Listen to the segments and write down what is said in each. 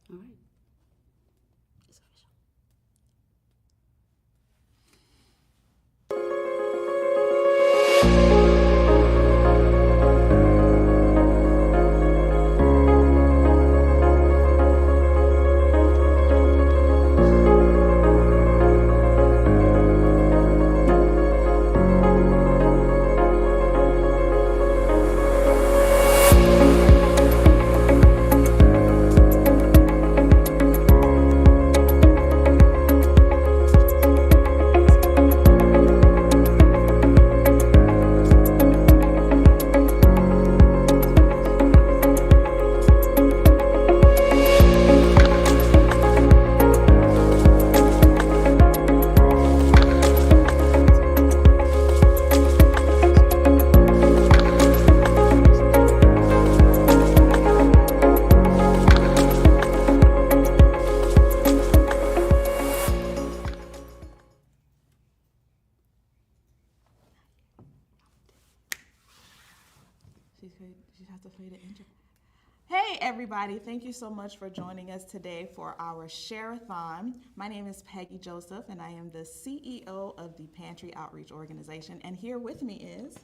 All right. It's official. Hey everybody, thank you so much for joining us today for our Share-A-Thon. My name is Peggy Joseph and I am the CEO of the Pantry Outreach Organization, and here with me is...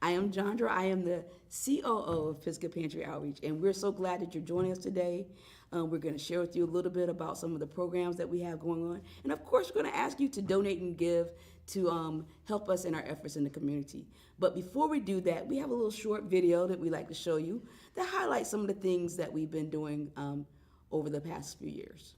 I am Jandra. I am the COO of Pisgah Pantry Outreach, and we're so glad that you're joining us today. We're going to share with you a little bit about some of the programs that we have going on, and of course, we're going to ask you to donate and give to help us in our efforts in the community. But before we do that, we have a little short video that we like to show you that highlights some of the things that we've been doing over the past few years.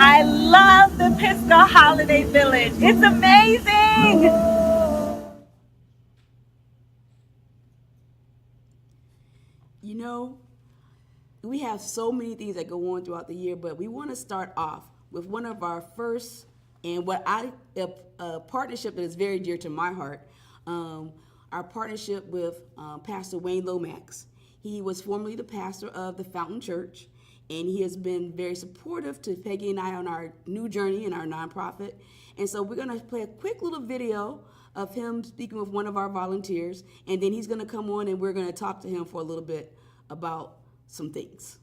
I love the Pisgah Holiday Village. It's amazing! You know, we have so many things that go on throughout the year, but we want to start off with one of our first, and a partnership that is very dear to my heart, our partnership with Pastor Wayne Lomax. He was formerly the pastor of the Fountain Church, and he has been very supportive to Peggy and I on our new journey in our nonprofit. And so we're going to play a quick little video of him speaking with one of our volunteers, and then he's going to come on and we're going to talk to him for a little bit about some things.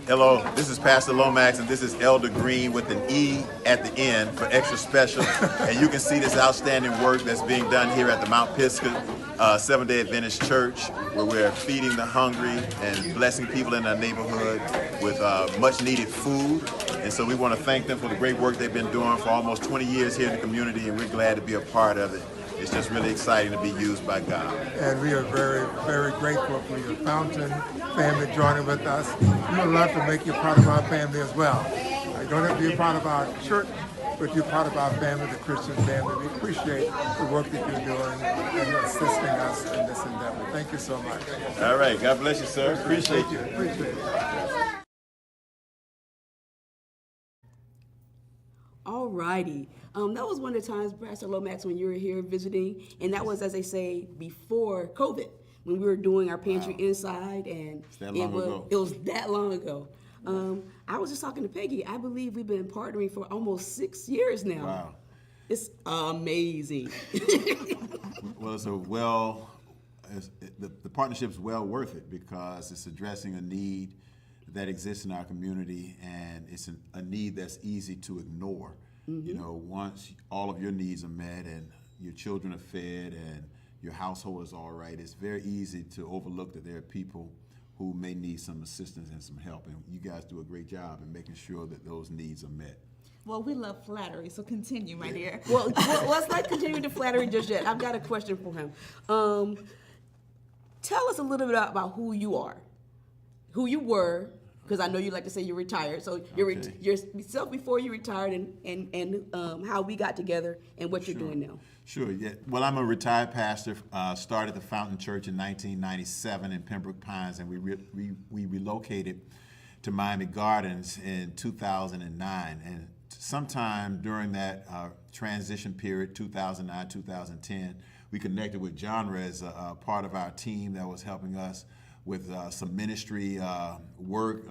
Hello, this is Pastor Lomax, and this is Elder Green with an E at the end for extra special. And you can see this outstanding work that's being done here at the Mount Pisgah Seventh-day Adventist Church, where we're feeding the hungry and blessing people in our neighborhood with much needed food. And so we want to thank them for the great work they've been doing for almost 20 years here in the community, and we're glad to be a part of it. It's just really exciting to be used by God. And we are very, very grateful for your Fountain family joining with us. We would love to make you part of our family as well. You don't have to be a part of our church, but you're part of our family, the Christian family. We appreciate the work that you're doing and assisting us in this endeavor. Thank you so much. All right. God bless you, sir. Appreciate you. Appreciate it. All righty. That was one of the times, Pastor Lomax, when you were here visiting, and that was, as they say, before COVID, when we were doing our pantry inside, and that long ago. it was that long ago. I was just talking to Peggy. I believe we've been partnering for almost 6 years now. Wow. It's amazing. Well, the partnership's well worth it because it's addressing a need that exists in our community, and it's a need that's easy to ignore. You know, once all of your needs are met and your children are fed and your household is all right, it's very easy to overlook that there are people who may need some assistance and some help, and you guys do a great job in making sure that those needs are met. Well, we love flattery, so continue, my dear. Well, let's not continue the flattery just yet. I've got a question for him. Tell us a little bit about who you are, who you were, because I know you like to say you're retired. So yourself before you retired, and how we got together and what you're doing now. Sure, yeah. Well, I'm a retired pastor, started the Fountain Church in 1997 in Pembroke Pines, and we relocated to Miami Gardens in 2009. And sometime during that transition period, 2009, 2010, we connected with Genre as a part of our team that was helping us with some ministry work.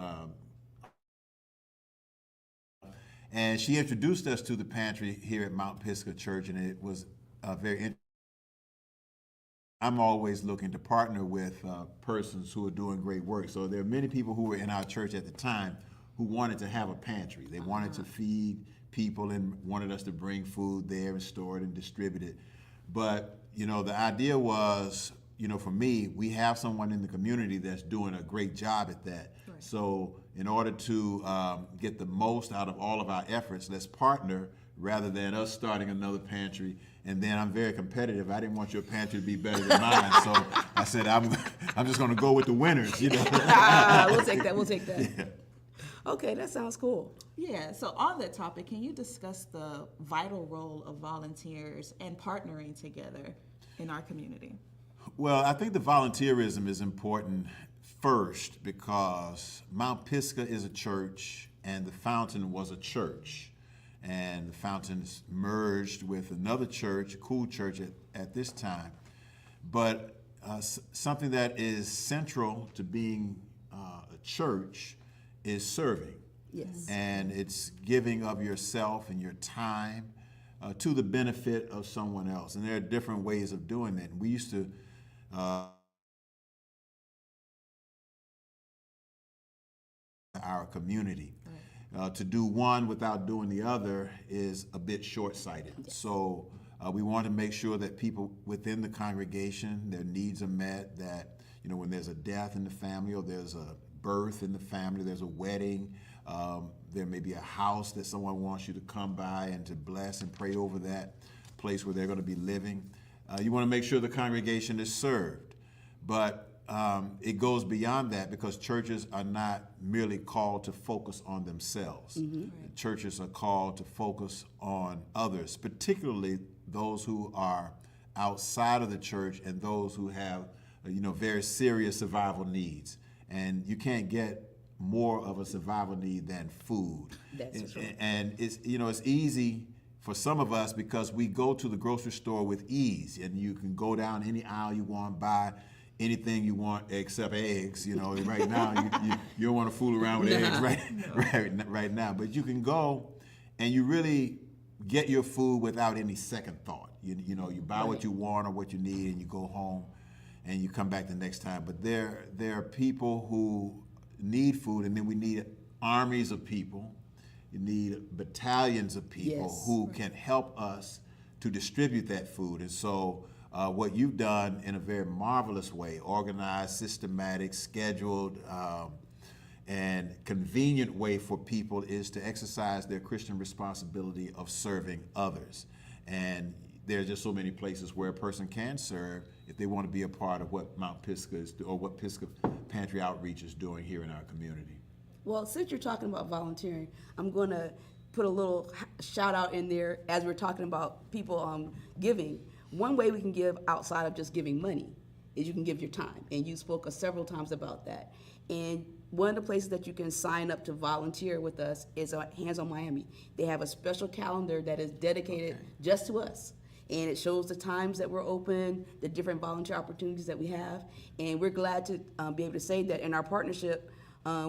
And she introduced us to the pantry here at Mount Pisgah Church, and it was very interesting. I'm always looking to partner with persons who are doing great work. So there are many people who were in our church at the time who wanted to have a pantry. They wanted to feed people and wanted us to bring food there and store it and distribute it. But, you know, the idea was, you know, for me, we have someone in the community that's doing a great job at that. Right. So in order to get the most out of all of our efforts, let's partner rather than us starting another pantry. And then I'm very competitive. I didn't want your pantry to be better than mine, so I said I'm just going to go with the winners. You know. We'll take that. We'll take that. Yeah. Okay, that sounds cool. Yeah. So on that topic, can you discuss the vital role of volunteers and partnering together in our community? Well, I think the volunteerism is important first because Mount Pisgah is a church and the Fountain was a church. And the Fountains merged with another church, a cool church at this time. But something that is central to being a church is serving. Yes. And it's giving of yourself and your time to the benefit of someone else. And there are different ways of doing that. We used to our community. To do one without doing the other is a bit short-sighted. Yes. So we want to make sure that people within the congregation, their needs are met, that, you know, when there's a death in the family or there's a birth in the family, there's a wedding, there may be a house that someone wants you to come by and to bless and pray over that place where they're going to be living. You want to make sure the congregation is served. But it goes beyond that because churches are not merely called to focus on themselves. Mm-hmm. Right. Churches are called to focus on others, particularly those who are outside of the church and those who have, you know, very serious survival needs. And you can't get more of a survival need than food. That's true. And it's, you know, it's easy for some of us because we go to the grocery store with ease, and you can go down any aisle you want, buy anything you want except eggs. You know, right now you don't want to fool around with eggs right now. But you can go and you really get your food without any second thought. You know, you buy what you want or what you need, and you go home, and you come back the next time. But there are people who need food, and then we need armies of people. You need battalions of people who can help us to distribute that food. And so what you've done in a very marvelous way, organized, systematic, scheduled, and convenient way for people is to exercise their Christian responsibility of serving others. And there's just so many places where a person can serve if they want to be a part of what Mount Pisgah is, or what Pisgah Pantry Outreach is doing here in our community. Well, since you're talking about volunteering, I'm going to put a little shout out in there as we're talking about people giving. One way we can give outside of just giving money is you can give your time. And you spoke several times about that. And one of the places that you can sign up to volunteer with us is Hands on Miami. They have a special calendar that is dedicated just to us. And it shows the times that we're open, the different volunteer opportunities that we have. And we're glad to be able to say that in our partnership,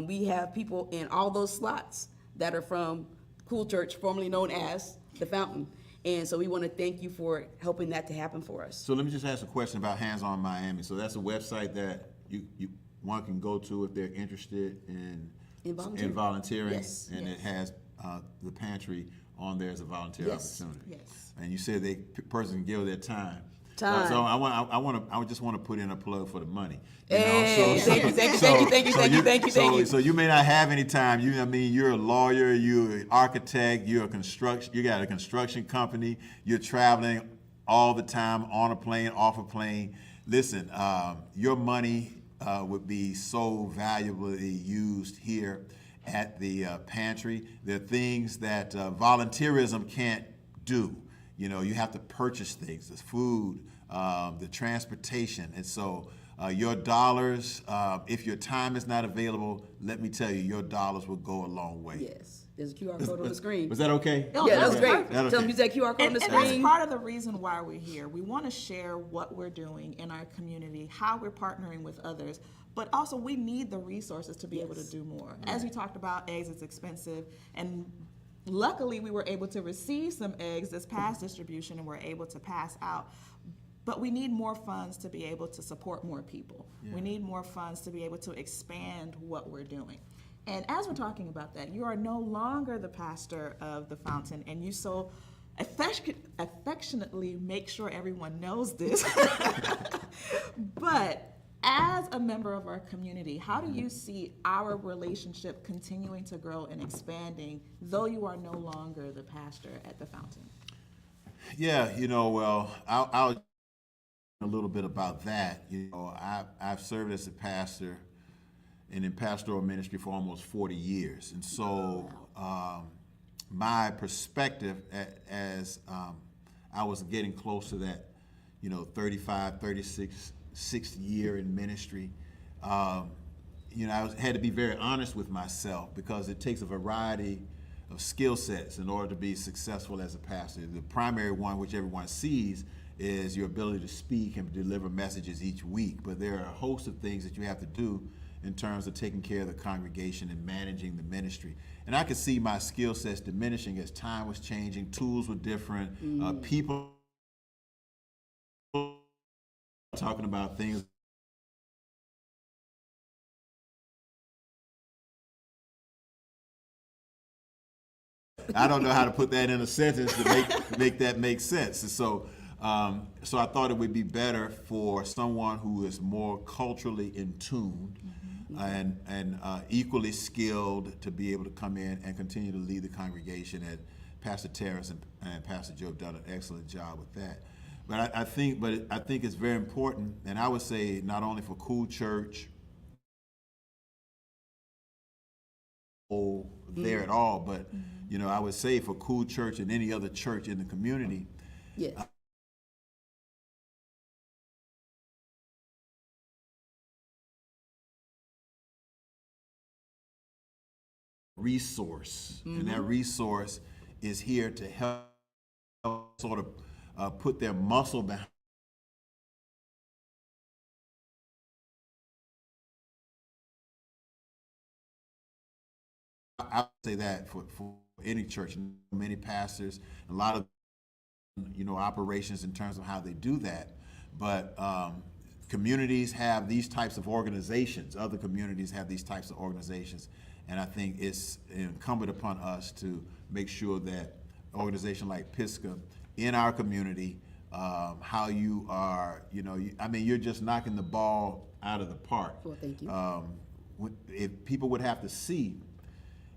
we have people in all those slots that are from Cool Church, formerly known as The Fountain. And so we want to thank you for helping that to happen for us. So let me just ask a question about Hands on Miami. So that's a website that one can go to if they're interested in volunteering. Yes, and yes. it has the Pantry on there as a volunteer Yes, opportunity. yes. And you said person can give their time. Time. So I just want to put in a plug for the money. Hey, thank you. So you may not have any time. You're a lawyer, you're an architect, you got a construction company, you're traveling all the time on a plane, off a plane. Listen, your money would be so valuably used here at the Pantry. There are things that volunteerism can't do. You have to purchase things, the food, the transportation. And so your dollars, if your time is not available, let me tell you, your dollars will go a long way. Yes. There's a QR code on the screen. Was that okay? Oh, Yeah, that that's was great. perfect. Tell them use that QR code on the And that's screen. part of the reason why we're here. We want to share what we're doing in our community, how we're partnering with others, but also we need the resources to be able to do more. As we talked about, eggs is expensive, and luckily we were able to receive some eggs this past distribution and we're able to pass out. But we need more funds to be able to support more people. Yeah. We need more funds to be able to expand what we're doing. And as we're talking about that, you are no longer the pastor of the Fountain, and you so affectionately make sure everyone knows this. But as a member of our community, how do you see our relationship continuing to grow and expanding, though you are no longer the pastor at the Fountain? Yeah, well, I'll a little bit about that. I've served as a pastor and in pastoral ministry for almost 40 years. And so my perspective as I was getting close to that, 35, 36, 6th year in ministry, I had to be very honest with myself because it takes a variety of skill sets in order to be successful as a pastor. The primary one, which everyone sees, is your ability to speak and deliver messages each week. But there are a host of things that you have to do in terms of taking care of the congregation and managing the ministry. And I could see my skill sets diminishing as time was changing, tools were different, people talking about things. I don't know how to put that in a sentence to make that make sense. And so I thought it would be better for someone who is more culturally in tune and equally skilled to be able to come in and continue to lead the congregation. And Pastor Terrence and Pastor Joe have done an excellent job with that. But I think it's very important, and I would say not only for Cool Church there at all, but I would say for Cool Church and any other church in the community. Yes. Resource, and that resource is here to help sort of put their muscle behind. I would say that for any church, many pastors, a lot of operations in terms of how they do that, but communities have these types of organizations. Other communities have these types of organizations. And I think it's incumbent upon us to make sure that an organization like Pisgah in our community, how you are, you're just knocking the ball out of the park. Well, thank you. If people would have to see,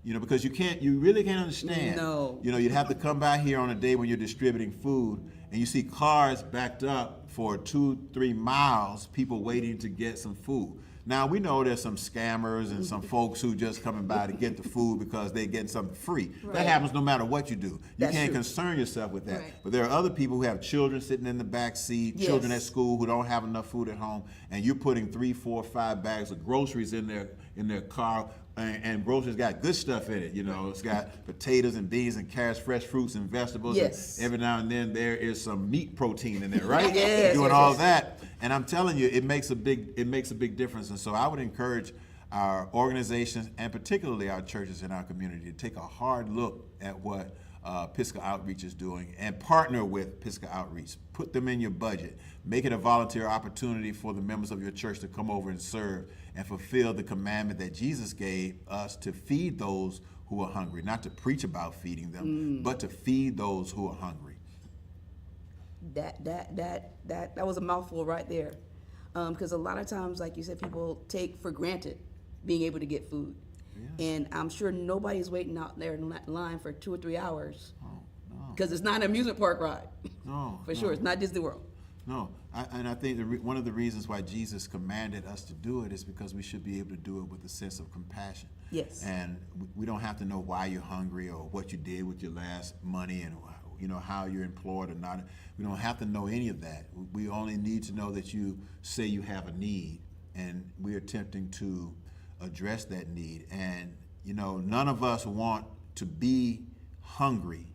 because you really can't understand. No. You'd have to come by here on a day when you're distributing food and you see cars backed up for 2-3 miles, people waiting to get some food. Now, we know there's some scammers and some folks who just coming by to get the food because they're getting something free. That happens no matter what you do. You That's can't true. concern yourself with that. Right. But there are other people who have children sitting in the back seat, children at Yes. school who don't have enough food at home, and you're putting 3, 4, 5 bags of groceries in their car. And groceries got good stuff in it, you know. It's got potatoes and beans and carrots, fresh fruits and vegetables. Yes. And every now and then there is some meat protein in there, right? Yes, Doing yes, all yes. that. And I'm telling you, it makes a big difference. And so I would encourage our organizations and particularly our churches in our community to take a hard look at what Pisgah Outreach is doing and partner with Pisgah Outreach. Put them in your budget. Make it a volunteer opportunity for the members of your church to come over and serve and fulfill the commandment that Jesus gave us to feed those who are hungry. Not to preach about feeding them, but to feed those who are hungry. That was a mouthful right there. Because a lot of times, like you said, people take for granted being able to get food. And I'm sure nobody's waiting out there in line for 2 or 3 hours. Because it's not an amusement park ride. No, For sure, it's not Disney World. No, and I think one of the reasons why Jesus commanded us to do it is because we should be able to do it with a sense of compassion. Yes. And we don't have to know why you're hungry or what you did with your last money and how you're employed or not. We don't have to know any of that. We only need to know that you say you have a need, and we're attempting to address that need. And none of us want to be hungry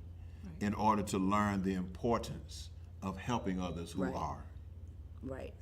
in order to learn the importance of helping others who Right. are. Right.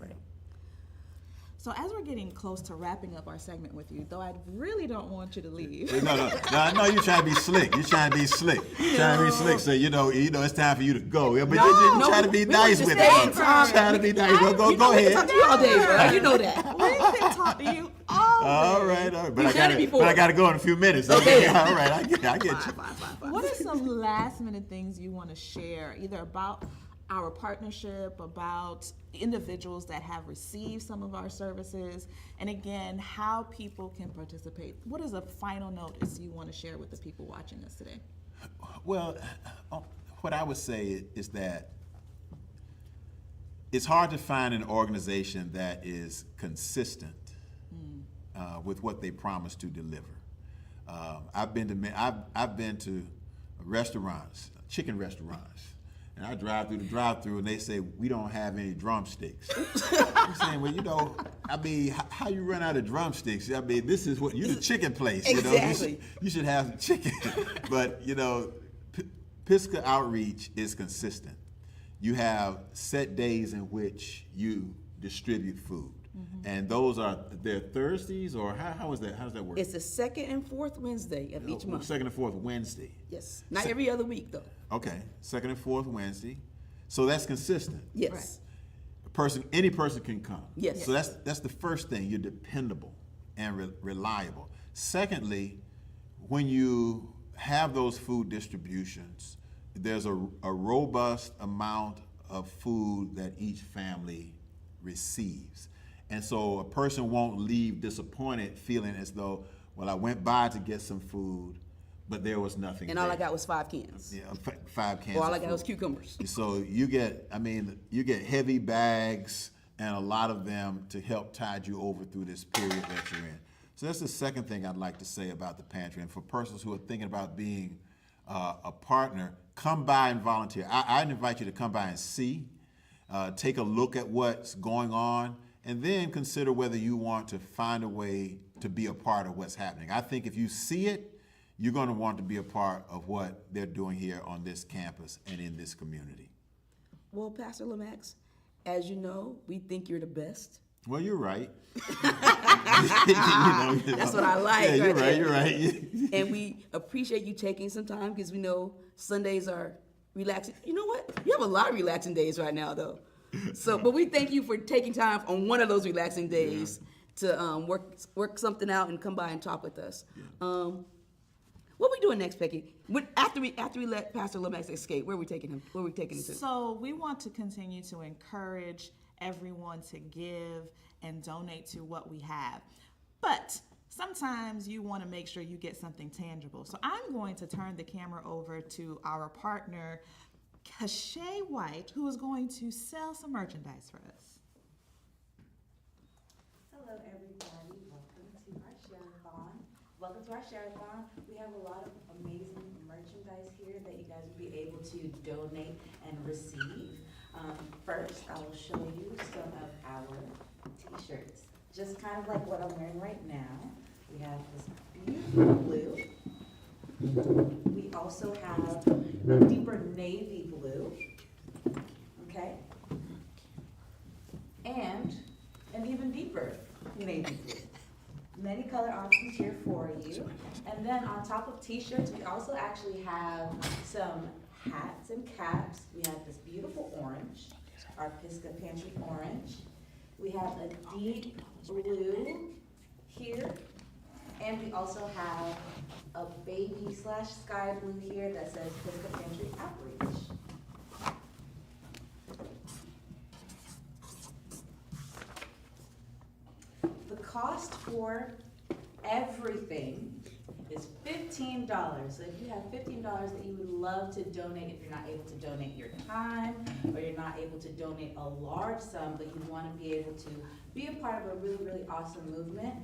So as we're getting close to wrapping up our segment with you, though I really don't want you to leave. No, I know you're trying to be slick. You're trying to be slick. So it's time for you to go. Yeah, but you're trying to be we nice want with you to it. stay on Trying to be nice. Go We can talk ahead. to you all day, bro. You know that. We can talk to you all All day. right. But You've done it before. I got to go in a few minutes. Okay. All right. I get you. Fine. What are some last minute things you want to share, either about our partnership, about individuals that have received some of our services, and again, how people can participate? What is a final notice you want to share with the people watching us today? Well, what I would say is that it's hard to find an organization that is consistent with what they promise to deliver. I've been to restaurants, chicken restaurants, and I drive through the drive-through, and they say we don't have any drumsticks. I'm saying, well, how you run out of drumsticks? This is you're the chicken place. Exactly. You should have some chicken. But Pisgah Outreach is consistent. You have set days in which you distribute food. And they're Thursdays, or how is that? How does that work? It's the second and fourth Wednesday of each month. Second and fourth Wednesday. Yes. Not every other week, though. Okay, second and fourth Wednesday. So that's consistent. Yes. Any person can come. Yes. So that's the first thing. You're dependable and reliable. Secondly, when you have those food distributions, there's a robust amount of food that each family receives. And so a person won't leave disappointed feeling as though, well, I went by to get some food, but there was nothing And there. all I got was 5 cans. Yeah, 5 cans Or all of I got food. was cucumbers. So you get heavy bags and a lot of them to help tide you over through this period that you're in. So that's the second thing I'd like to say about the pantry. And for persons who are thinking about being a partner, come by and volunteer. I'd invite you to come by and see, take a look at what's going on, and then consider whether you want to find a way to be a part of what's happening. I think if you see it, you're going to want to be a part of what they're doing here on this campus and in this community. Well, Pastor Lomax, as you know, we think you're the best. Well, you're right. That's what I like. Yeah, you're right right. there. You're right. And we appreciate you taking some time because we know Sundays are relaxing. You know what? You have a lot of relaxing days right now, though. But we thank you for taking time on one of those relaxing days to work something out and come by and talk with us. What are we doing next, Becky? After we let Pastor Lomax escape, where are we taking him? Where are we taking him to? So we want to continue to encourage everyone to give and donate to what we have. But sometimes you want to make sure you get something tangible. So I'm going to turn the camera over to our partner, Cashapp White, who is going to sell some merchandise for us. Hello, everyone. Welcome to our Share-A-Thon. We have a lot of amazing merchandise here that you guys will be able to donate and receive. First, I will show you some of our t-shirts. Just kind of like what I'm wearing right now. We have this beautiful blue. We also have a deeper navy blue, okay? And an even deeper navy blue. Many color options here for you. And then on top of t-shirts, we also actually have some hats and caps. We have this beautiful orange, our Pisgah Pantry orange. We have a deep blue here. And we also have a baby / sky blue here that says Pisgah Pantry Outreach. The cost for everything is $15. So if you have $15 that you would love to donate, if you're not able to donate your time, or you're not able to donate a large sum, but you want to be able to be a part of a really, really awesome movement,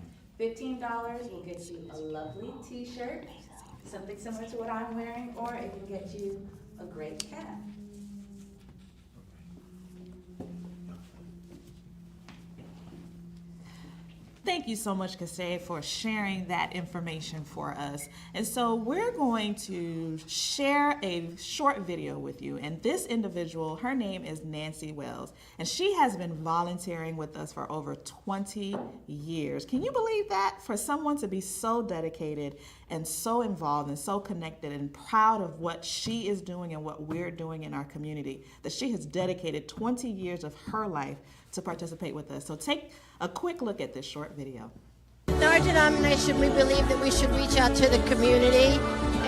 $15 will get you a lovely t-shirt, something similar to what I'm wearing, or it can get you a great cap. Thank you so much, Cashapp, for sharing that information for us. And so we're going to share a short video with you. And this individual, her name is Nancy Wells, and she has been volunteering with us for over 20 years. Can you believe that? For someone to be so dedicated and so involved and so connected and proud of what she is doing and what we're doing in our community, that she has dedicated 20 years of her life to participate with us. So take a quick look at this short video. In our denomination, we believe that we should reach out to the community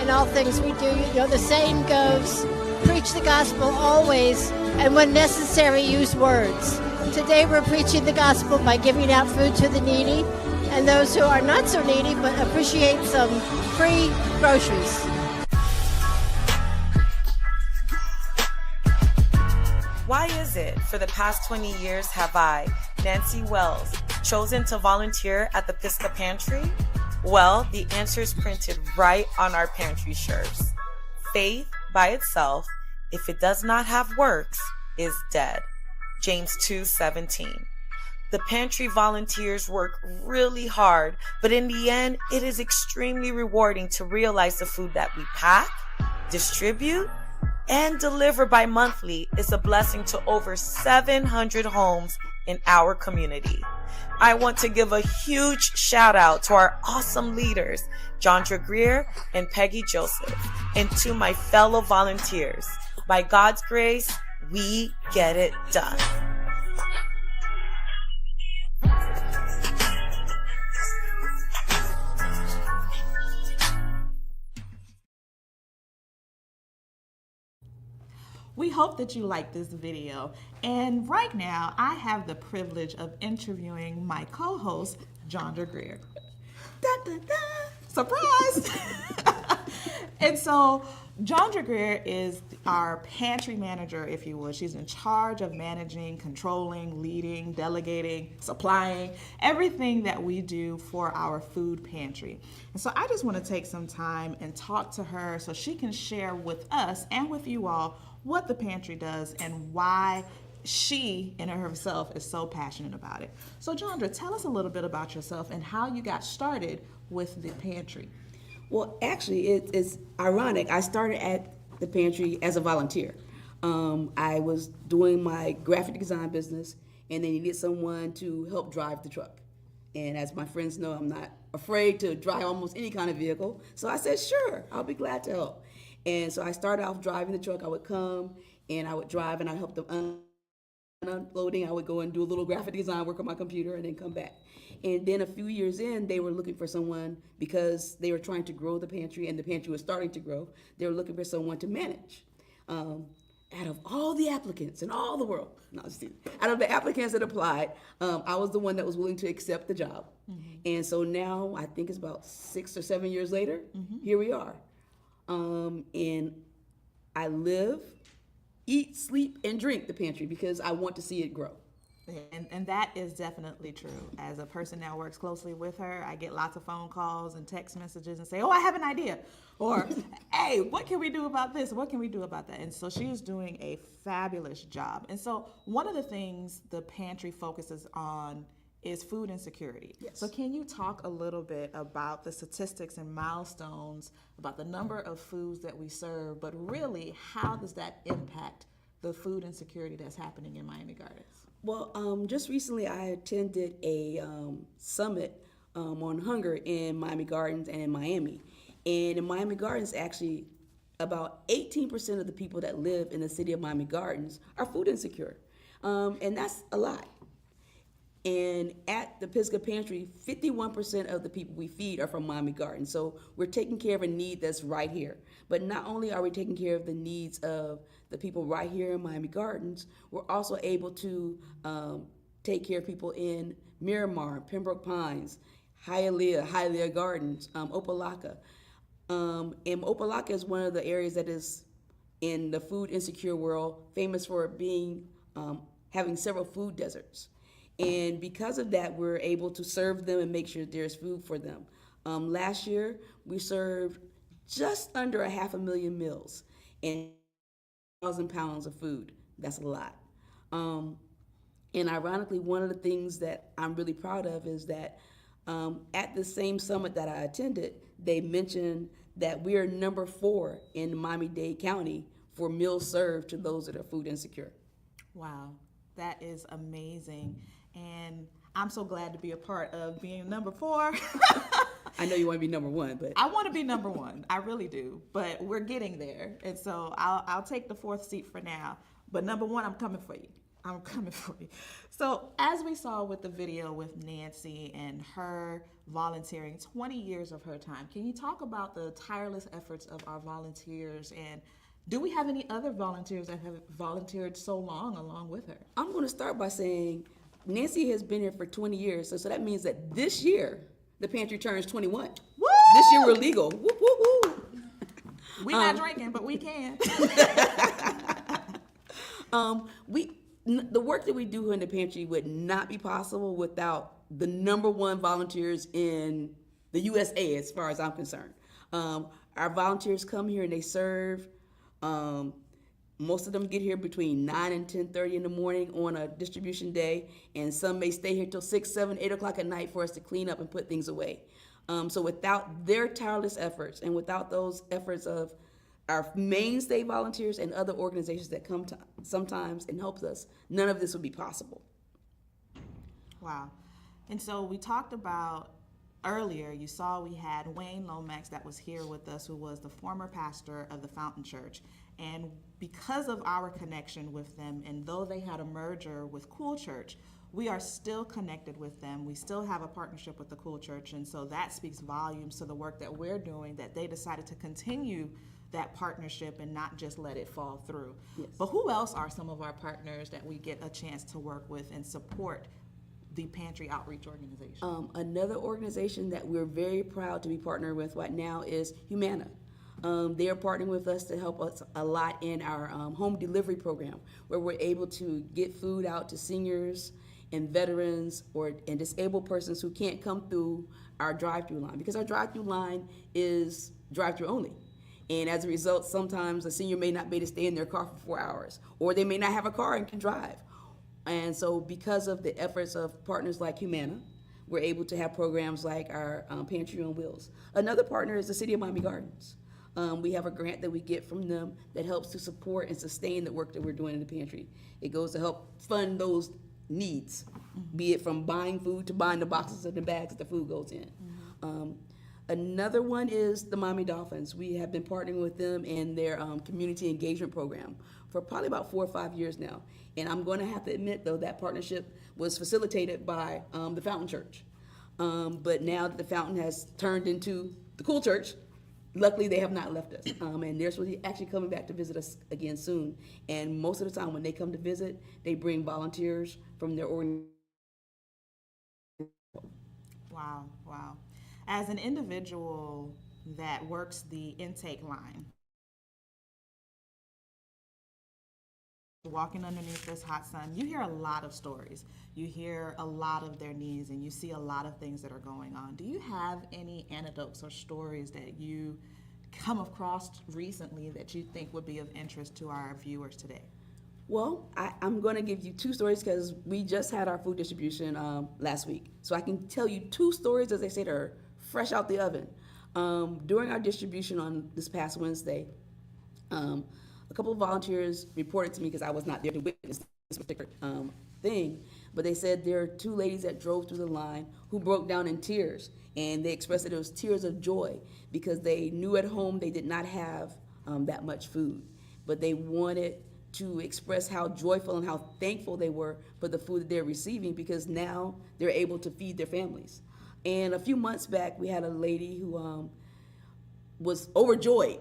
in all things we do. You know, the saying goes, preach the gospel always, and when necessary, use words. Today, we're preaching the gospel by giving out food to the needy and those who are not so needy but appreciate some free groceries. Why is it for the past 20 years have I, Nancy Wells, chosen to volunteer at the Pisgah Pantry? Well, the answer is printed right on our pantry shirts. Faith by itself, if it does not have works, is dead. James 2:17. The pantry volunteers work really hard, but in the end, it is extremely rewarding to realize the food that we pack, distribute, and deliver bi-monthly is a blessing to over 700 homes in our community. I want to give a huge shout out to our awesome leaders, Jondra Greer and Peggy Joseph, and to my fellow volunteers. By God's grace, we get it done. We hope that you like this video. And right now, I have the privilege of interviewing my co-host, Jondra Greer. Da, da, da. Surprise! And so, Jondra Greer is our pantry manager, if you would. She's in charge of managing, controlling, leading, delegating, supplying, everything that we do for our food pantry. And so I just want to take some time and talk to her so she can share with us and with you all what the pantry does and why she in herself is so passionate about it. So Jondra, tell us a little bit about yourself and how you got started with the pantry. Well, actually, it's ironic. I started at the pantry as a volunteer. I was doing my graphic design business, and they needed someone to help drive the truck. And as my friends know, I'm not afraid to drive almost any kind of vehicle. So I said, sure, I'll be glad to help. And so I started off driving the truck. I would come, and I would drive, and I helped them unloading. I would go and do a little graphic design work on my computer and then come back. And then a few years in, they were looking for someone because they were trying to grow the pantry, and the pantry was starting to grow. They were looking for someone to manage. Out of all the applicants in all the world, no, just kidding. Out of the applicants that applied, I was the one that was willing to accept the job. Mm-hmm. And so now, I think it's about 6 or 7 years later, here we are. And I live, eat, sleep, and drink the pantry because I want to see it grow. And that is definitely true. As a person that works closely with her, I get lots of phone calls and text messages and say, oh, I have an idea. Or, hey, what can we do about this? What can we do about that? And so she is doing a fabulous job. And so one of the things the pantry focuses on is food insecurity. Yes. So can you talk a little bit about the statistics and milestones, about the number of foods that we serve, but really how does that impact the food insecurity that's happening in Miami Gardens? Well, just recently I attended a summit on hunger in Miami Gardens and in Miami. And in Miami Gardens, actually, about 18% of the people that live in the city of Miami Gardens are food insecure. And that's a lot. And at the Pisgah Pantry, 51% of the people we feed are from Miami Gardens. So we're taking care of a need that's right here. But not only are we taking care of the needs of the people right here in Miami Gardens, we're also able to take care of people in Miramar, Pembroke Pines, Hialeah Gardens, Opelika. And Opelika is one of the areas that is in the food insecure world famous for being having several food deserts. And because of that, we're able to serve them and make sure there's food for them. Last year, we served just under 500,000 meals and 1,000 pounds of food. That's a lot. And ironically, one of the things that I'm really proud of is that at the same summit that I attended, they mentioned that we are number 4 in Miami-Dade County for meals served to those that are food insecure. Wow, that is amazing. And I'm so glad to be a part of being number 4. I know you want to be number 1, but I want to be number 1. I really do. But we're getting there. And so I'll take the 4th seat for now. But number 1, I'm coming for you. I'm coming for you. So as we saw with the video with Nancy and her volunteering 20 years of her time, can you talk about the tireless efforts of our volunteers, and do we have any other volunteers that have volunteered so long along with her? I'm going to start by saying Nancy has been here for 20 years, so that means that this year the pantry turns 21. Woo! This year we're legal. Woo, woo, woo. We're not drinking, but we can. The work that we do in the pantry would not be possible without the number 1 volunteers in the USA, as far as I'm concerned. Our volunteers come here and they serve. Most of them get here between 9 and 10:30 in the morning on a distribution day, and some may stay here till 6, 7, 8 o'clock at night for us to clean up and put things away. So without their tireless efforts and without those efforts of our mainstay volunteers and other organizations that come to sometimes and helps us, none of this would be possible. Wow. And so we talked about earlier, you saw we had Wayne Lomax that was here with us, who was the former pastor of the Fountain Church. And because of our connection with them, and though they had a merger with Cool Church, we are still connected with them. We still have a partnership with the Cool Church. And so that speaks volumes to the work that we're doing, that they decided to continue that partnership and not just let it fall through. Yes. But who else are some of our partners that we get a chance to work with and support the Pantry Outreach Organization? Another organization that we're very proud to be partnered with right now is Humana. They are partnering with us to help us a lot in our home delivery program, where we're able to get food out to seniors and veterans and disabled persons who can't come through our drive-through line, because our drive-through line is drive-through only. And as a result, sometimes a senior may not be able to stay in their car for 4 hours, or they may not have a car and can drive. And so because of the efforts of partners like Humana, we're able to have programs like our Pantry on Wheels. Another partner is the City of Miami Gardens. We have a grant that we get from them that helps to support and sustain the work that we're doing in the pantry. It goes to help fund those needs, be it from buying food to buying the boxes and the bags that the food goes in. Another one is the Miami Dolphins. We have been partnering with them in their community engagement program for probably about 4 or 5 years now. And I'm going to have to admit, though, that partnership was facilitated by the Fountain Church. But now that the Fountain has turned into the Cool Church, luckily they have not left us. And they're supposed to be actually coming back to visit us again soon. And most of the time when they come to visit, they bring volunteers from their organization. Wow, wow. As an individual that works the intake line, walking underneath this hot sun, you hear a lot of stories. You hear a lot of their needs, and you see a lot of things that are going on. Do you have any anecdotes or stories that you come across recently that you think would be of interest to our viewers today? Well, I'm going to give you two stories because we just had our food distribution last week. So I can tell you two stories, as they say, that are fresh out the oven. During our distribution on this past Wednesday, a couple of volunteers reported to me because I was not there to witness this particular thing, but they said there are two ladies that drove through the line who broke down in tears, and they expressed that it was tears of joy because they knew at home they did not have that much food, but they wanted to express how joyful and how thankful they were for the food that they're receiving because now they're able to feed their families. And a few months back, we had a lady who was overjoyed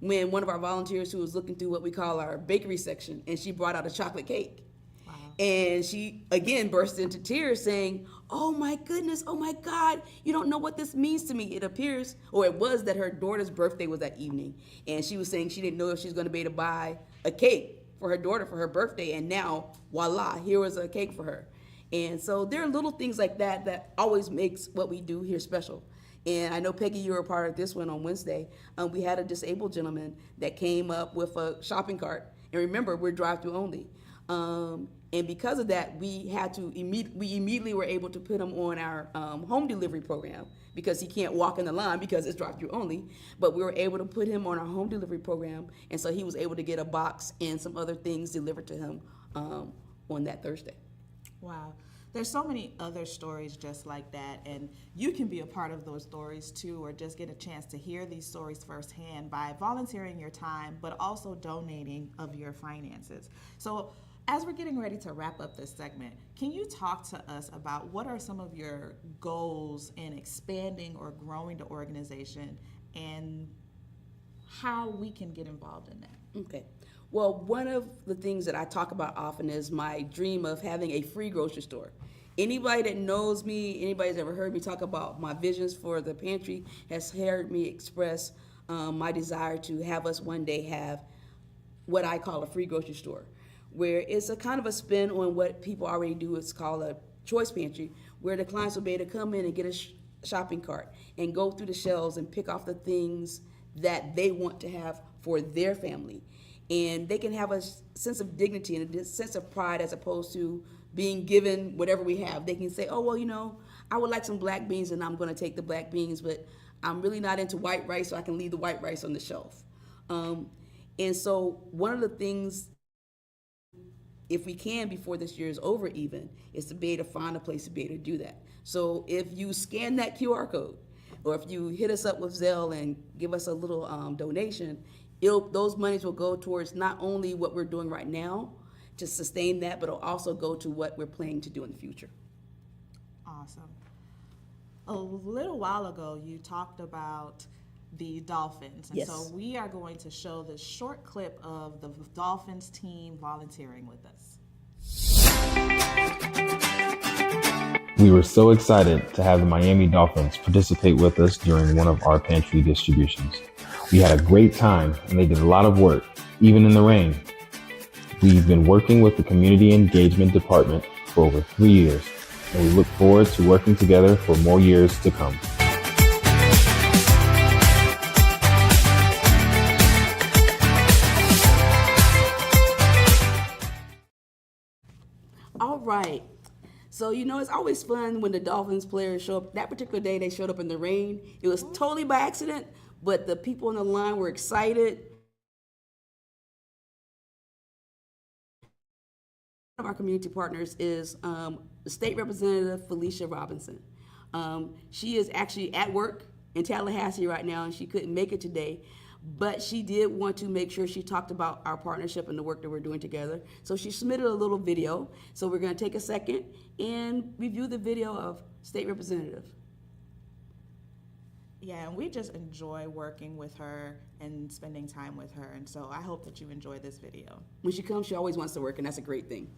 when one of our volunteers who was looking through what we call our bakery section, and she brought out a chocolate cake. Wow. And she, again, burst into tears saying, oh my goodness, oh my God, you don't know what this means to me. It appears, or it was that her daughter's birthday was that evening, and she was saying she didn't know if she was going to be able to buy a cake for her daughter for her birthday, and now, voila, here was a cake for her. And so there are little things like that that always makes what we do here special. And I know, Peggy, you were a part of this one on Wednesday. We had a disabled gentleman that came up with a shopping cart. And remember, we're drive-through only. And because of that, we immediately were able to put him on our home delivery program because he can't walk in the line because it's drive-through only. But we were able to put him on our home delivery program. And so he was able to get a box and some other things delivered to him on that Thursday. Wow. There's so many other stories just like that, and you can be a part of those stories too, or just get a chance to hear these stories firsthand by volunteering your time, but also donating of your finances. So as we're getting ready to wrap up this segment, can you talk to us about what are some of your goals in expanding or growing the organization and how we can get involved in that? Okay. Well, one of the things that I talk about often is my dream of having a free grocery store. Anybody that knows me, anybody that's ever heard me talk about my visions for the pantry has heard me express my desire to have us one day have what I call a free grocery store, where it's a kind of a spin on what people already do. It's called a choice pantry, where the clients will be able to come in and get a shopping cart and go through the shelves and pick off the things that they want to have for their family. And they can have a sense of dignity and a sense of pride as opposed to being given whatever we have. They can say, oh, well, you know, I would like some black beans and I'm going to take the black beans, but I'm really not into white rice, so I can leave the white rice on the shelf. And so one of the things, if we can before this year is over even, is to be able to find a place to be able to do that. So if you scan that QR code, or if you hit us up with Zelle and give us a little donation, those monies will go towards not only what we're doing right now to sustain that, but it'll also go to what we're planning to do in the future. Awesome. A little while ago, you talked about the Dolphins. And yes. So we are going to show this short clip of the Dolphins team volunteering with us. We were so excited to have the Miami Dolphins participate with us during one of our pantry distributions. We had a great time and they did a lot of work, even in the rain. We've been working with the Community Engagement Department for over 3 years, and we look forward to working together for more years to come. All right. So, you know, it's always fun when the Dolphins players show up. That particular day, they showed up in the rain. It was totally by accident, but the people on the line were excited. One of our community partners is State Representative Felicia Robinson. She is actually at work in Tallahassee right now, and she couldn't make it today. But she did want to make sure she talked about our partnership and the work that we're doing together. So she submitted a little video. So we're going to take a second and review the video of State Representative. Yeah, and we just enjoy working with her and spending time with her. And so I hope that you enjoy this video. When she comes, she always wants to work, and that's a great thing.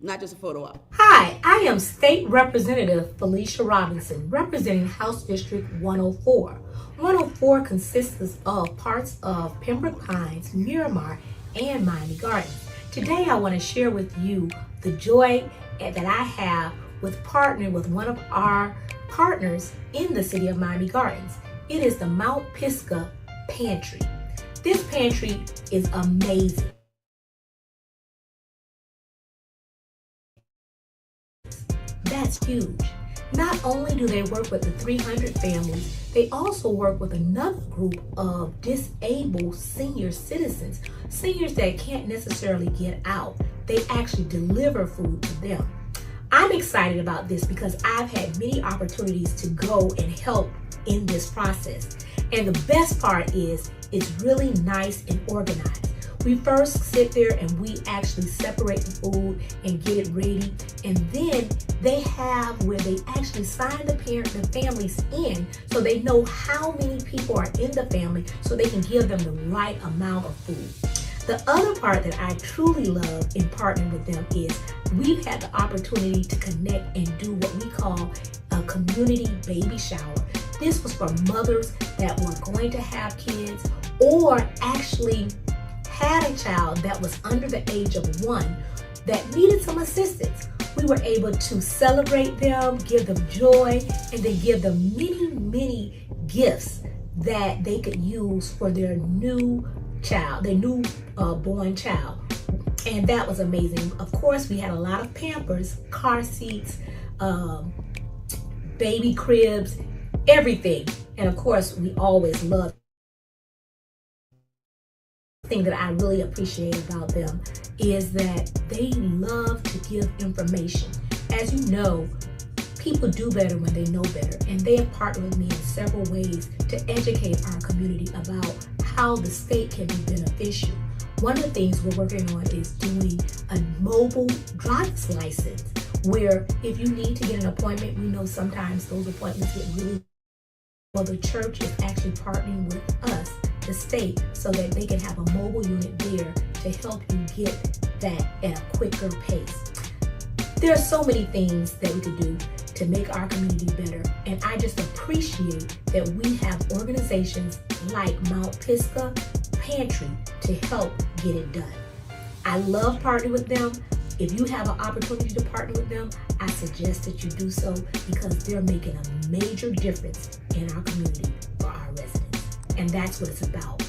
Not just a photo op. Hi, I am State Representative Felicia Robinson, representing House District 104. 104 consists of parts of Pembroke Pines, Miramar, and Miami Gardens. Today I want to share with you the joy that I have with partnering with one of our partners in the city of Miami Gardens. It is the Mount Pisgah Pantry. This pantry is amazing. That's huge. Not only do they work with the 300 families, they also work with another group of disabled senior citizens, seniors that can't necessarily get out. They actually deliver food to them. I'm excited about this because I've had many opportunities to go and help in this process. And the best part is it's really nice and organized. We first sit there and we actually separate the food and get it ready. And then they have where they actually sign the families in so they know how many people are in the family so they can give them the right amount of food. The other part that I truly love in partnering with them is we've had the opportunity to connect and do what we call a community baby shower. This was for mothers that were going to have kids or actually had a child that was under the age of 1 that needed some assistance. We were able to celebrate them, give them joy, and then give them many gifts that they could use for their new child, their new born child. And that was amazing. Of course, we had a lot of Pampers, car seats, baby cribs, everything. And of course, we always loved. Thing that I really appreciate about them is that they love to give information. As you know, people do better when they know better, and they have partnered with me in several ways to educate our community about how the state can be beneficial. One of the things we're working on is doing a mobile driver's license, where if you need to get an appointment, we know sometimes those appointments get really. Well, the church is actually partnering with us, the state, so that they can have a mobile unit there to help you get that at a quicker pace. There are so many things that we could do to make our community better, and I just appreciate that we have organizations like Mount Pisgah Pantry to help get it done. I love partnering with them. If you have an opportunity to partner with them, I suggest that you do so because they're making a major difference in our community for our residents. And that's what it's about,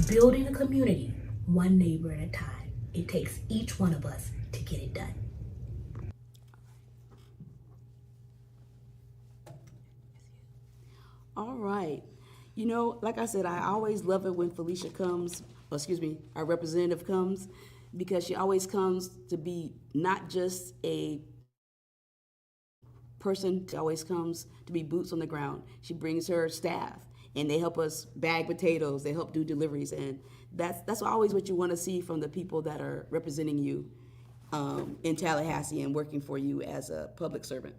building a community one neighbor at a time. It takes each one of us to get it done. All right. You know, like I said, I always love it when Felicia comes, our representative comes, because she always comes to be not just a person, she always comes to be boots on the ground. She brings her staff and they help us bag potatoes, they help do deliveries, and that's always what you want to see from the people that are representing you in Tallahassee and working for you as a public servant.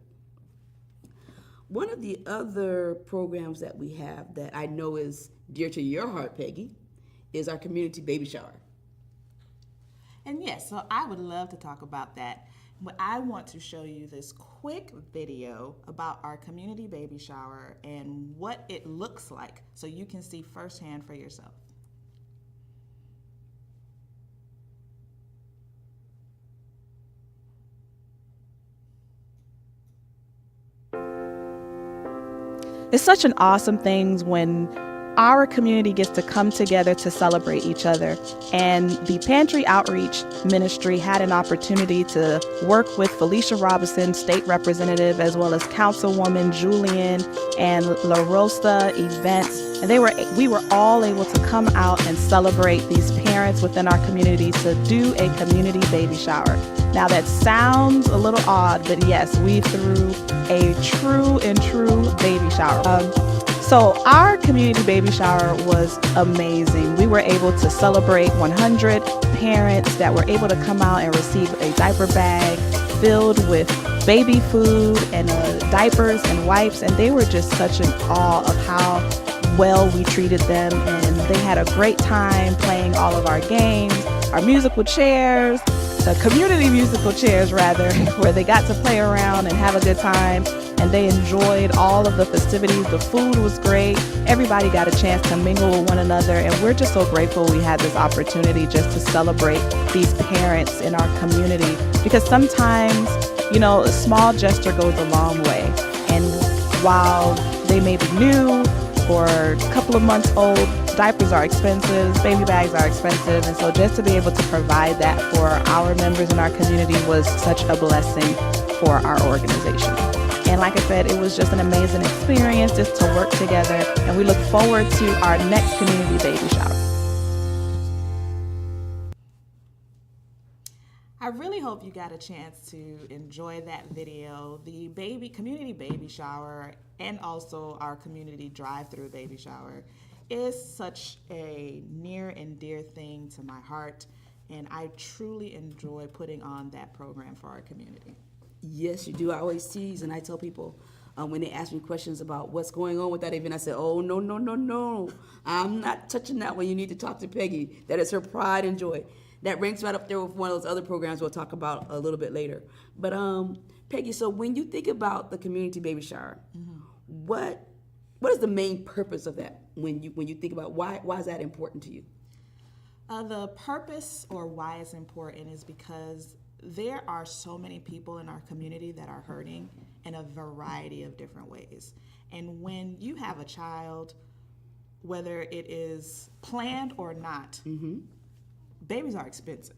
One of the other programs that we have that I know is dear to your heart, Peggy, is our community baby shower. And yes, so I would love to talk about that. But I want to show you this quick video about our community baby shower and what it looks like so you can see firsthand for yourself. It's such an awesome thing when our community gets to come together to celebrate each other. And the Pantry Outreach Ministry had an opportunity to work with Felicia Robinson, state representative, as well as Councilwoman Julian and La Rosa Events. And we were all able to come out and celebrate these parents within our community to do a community baby shower. Now that sounds a little odd, but yes, we threw a true baby shower. So our community baby shower was amazing. We were able to celebrate 100 parents that were able to come out and receive a diaper bag filled with baby food and diapers and wipes, and they were just such in awe of how well we treated them, and they had a great time playing all of our games, our musical chairs. the community musical chairs rather, where they got to play around and have a good time, and they enjoyed all of the festivities. The food was great. Everybody got a chance to mingle with one another, and we're just so grateful we had this opportunity just to celebrate these parents in our community, because sometimes, you know, a small gesture goes a long way. And while they may be new or a couple of months old, diapers are expensive, baby bags are expensive, and so just to be able to provide that for our members in our community was such a blessing for our organization. And like I said, it was just an amazing experience just to work together, and we look forward to our next community baby shower. I really hope you got a chance to enjoy that video. The community baby shower and also our community drive-through baby shower is such a near and dear thing to my heart, and I truly enjoy putting on that program for our community. Yes, you do. I always tease and I tell people when they ask me questions about what's going on with that event, I say, oh, no, no, no, no. I'm not touching that one. You need to talk to Peggy. That is her pride and joy. That ranks right up there with one of those other programs we'll talk about a little bit later. But Peggy, so when you think about the community baby shower, what is the main purpose of that when you think about why is that important to you? The purpose or why it's important is because there are so many people in our community that are hurting in a variety of different ways. And when you have a child, whether it is planned or not, babies are expensive.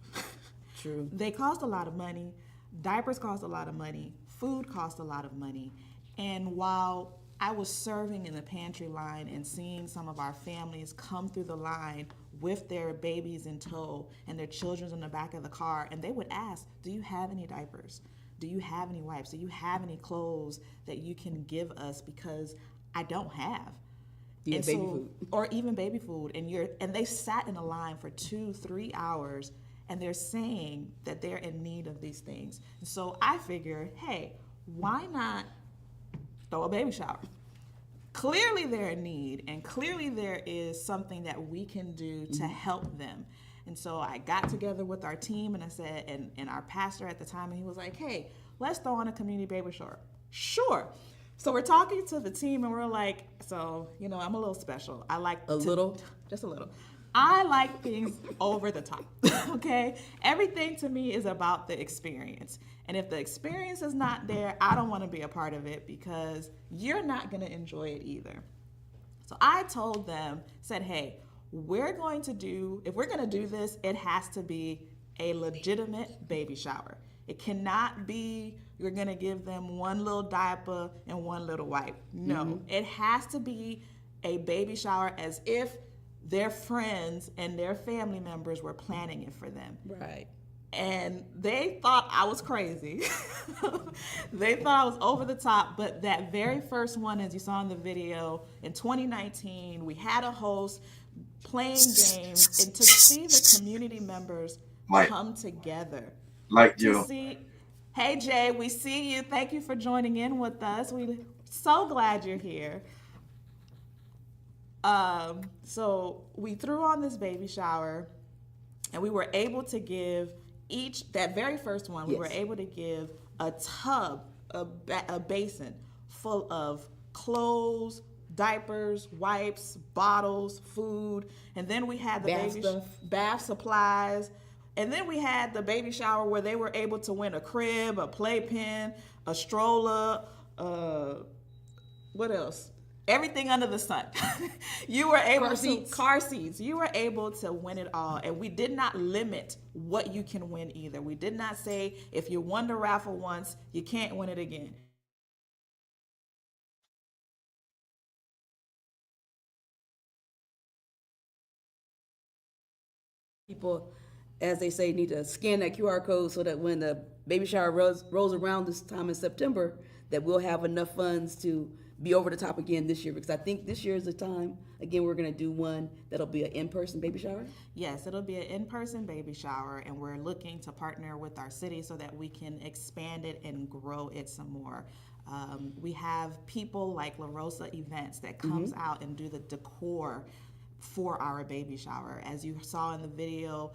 True. They cost a lot of money. Diapers cost a lot of money. Food costs a lot of money. And while I was serving in the pantry line and seeing some of our families come through the line with their babies in tow and their children in the back of the car, and they would ask, do you have any diapers? Do you have any wipes? Do you have any clothes that you can give us, because I don't have? Yeah, baby food. Or even baby food. And they sat in a line for 2-3 hours, and they're saying that they're in need of these things. And so I figured, hey, why not throw a baby shower? Clearly they're in need, and clearly there is something that we can do to help them. And so I got together with our team, and I said, and our pastor at the time, and he was like, hey, let's throw on a community baby shower. Sure. So we're talking to the team, and we're like, so, you know, I'm a little special. I like just a little. I like things over the top, okay? Everything to me is about the experience. And if the experience is not there, I don't want to be a part of it, because you're not going to enjoy it either. So I told them, said, hey, if we're going to do this, it has to be a legitimate baby shower. It cannot be you're going to give them one little diaper and one little wipe. No, it has to be a baby shower as if their friends and their family members were planning it for them. Right. And they thought I was crazy. They thought I was over the top. But that very first one, as you saw in the video, in 2019, we had a host playing games, and to see the community members come together. Hey, Jay, we see you. Thank you for joining in with us. We're so glad you're here. So we threw on this baby shower, and we were able to give that very first one, we were able to give a tub, a basin full of clothes, diapers, wipes, bottles, food, and then we had the bath supplies, and then we had the baby shower where they were able to win a crib, a playpen, a stroller, what else? Everything under the sun. You were able car seats. You were able to win it all. And we did not limit what you can win either. We did not say if you won the raffle once, you can't win it again. People, as they say, need to scan that QR code so that when the baby shower rolls around this time in September, that we'll have enough funds to be over the top again this year, because I think this year is the time, again, we're going to do one that'll be an in-person baby shower. Yes, it'll be an in-person baby shower, and we're looking to partner with our city so that we can expand it and grow it some more. We have people like La Rosa Events that comes out and do the decor, for our baby shower. As you saw in the video,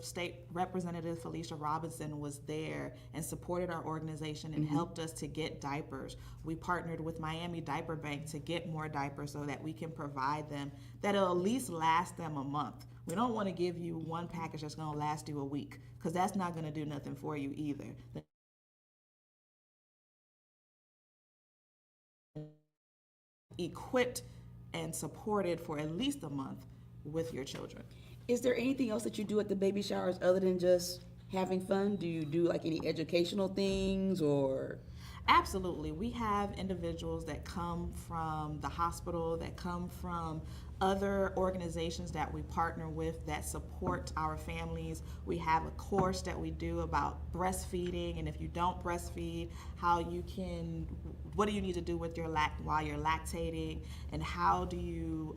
State Representative Felicia Robinson was there and supported our organization and helped us to get diapers. We partnered with Miami Diaper Bank to get more diapers so that we can provide them, that'll at least last them a month. We don't want to give you one package that's going to last you a week, because that's not going to do nothing for you either. Equipped and supported for at least a month with your children. Is there anything else that you do at the baby showers other than just having fun? Do you do like any educational things or? Absolutely. We have individuals that come from the hospital, that come from other organizations that we partner with that support our families. We have a course that we do about breastfeeding, and if you don't breastfeed, what do you need to do with your while you're lactating, and how do you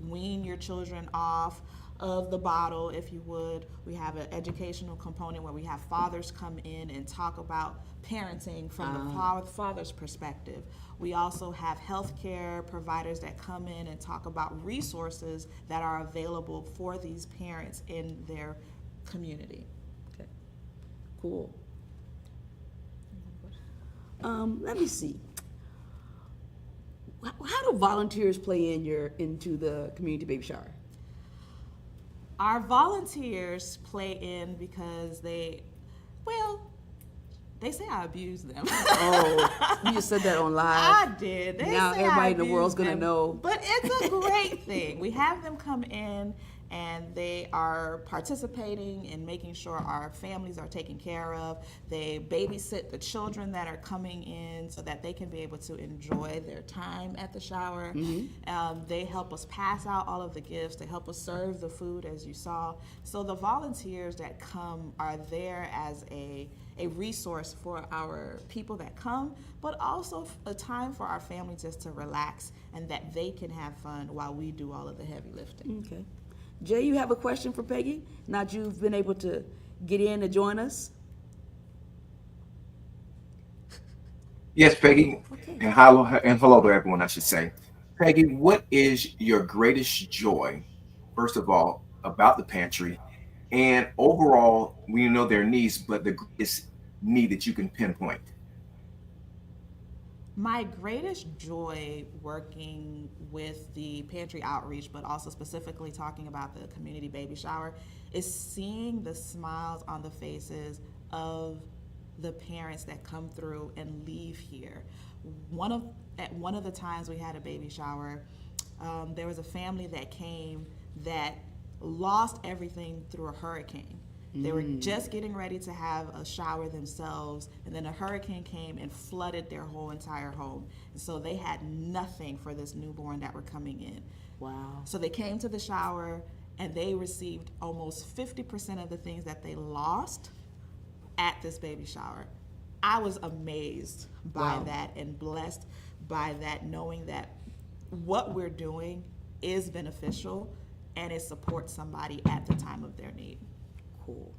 wean your children off of the bottle, if you would. We have an educational component where we have fathers come in and talk about parenting from the father's perspective. We also have healthcare providers that come in and talk about resources that are available for these parents in their community. Okay, cool. Let me see. How do volunteers play into the community baby shower? Our volunteers play in because they say I abuse them. Oh, you just said that on live. I did. Now everybody in the world's gonna know. But it's a great thing. We have them come in and they are participating in making sure our families are taken care of. They babysit the children that are coming in so that they can be able to enjoy their time at the shower. They help us pass out all of the gifts. They help us serve the food, as you saw. So the volunteers that come are there as a resource for our people that come, but also a time for our family just to relax and that they can have fun while we do all of the heavy lifting. Okay. Jay, you have a question for Peggy? Now that you've been able to get in to join us? Yes, Peggy, Okay. and hello to everyone, I should say. Peggy, what is your greatest joy, first of all, about the pantry, and overall, we know their needs, but the greatest need that you can pinpoint? My greatest joy working with the Pantry Outreach, but also specifically talking about the community baby shower, is seeing the smiles on the faces of the parents that come through and leave here. At one of the times we had a baby shower, there was a family that came that lost everything through a hurricane. They were just getting ready to have a shower themselves, and then a hurricane came and flooded their whole entire home. And so they had nothing for this newborn that were coming in. Wow. So they came to the shower, and they received almost 50% of the things that they lost at this baby shower. I was amazed by that and blessed by that, knowing that what we're doing is beneficial and it supports somebody at the time of their need. Cool.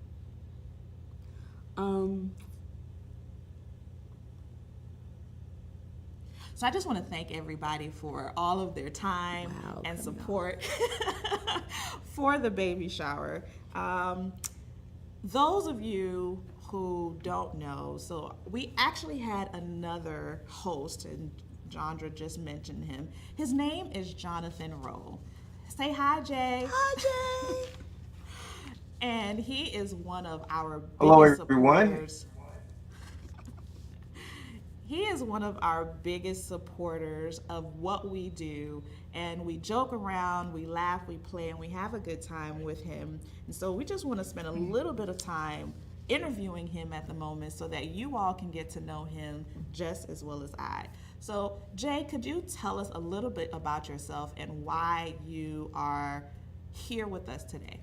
So I just want to thank everybody for all of their time and support for the baby shower. Those of you who don't know, so we actually had another host, and Jandra just mentioned him. His name is Jonathan Rowe. Say hi, Jay. Hi, Jay. And he is one of our Hello, biggest everyone. supporters. He is one of our biggest supporters of what we do, and we joke around, we laugh, we play, and we have a good time with him. And so we just want to spend a little bit of time interviewing him at the moment so that you all can get to know him just as well as I. So Jay, could you tell us a little bit about yourself and why you are here with us today?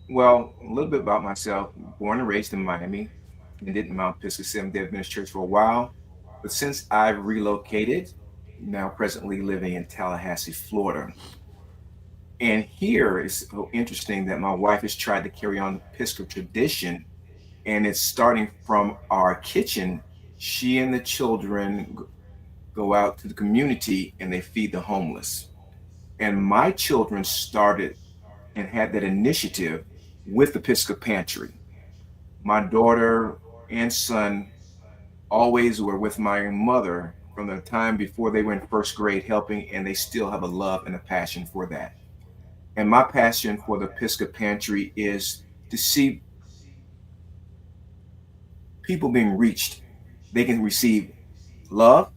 Well, a little bit about myself. Born and raised in Miami, and did Mount Pisgah Seventh-day Adventist Church for a while. But since I've relocated, now presently living in Tallahassee, Florida. And here is so interesting that my wife has tried to carry on the Pisgah tradition, and it's starting from our kitchen. She and the children go out to the community and they feed the homeless. And my children started and had that initiative with the Pisgah Pantry. My daughter and son always were with my mother from the time before they were in first grade helping, and they still have a love and a passion for that. And my passion for the Pisgah Pantry is to see people being reached. They can receive love,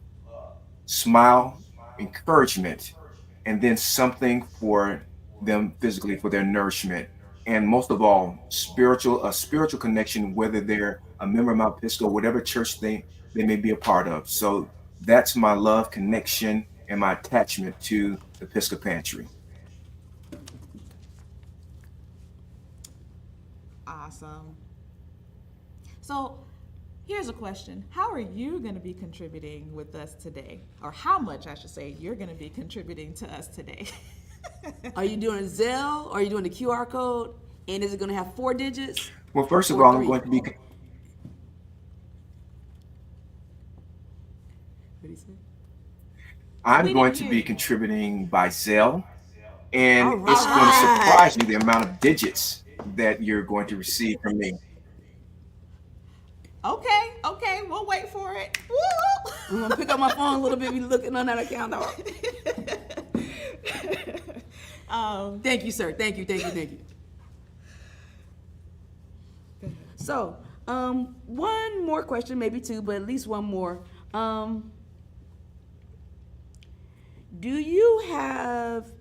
smile, encouragement, and then something for them physically for their nourishment. And most of all, a spiritual connection, whether they're a member of Mount Pisgah or whatever church they may be a part of. So that's my love, connection, and my attachment to the Pisgah Pantry. Awesome. So here's a question. How are you going to be contributing with us today? Or how much, I should say, you're going to be contributing to us today? Are you doing Zelle? Or are you doing the QR code? And is it going to have 4 digits? Well, first of or all, I'm 3? going to be What did he say? I'm We going didn't to hear be you. contributing by Zelle, and All it's going to right. surprise you the amount of digits that you're going to receive from me. Okay, we'll wait for it. Woo! I'm going to pick up my phone a little bit, be looking on that account. Thank you, sir. Thank you. So, one more question, maybe 2, but at least one more. Do you have,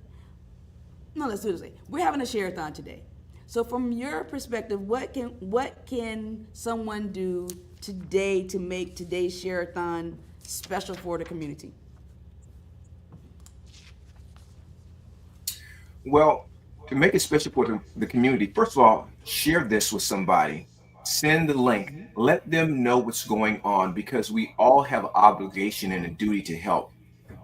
no, let's do it this way. We're having a share-a-thon today. So from your perspective, what can someone do today to make today's share-a-thon special for the community? Well, to make it special for the community, first of all, share this with somebody. Send the link. Let them know what's going on because we all have an obligation and a duty to help.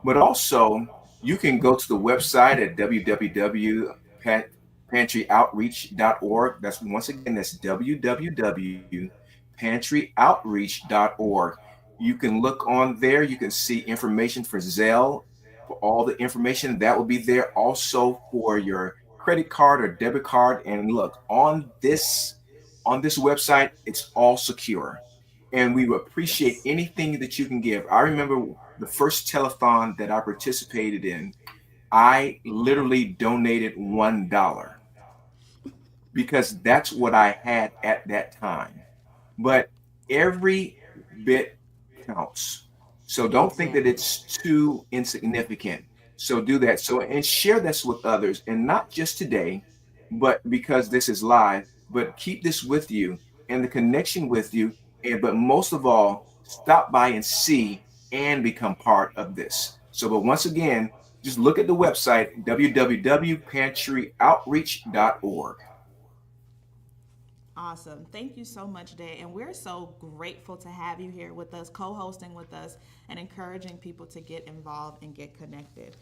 But also, you can go to the website at www.pantryoutreach.org. That's once again, that's www.pantryoutreach.org. You can look on there. You can see information for Zelle, for all the information that will be there. Also for your credit card or debit card. And look on this website, it's all secure. And we would appreciate Yes. anything that you can give. I remember the first telethon that I participated in, I literally donated $1 because that's what I had at that time. But every bit counts. So don't think that Exactly. it's too insignificant. So do that. So and share this with others, and not just today, but because this is live, but keep this with you and the connection with you. And but most of all, stop by and see and become part of this. So, but once again, just look at the website www.pantryoutreach.org. Awesome. Thank you so much, Day. And we're so grateful to have you here with us, co-hosting with us, and encouraging people to get involved and get connected.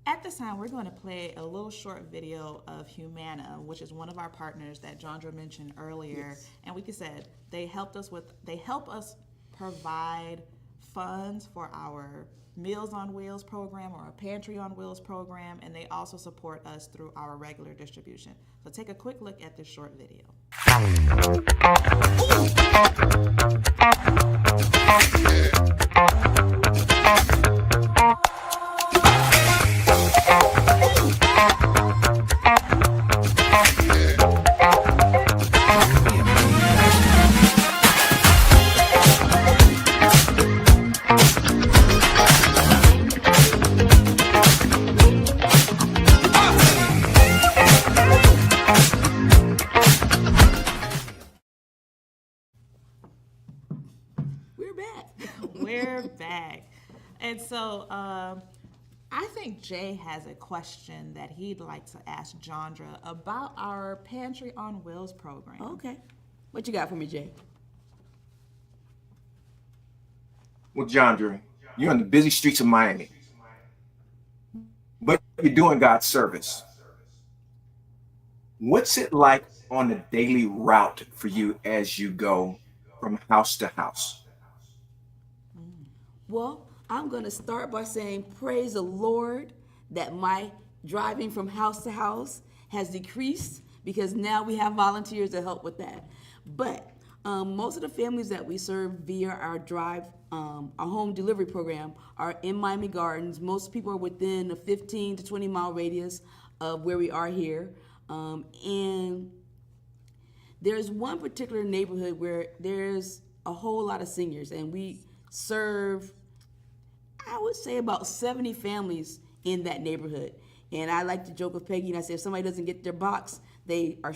At this time, we're going to play a little short video of Humana, which is one of our partners that Jandra mentioned earlier. Yes. And like I said, they help us provide funds for our Meals on Wheels program or our Pantry on Wheels program, and they also support us through our regular distribution. So take a quick look at this short video. We're back. We're back. And so I think Jay has a question that he'd like to ask Jandra about our Pantry on Wheels program. Okay. What you got for me, Jay? Well, Jandra, you're on the busy streets of Miami, but you're doing God's service. What's it like on a daily route for you as you go from house to house? Well, I'm going to start by saying, praise the Lord that my driving from house to house has decreased because now we have volunteers to help with that. But most of the families that we serve via our our home delivery program are in Miami Gardens. Most people are within a 15 to 20 mile radius of where we are here. And there's one particular neighborhood where there's a whole lot of seniors, and we serve, I would say, about 70 families in that neighborhood. And I like to joke with Peggy, and I say, if somebody doesn't get their box, they are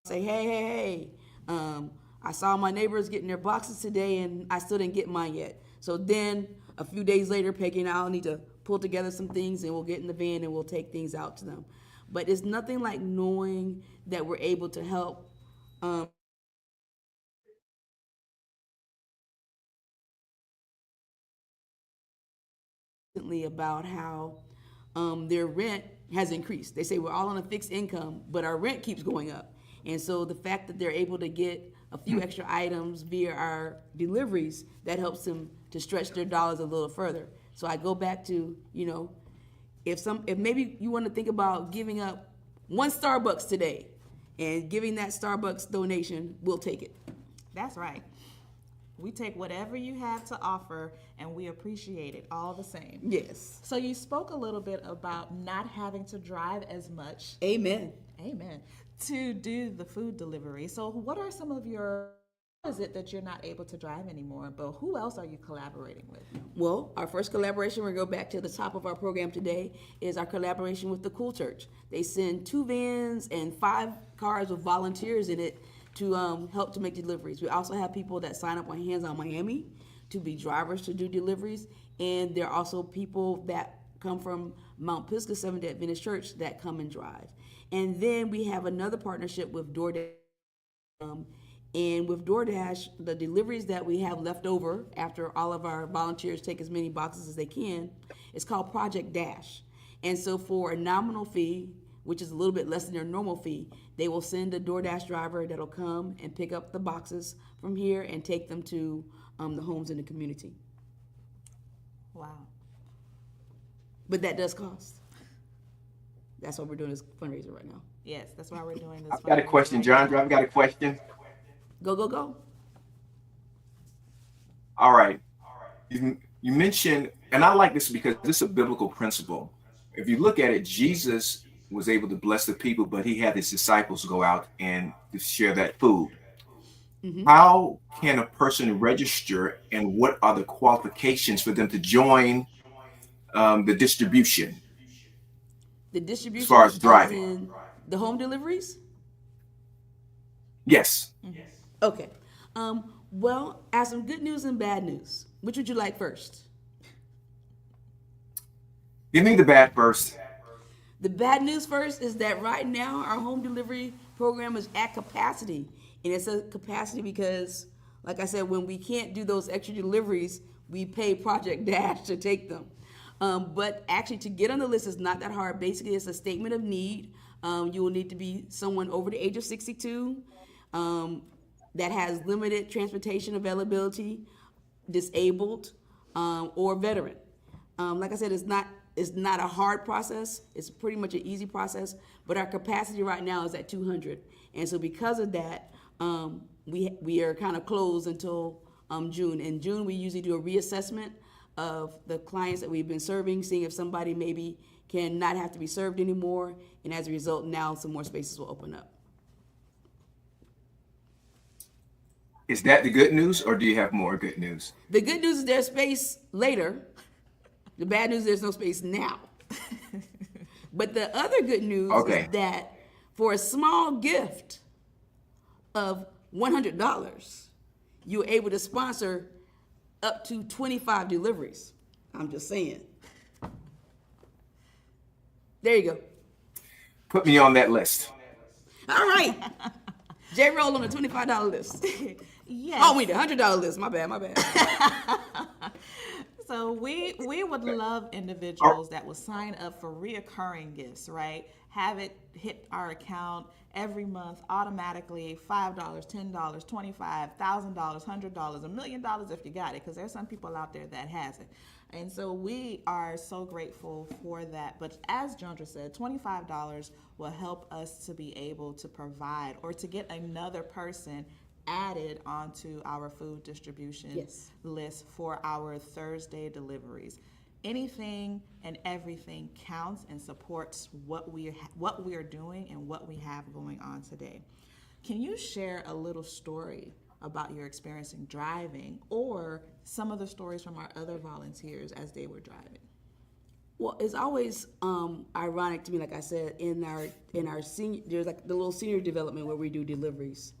say, hey, I saw my neighbors getting their boxes today, and I still didn't get mine yet. So then a few days later, Peggy and I'll need to pull together some things, and we'll get in the van and we'll take things out to them. But it's nothing like knowing that we're able to help about how their rent has increased. They say we're all on a fixed income, but our rent keeps going up. And so the fact that they're able to get a few extra items via our deliveries, that helps them to stretch their dollars a little further. So I go back to, if maybe you want to think about giving up one Starbucks today and giving that Starbucks donation, we'll take it. That's right. We take whatever you have to offer, and we appreciate it all the same. Yes. So you spoke a little bit about not having to drive as much. Amen. Amen. To do the food delivery. So what are some of your, how is it that you're not able to drive anymore, but who else are you collaborating with? Well, our first collaboration, we're going to go back to the top of our program today, is our collaboration with the Cool Church. They send 2 vans and 5 cars with volunteers in it to help to make deliveries. We also have people that sign up on Hands on Miami to be drivers to do deliveries, and there are also people that come from Mount Pisgah Seventh-day Adventist Church that come and drive. And then we have another partnership with DoorDash. And with DoorDash, the deliveries that we have left over after all of our volunteers take as many boxes as they can, it's called Project Dash. And so for a nominal fee, which is a little bit less than their normal fee, they will send a DoorDash driver that'll come and pick up the boxes from here and take them to the homes in the community. Wow. But that does cost. That's what we're doing, this fundraiser right now. Yes, that's why we're doing this. I've got a question, John. I've got a question. Go. All right. You mentioned, and I like this because this is a biblical principle. If you look at it, Jesus was able to bless the people, but he had his disciples go out and to share that food. Mm-hmm. How can a person register, and what are the qualifications for them to join the distribution? The distribution as far as driving, in the home deliveries? Yes. Mm-hmm. Okay. Well, I have some good news and bad news. Which would you like first? Give me the bad first. The bad news first is that right now our home delivery program is at capacity. And it's a capacity because, like I said, when we can't do those extra deliveries, we pay Project Dash to take them. But actually, to get on the list is not that hard. Basically, it's a statement of need. You will need to be someone over the age of 62 that has limited transportation availability, disabled, or veteran. Like I said, it's not a hard process. It's pretty much an easy process. But our capacity right now is at 200, and so because of that, we are kind of closed until June. In June, we usually do a reassessment of the clients that we've been serving, seeing if somebody maybe can not have to be served anymore, and as a result, now some more spaces will open up. Is that the good news, or do you have more good news? The good news is there's space later. The bad news is there's no space now. But the other good news is that for a small gift of $100, you're able to sponsor up to 25 deliveries. I'm just saying. There you go. Put me on that list. All right. J-Roll on the $25 list. Yes. Oh, wait, the $100 list. My bad. So we would love individuals that will sign up for reoccurring gifts, right? Have it hit our account every month automatically, $5, $10, $25, $1,000, $100, $1 million if you got it, because there's some people out there that has it. And so we are so grateful for that. But as Jondra said, $25 will help us to be able to provide or to get another person added onto our food distribution Yes. list for our Thursday deliveries. Anything and everything counts and supports what we are doing and what we have going on today. Can you share a little story about your experience in driving, or some of the stories from our other volunteers as they were driving? Well, it's always ironic to me, like I said, in our senior, there's like the little senior development where we do deliveries.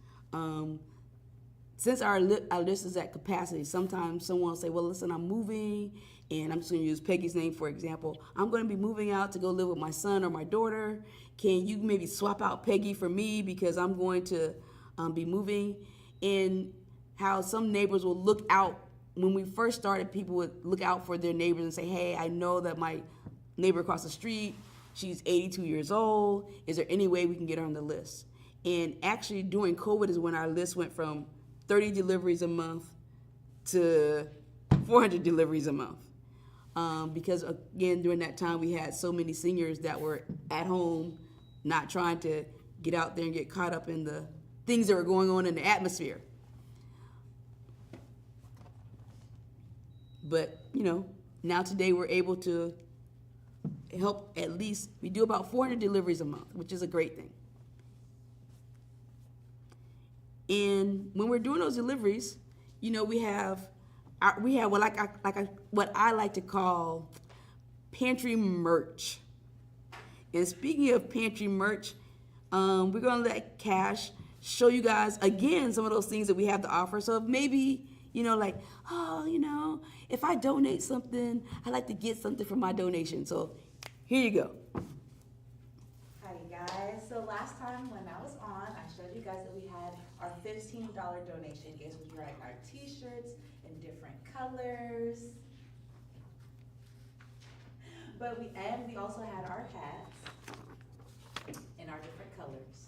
Since our list is at capacity, sometimes someone will say, well, listen, I'm moving, and I'm just going to use Peggy's name, for example. I'm going to be moving out to go live with my son or my daughter. Can you maybe swap out Peggy for me because I'm going to be moving? And how some neighbors will look out. When we first started, people would look out for their neighbors and say, hey, I know that my neighbor across the street, she's 82 years old. Is there any way we can get her on the list? And actually, during COVID is when our list went from 30 deliveries a month to 400 deliveries a month. Because again, during that time, we had so many seniors that were at home, not trying to get out there and get caught up in the things that were going on in the atmosphere. But, now today we're able to help at least, we do about 400 deliveries a month, which is a great thing. And when we're doing those deliveries, we have what I like to call pantry merch. And speaking of pantry merch, we're gonna let Cash show you guys again some of those things that we have to offer. So maybe if I donate something, I like to get something from my donation. So here you go. Hi guys. So last time when I was on, I showed you guys that we had our $15 donation gifts, which were like our t-shirts in different colors. But we also had our hats in our different colors.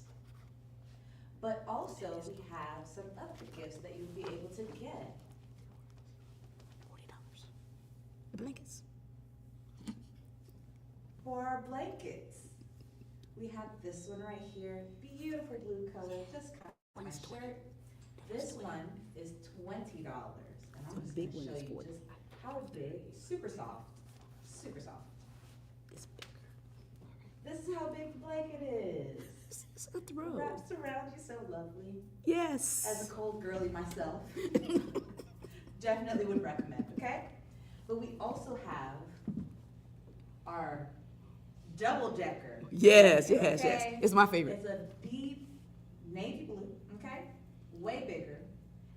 But also we have some other gifts that you'll be able to get. $40. The blankets. For our blankets, we have this one right here, beautiful blue color, just kind of my shirt. This one is $20, and I'm just going to show you just how big, super soft, super soft. It's bigger. This is how big the blanket is. It's a throw. Wraps around you so lovely. Yes. As a cold girly myself, definitely would recommend, okay? But we also have our double-decker. Yes. Okay? It's my favorite. It's a deep navy blue, okay? Way bigger.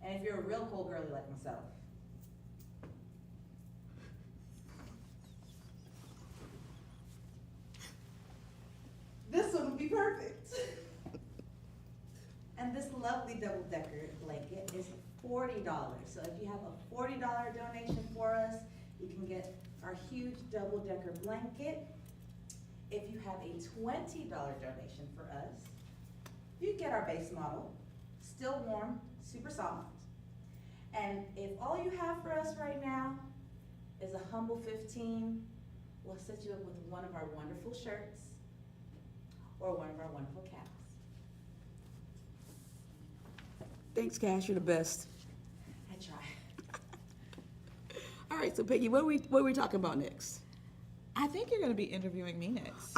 And if you're a real cold girly like myself, this one would be perfect. And this lovely double-decker blanket is $40. So if you have a $40 donation for us, you can get our huge double-decker blanket. If you have a $20 donation for us, you get our base model, still warm, super soft. And if all you have for us right now is a humble 15, we'll set you up with one of our wonderful shirts or one of our wonderful caps. Thanks, Cash. You're the best. I try. All right, so Peggy, what are we talking about next? I think you're going to be interviewing me next.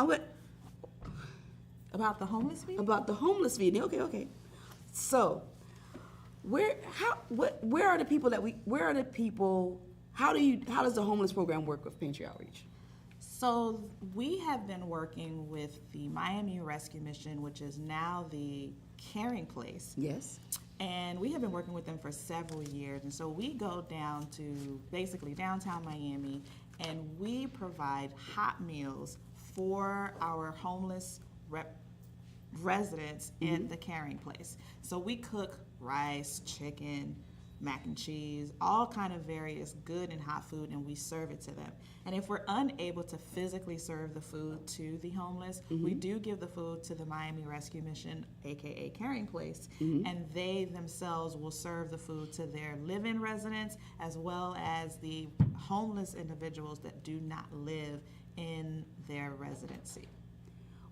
About the homeless feeding? About the homeless feeding. Okay. So, where are the people how does the homeless program work with Pantry Outreach? So we have been working with the Miami Rescue Mission, which is now the Caring Place. Yes. And we have been working with them for several years. And so we go down to basically downtown Miami, and we provide hot meals for our homeless residents in the Caring Place. So we cook rice, chicken, mac and cheese, all kind of various good and hot food, and we serve it to them. And if we're unable to physically serve the food to the homeless, we do give the food to the Miami Rescue Mission, aka Caring Place, and they themselves will serve the food to their live-in residents as well as the homeless individuals that do not live in their residency.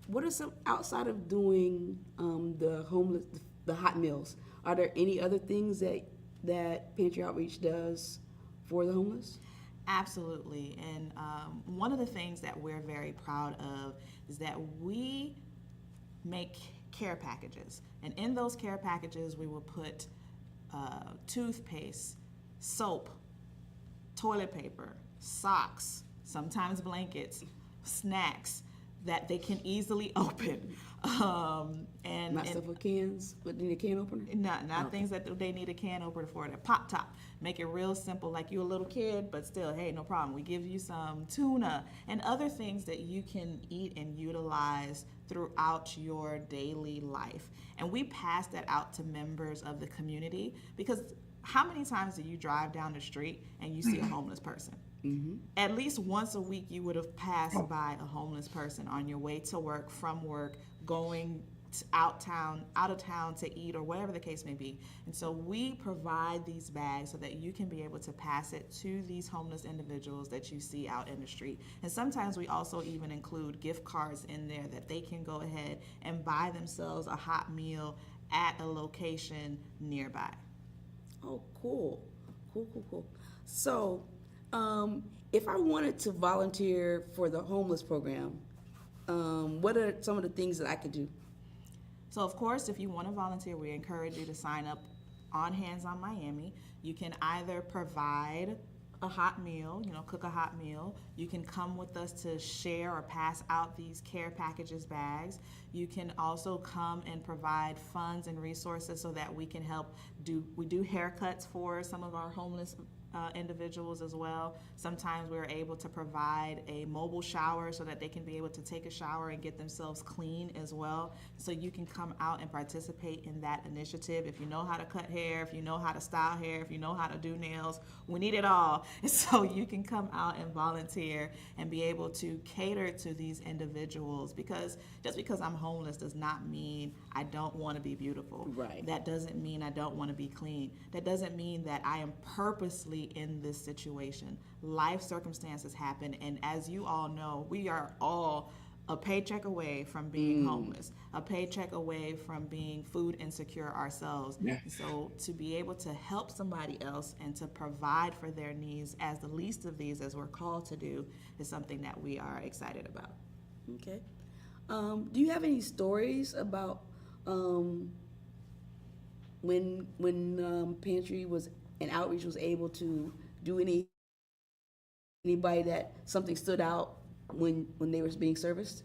What are some, outside of doing the homeless, the hot meals, are there any other things that Pantry Outreach does for the homeless? Absolutely. And one of the things that we're very proud of is that we make care packages. And in those care packages, we will put toothpaste, soap, toilet paper, socks, sometimes blankets, snacks that they can easily open. Not stuff with cans, but need a can opener? Not things that they need a can opener for. Their pop top. Make it real simple, like you're a little kid, but still, hey, no problem. We give you some tuna and other things that you can eat and utilize throughout your daily life. And we pass that out to members of the community, because how many times do you drive down the street and you see a homeless person? At least once a week you would have passed by a homeless person on your way to work, from work, going out of town to eat, or whatever the case may be. And so we provide these bags so that you can be able to pass it to these homeless individuals that you see out in the street. And sometimes we also even include gift cards in there that they can go ahead and buy themselves a hot meal at a location nearby. Oh, cool. Cool. So, if I wanted to volunteer for the homeless program, what are some of the things that I could do? So of course, if you want to volunteer, we encourage you to sign up on Hands on Miami. You can either provide a hot meal, cook a hot meal. You can come with us to share or pass out these care packages bags. You can also come and provide funds and resources so that we can help we do haircuts for some of our homeless individuals as well. Sometimes we're able to provide a mobile shower so that they can be able to take a shower and get themselves clean as well. So you can come out and participate in that initiative. If you know how to cut hair, if you know how to style hair, if you know how to do nails, we need it all. And so you can come out and volunteer and be able to cater to these individuals, because just because I'm homeless does not mean I don't want to be beautiful. Right. That doesn't mean I don't want to be clean. That doesn't mean that I am purposely in this situation. Life circumstances happen, and as you all know, we are all a paycheck away from being homeless, a paycheck away from being food insecure ourselves. Yeah. So to be able to help somebody else and to provide for their needs as the least of these, as we're called to do, is something that we are excited about. Okay. Do you have any stories about when Pantry was and Outreach was able to do anybody that something stood out when they were being serviced?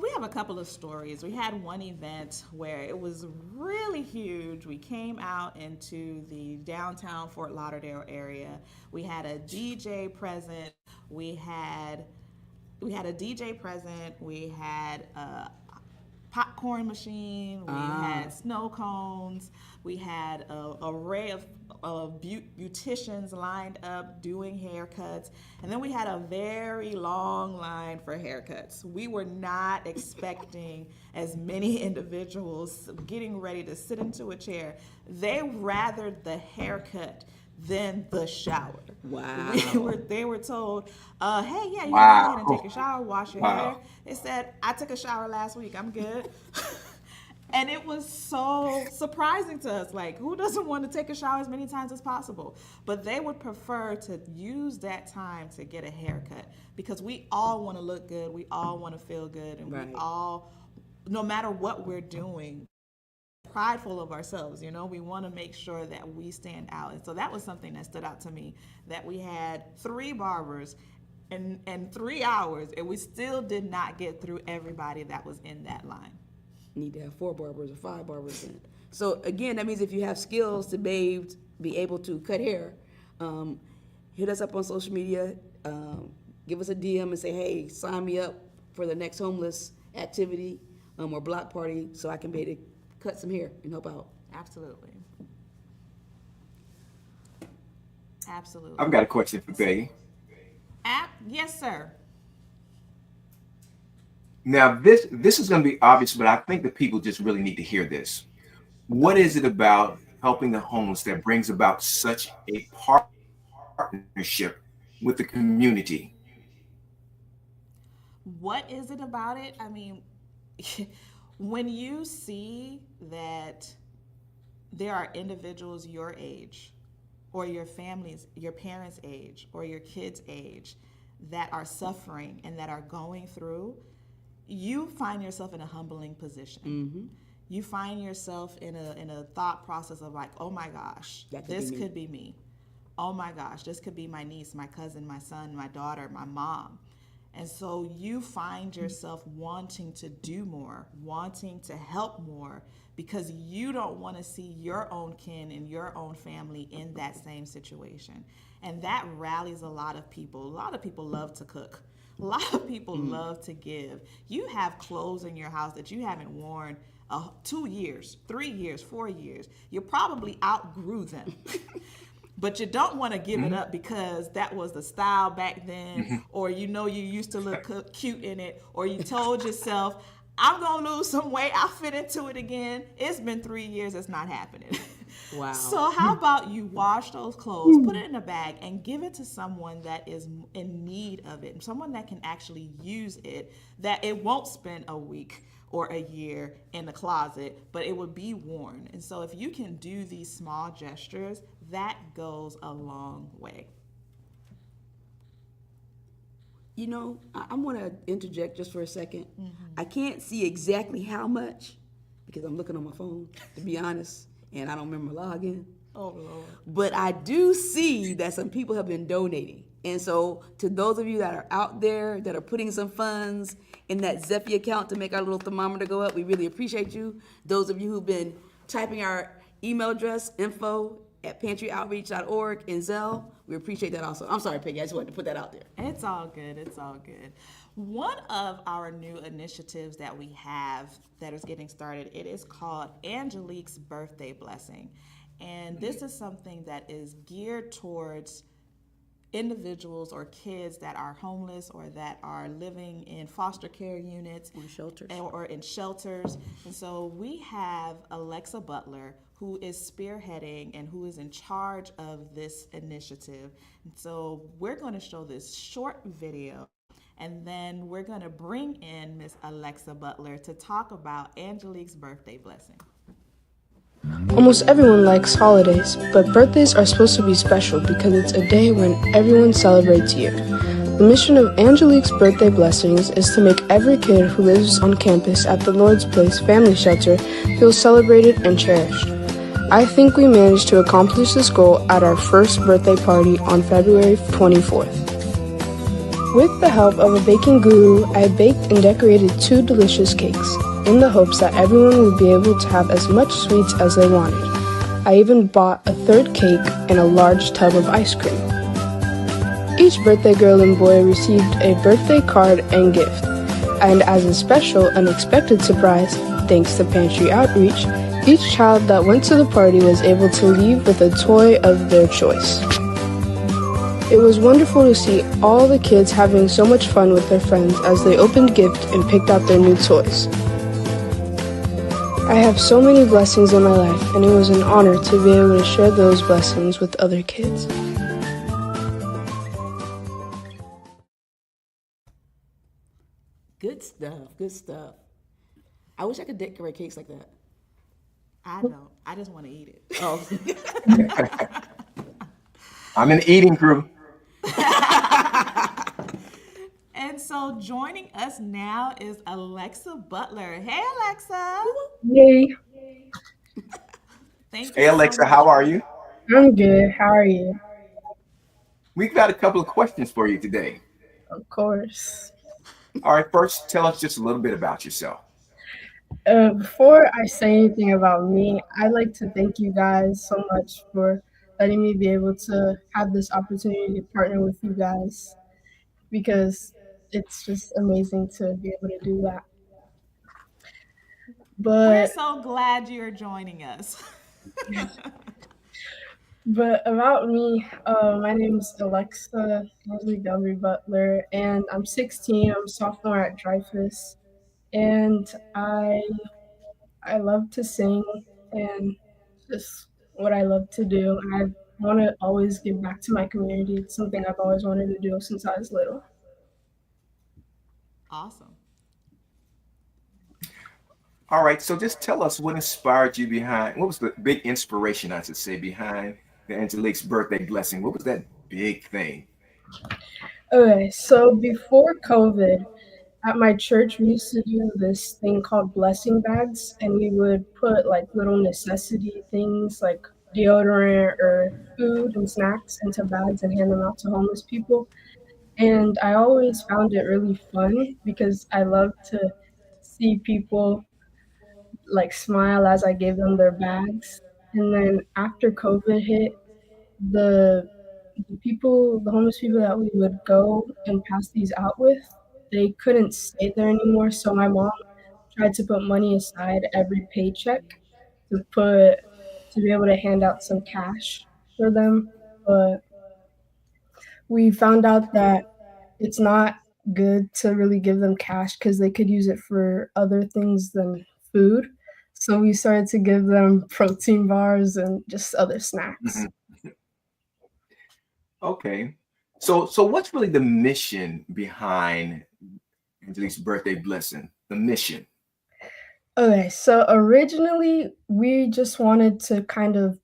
We have a couple of stories. We had one event where it was really huge. We came out into the downtown Fort Lauderdale area. We had a DJ present. We had a DJ present. We had a popcorn machine. We had snow cones. We had an array of beauticians lined up doing haircuts. And then we had a very long line for haircuts. We were not expecting as many individuals getting ready to sit into a chair. They rathered the haircut than the shower. Wow. They were told, hey, yeah, you Wow. can go ahead and take a shower, wash your Wow. hair. They said, I took a shower last week, I'm good. And it was so surprising to us. Like, who doesn't want to take a shower as many times as possible? But they would prefer to use that time to get a haircut, because we all want to look good. We all want to feel good. And Right. we all, no matter what we're doing, prideful of ourselves, we want to make sure that we stand out. And so that was something that stood out to me, that we had 3 barbers and 3 hours, and we still did not get through everybody that was in that line. Need to have 4 barbers or 5 barbers in. So again, that means if you have skills to be able to cut hair, hit us up on social media, give us a DM and say, hey, sign me up for the next homeless activity or block party so I can be able to cut some hair and help out. Absolutely. Absolutely. I've got a question for Betty. Yes, sir. Now, this is going to be obvious, but I think the people just really need to hear this. What is it about helping the homeless that brings about such a partnership with the community? What is it about it? I mean, when you see that there are individuals your age or your families, your parents' age or your kids' age that are suffering and that are going through, you find yourself in a humbling position. You find yourself in a thought process of like, oh my gosh, That could this be me. could be me. Oh my gosh, this could be my niece, my cousin, my son, my daughter, my mom. And so you find yourself wanting to do more, wanting to help more, because you don't want to see your own kin and your own family in that same situation. And that rallies a lot of people. A lot of people love to cook. A lot of people love to give. You have clothes in your house that you haven't worn 2 years, 3 years, 4 years. You probably outgrew them. But you don't want to give it up because that was the style back then, or you know you used to look cute in it, or you told yourself, I'm going to lose some weight, I'll fit into it again. It's been 3 years, it's not happening. Wow. So how about you wash those clothes, put it in a bag, and give it to someone that is in need of it, someone that can actually use it, that it won't spend a week or a year in the closet, but it would be worn. And so if you can do these small gestures, that goes a long way. You know, I'm going to interject just for a second. I can't see exactly how much because I'm looking on my phone, to be honest, and I don't remember login. Oh, Lord. But I do see that some people have been donating. And so to those of you that are out there that are putting some funds in that Zephy account to make our little thermometer go up, we really appreciate you. Those of you who've been typing our email address, info@pantryoutreach.org in Zelle, we appreciate that also. I'm sorry, Peggy, I just wanted to put that out there. It's all good. It's all good. One of our new initiatives that we have that is getting started, it is called Angelique's Birthday Blessing. And this is something that is geared towards individuals or kids that are homeless or that are living in foster care units Or shelters. or in shelters. And so we have Alexa Butler, who is spearheading and who is in charge of this initiative. And so we're going to show this short video, and then we're going to bring in Miss Alexa Butler to talk about Angelique's Birthday Blessing. Almost everyone likes holidays, but birthdays are supposed to be special because it's a day when everyone celebrates you. The mission of Angelique's Birthday Blessings is to make every kid who lives on campus at the Lord's Place Family Shelter feel celebrated and cherished. I think we managed to accomplish this goal at our first birthday party on February 24th. With the help of a baking guru, I baked and decorated 2 delicious cakes, in the hopes that everyone would be able to have as much sweets as they wanted. I even bought a 3rd cake and a large tub of ice cream. Each birthday girl and boy received a birthday card and gift, and as a special, unexpected surprise, thanks to Pantry Outreach, each child that went to the party was able to leave with a toy of their choice. It was wonderful to see all the kids having so much fun with their friends as they opened gifts and picked out their new toys. I have so many blessings in my life, and it was an honor to be able to share those blessings with other kids. Good stuff, good stuff. I wish I could decorate cakes like that. I don't. I just want to eat it. Oh, I'm in the eating crew. And so joining us now is Alexa Butler. Hey, Alexa. Yay, Thank you. Hey, so Alexa, much. how are you? I'm good. How are you? We've got a couple of questions for you today. Of course. All right, first, tell us just a little bit about yourself. Before I say anything about me, I'd like to thank you guys so much for letting me be able to have this opportunity to partner with you guys because it's just amazing to be able to do that. We're But so glad you're joining us. But about me, my name is Alexa Leslie W. Butler, and I'm 16. I'm a sophomore at Dreyfus, and I love to sing, and just what I love to do. And I want to always give back to my community. It's something I've always wanted to do since I was little. Awesome. All right, so just tell us what inspired you behind, what was the big inspiration, I should say, behind the Angelique's birthday blessing? What was that big thing? Okay, so before COVID, at my church, we used to do this thing called blessing bags, and we would put like little necessity things like deodorant or food and snacks into bags and hand them out to homeless people. And I always found it really fun because I love to see people like smile as I gave them their bags. And then after COVID hit, the the homeless people that we would go and pass these out with, they couldn't stay there anymore. So my mom tried to put money aside every paycheck to be able to hand out some cash for them. But we found out that it's not good to really give them cash because they could use it for other things than food. So we started to give them protein bars and just other snacks. Mhm. Okay. So what's really the mission behind Angelique's birthday blessing? The mission. Okay, so originally we just wanted to kind of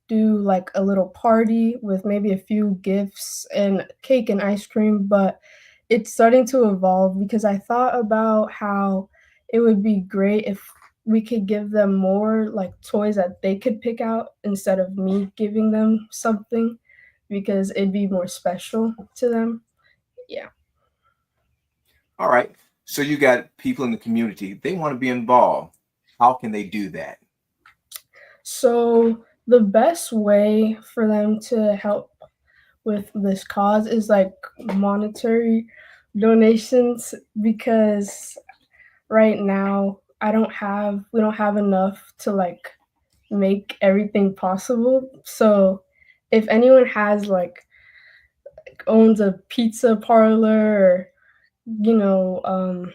do like a little party with maybe a few gifts and cake and ice cream, but it's starting to evolve because I thought about how it would be great if we could give them more like toys that they could pick out instead of me giving them something because it'd be more special to them. Yeah. All right. So you got people in the community, they want to be involved. How can they do that? So the best way for them to help with this cause is like monetary donations because right now we don't have enough to like make everything possible. So if anyone has like owns a pizza parlor or you know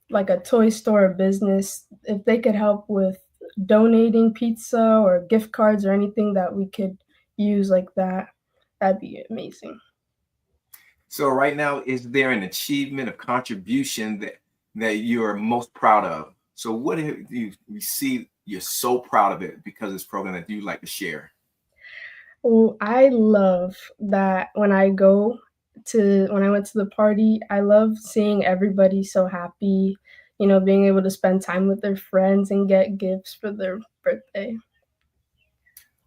like a toy store or business, if they could help with donating pizza or gift cards or anything that we could use like that, that'd be amazing. So right now, is there an achievement of contribution that you're most proud of? So what have you see you're so proud of it because of this program that you like to share? Well, I love that when I went to the party, I love seeing everybody so happy, being able to spend time with their friends and get gifts for their birthday.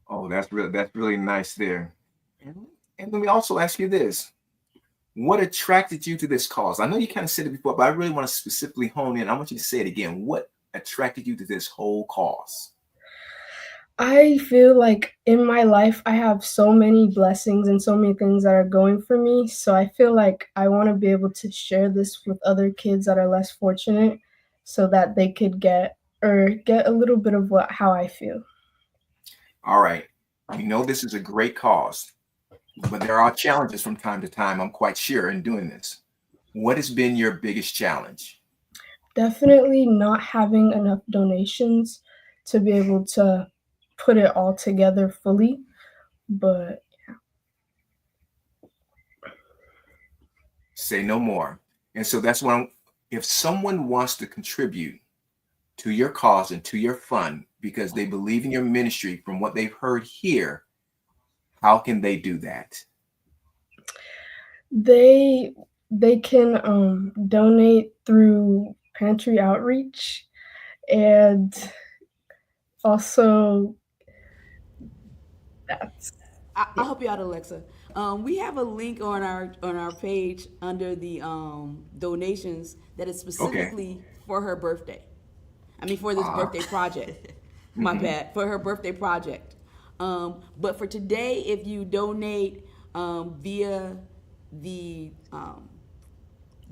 Oh, that's really nice there. And, and let me also ask you this. What attracted you to this cause? I know you kind of said it before, but I really want to specifically hone in. I want you to say it again. What attracted you to this whole cause? I feel like in my life, I have so many blessings and so many things that are going for me. So I feel like I want to be able to share this with other kids that are less fortunate so that they could get a little bit of how I feel. All right. You know this is a great cause, but there are challenges from time to time, I'm quite sure, in doing this. What has been your biggest challenge? Definitely not having enough donations to be able to put it all together fully, but Say no more. And so that's what if someone wants to contribute to your cause and to your fund because they believe in your ministry from what they've heard here, how can they do that? they they can donate through Pantry Outreach and also that's I'll help you out, Alexa. We have a link on our page under the donations that is Okay. specifically for her birthday. I mean, for this Ah. birthday project. My bad. For her birthday project. But for today, if you donate via the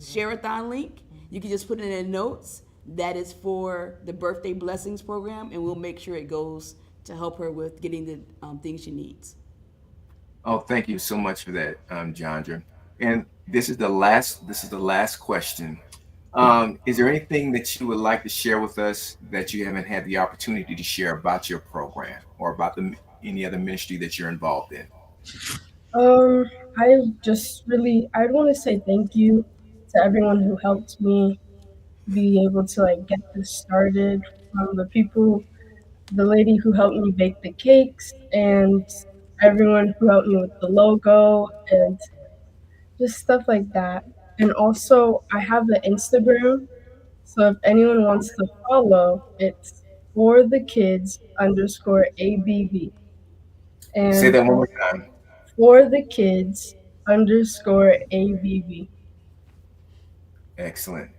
Share-A-Thon link, you can just put it in the notes that is for the birthday blessings program, and we'll make sure it goes to help her with getting the things she needs. Oh, thank you so much for that, Jandra. And this is the last question. Is there anything that you would like to share with us that you haven't had the opportunity to share about your program or about any other ministry that you're involved in? Um, I'd want to say thank you to everyone who helped me be able to like get this started. The lady who helped me bake the cakes, and everyone who helped me with the logo and just stuff like that. And also, I have an Instagram, so if anyone wants to follow, it's for the kids underscore ABV. Say And that one more time. for the kids underscore ABV. Excellent.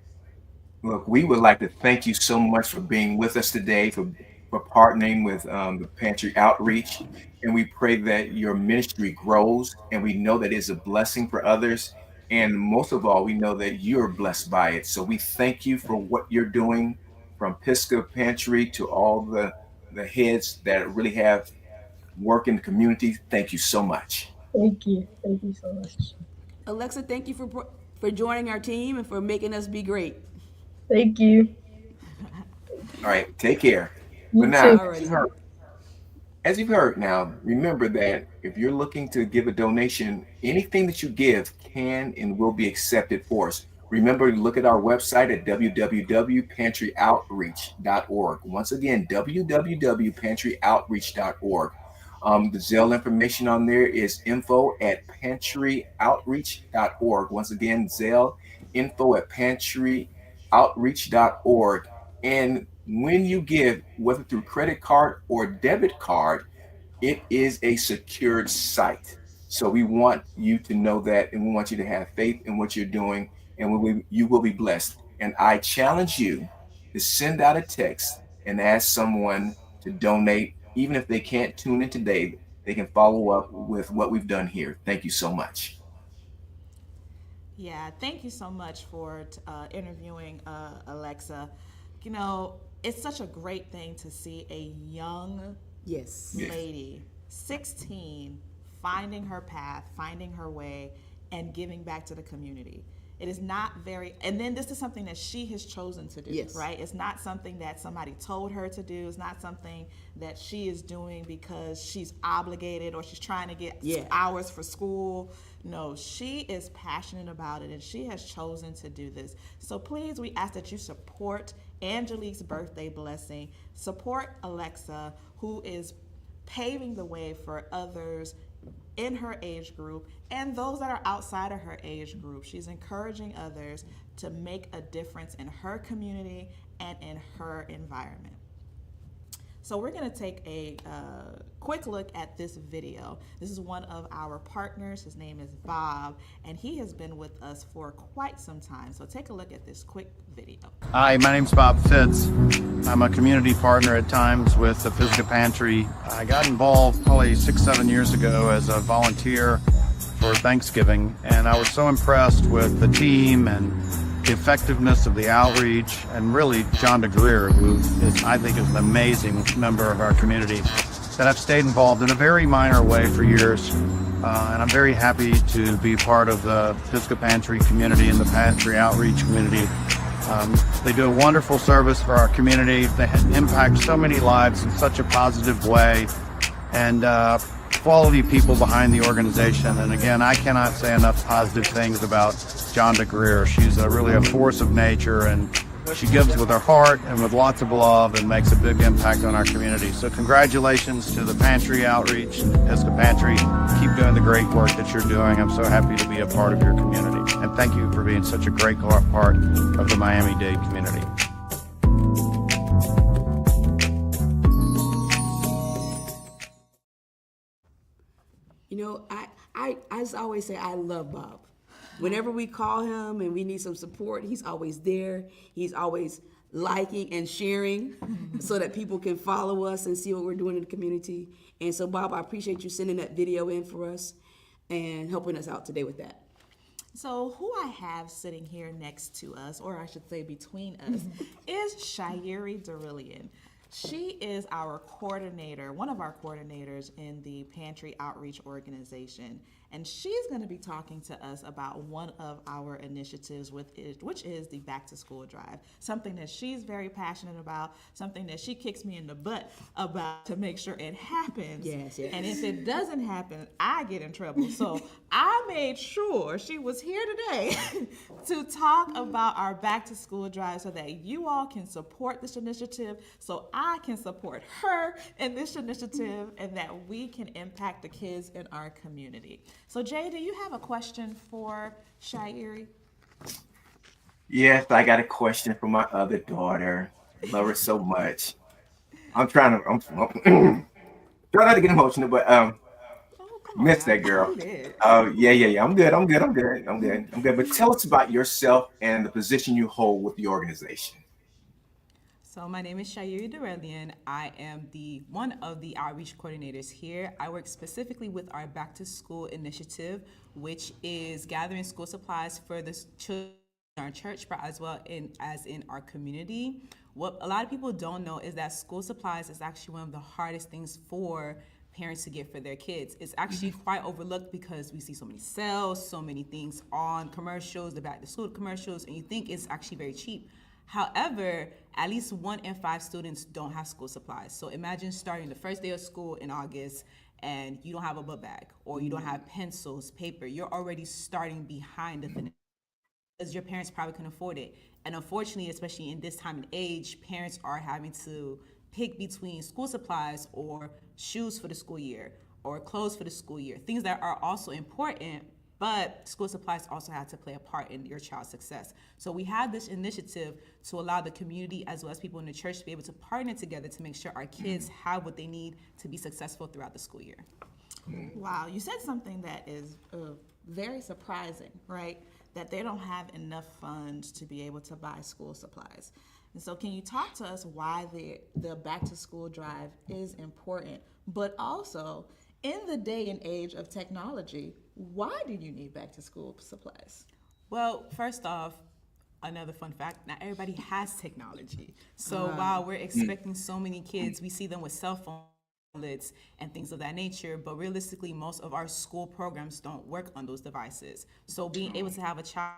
Look, we would like to thank you so much for being with us today, for partnering with the Pantry Outreach. And we pray that your ministry grows, and we know that it's a blessing for others. And most of all, we know that you're blessed by it. So we thank you for what you're doing, from Pisgah Pantry to all the heads that really have work in the community. Thank you so much. Thank you. Thank you so much. Alexa, thank you for joining our team and for making us be great. Thank you. All right, take care. You But now, too. Alrighty. as you've heard now, remember that if you're looking to give a donation, anything that you give can and will be accepted for us. Remember to look at our website at www.pantryoutreach.org. Once again, www.pantryoutreach.org. The Zelle information on there is info@pantryoutreach.org. Once again, Zelle info@pantryoutreach.org. And when you give, whether through credit card or debit card, it is a secured site. So we want you to know that, and we want you to have faith in what you're doing, and you will be blessed. And I challenge you to send out a text and ask someone to donate, even if they can't tune in today. They can follow up with what we've done here. Thank you so much. Yeah, thank you so much for interviewing Alexa. You know, it's such a great thing to see a young Yes. lady, 16, finding her path, finding her way, and giving back to the community. It is not and then this is something that she has chosen to do, Yes. right? It's not something that somebody told her to do. It's not something that she is doing because she's obligated or she's trying to get hours for school. No, she is passionate about it and she has chosen to do this. So please, we ask that you support Angelique's birthday blessing. Support Alexa, who is paving the way for others in her age group and those that are outside of her age group. She's encouraging others to make a difference in her community and in her environment. So we're going to take a quick look at this video. This is one of our partners. His name is Bob, and he has been with us for quite some time. So take a look at this quick video. Hi, my name's Bob Fitz. I'm a community partner at times with the Pisgah Pantry. I got involved probably 6-7 years ago as a volunteer for Thanksgiving, and I was so impressed with the team and the effectiveness of the outreach, and really John DeGreer, who I think is an amazing member of our community, that I've stayed involved in a very minor way for years. And I'm very happy to be part of the Pisgah Pantry community and the Pantry Outreach community. They do a wonderful service for our community. They impact so many lives in such a positive way, and quality people behind the organization. And again, I cannot say enough positive things about John DeGreer. She's really a force of nature, and she gives with her heart and with lots of love and makes a big impact on our community. So congratulations to the Pantry Outreach and the Pisgah Pantry. Keep doing the great work that you're doing. I'm so happy to be a part of your community. And thank you for being such a great part of the Miami-Dade community. You know, I just always say I love Bob. Whenever we call him and we need some support, he's always there. He's always liking and sharing so that people can follow us and see what we're doing in the community. And so, Bob, I appreciate you sending that video in for us and helping us out today with that. So who I have sitting here next to us, or I should say between us, is Share-A-Thon. She is our coordinator, one of our coordinators in the Pantry Outreach organization. And she's going to be talking to us about one of our initiatives, which is the Back to School Drive. Something that she's very passionate about, something that she kicks me in the butt about to make sure it happens. Yes. And if it doesn't happen, I get in trouble. So I made sure she was here today to talk about our Back to School Drive so that you all can support this initiative, so I can support her in this initiative, and that we can impact the kids in our community. So Jay, do you have a question for Shire? Yes, I got a question for my other daughter. Love her so much. I'm trying try not to get emotional, but miss that girl. Yeah. I'm good. But tell us about yourself and the position you hold with the organization. So my name is Shire Durelian. I am one of the outreach coordinators here. I work specifically with our Back to School initiative, which is gathering school supplies for the children in our church, but as well as in our community. What a lot of people don't know is that school supplies is actually one of the hardest things for parents to get for their kids. It's actually quite overlooked because we see so many sales, so many things on commercials, the Back to School commercials, and you think it's actually very cheap. However, at least 1 in 5 students don't have school supplies. So imagine starting the first day of school in August and you don't have a book bag, or you don't have pencils, paper. You're already starting behind the finish because your parents probably couldn't afford it. And unfortunately, especially in this time and age, parents are having to pick between school supplies or shoes for the school year or clothes for the school year, things that are also important, but school supplies also have to play a part in your child's success. So we have this initiative to allow the community as well as people in the church to be able to partner together to make sure our kids have what they need to be successful throughout the school year. Wow, you said something that is very surprising, right? That they don't have enough funds to be able to buy school supplies. And so can you talk to us why the Back to School Drive is important, but also in the day and age of technology, why do you need back to school supplies? Well, first off, another fun fact, not everybody has technology. So while we're expecting so many kids, we see them with cell phones and things of that nature, but realistically, most of our school programs don't work on those devices. So being able to have a child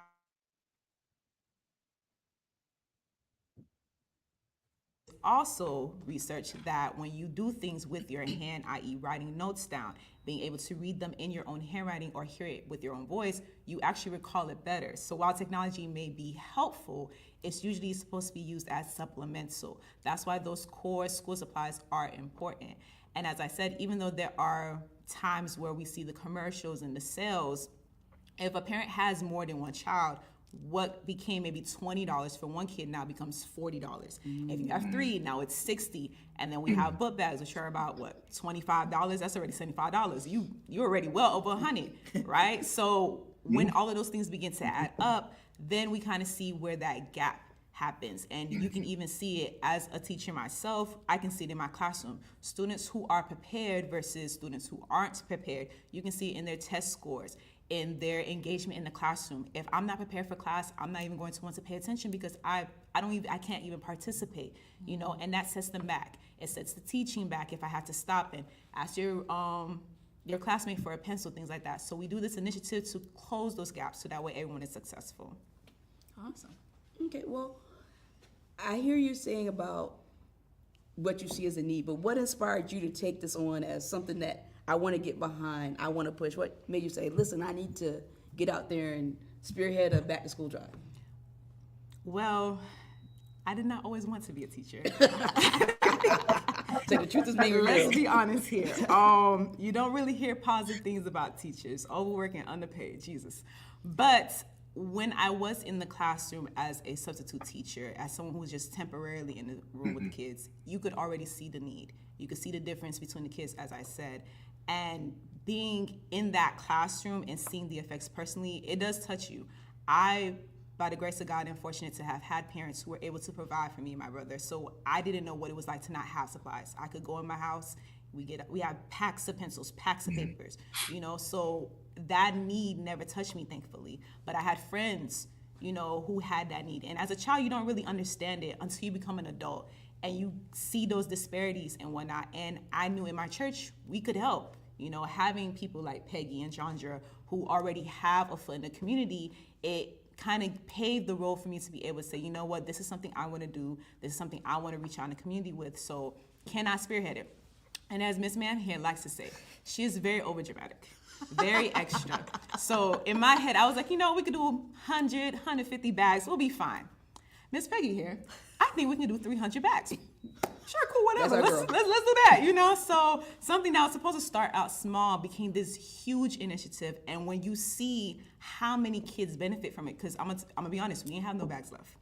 also research that when you do things with your hand, i.e. writing notes down, being able to read them in your own handwriting or hear it with your own voice, you actually recall it better. So while technology may be helpful, it's usually supposed to be used as supplemental. That's why those core school supplies are important. And as I said, even though there are times where we see the commercials and the sales, if a parent has more than one child, what became maybe $20 for one kid now becomes $40. If you have 3, now it's $60. And then we have book bags, which are about what, $25? That's already $75. You're already well over $100, right? So when all of those things begin to add up, then we kind of see where that gap happens. And you can even see it as a teacher myself. I can see it in my classroom. Students who are prepared versus students who aren't prepared. You can see it in their test scores, in their engagement in the classroom. If I'm not prepared for class, I'm not even going to want to pay attention because I can't even participate, and that sets them back. It sets the teaching back if I have to stop and ask your classmate for a pencil, things like that. So we do this initiative to close those gaps so that way everyone is successful. Awesome. Okay, well, I hear you saying about what you see as a need, but what inspired you to take this on as something that I want to get behind, I want to push? What made you say, listen, I need to get out there and spearhead a back to school drive? Well, I did not always want to be a teacher. So the truth is maybe Let's be honest here. You don't really hear positive things about teachers, overworked and underpaid, Jesus. But when I was in the classroom as a substitute teacher, as someone who was just temporarily in the room with the kids, you could already see the need. You could see the difference between the kids, as I said. And being in that classroom and seeing the effects personally, it does touch you. I, by the grace of God, am fortunate to have had parents who were able to provide for me and my brother. So I didn't know what it was like to not have supplies. I could go in my house, we have packs of pencils, packs of papers, so that need never touched me, thankfully. But I had friends, who had that need. And as a child, you don't really understand it until you become an adult. and you see those disparities and whatnot. And I knew in my church we could help. You know, having people like Peggy and Chandra who already have a foot in the community, it kind of paved the road for me to be able to say, you know what, this is something I want to do. This is something I want to reach out in the community with. So can I spearhead it? And as Miss Manhead likes to say, she is very overdramatic, very extra. So in my head, I was like, you know, we could do 100, 150 bags. We'll be fine. Miss Peggy here, I think we can do 300 bags. Sure, cool, whatever. Let's do that, you know? So something that was supposed to start out small became this huge initiative. And when you see how many kids benefit from it, because I'm gonna be honest, we didn't have no bags left.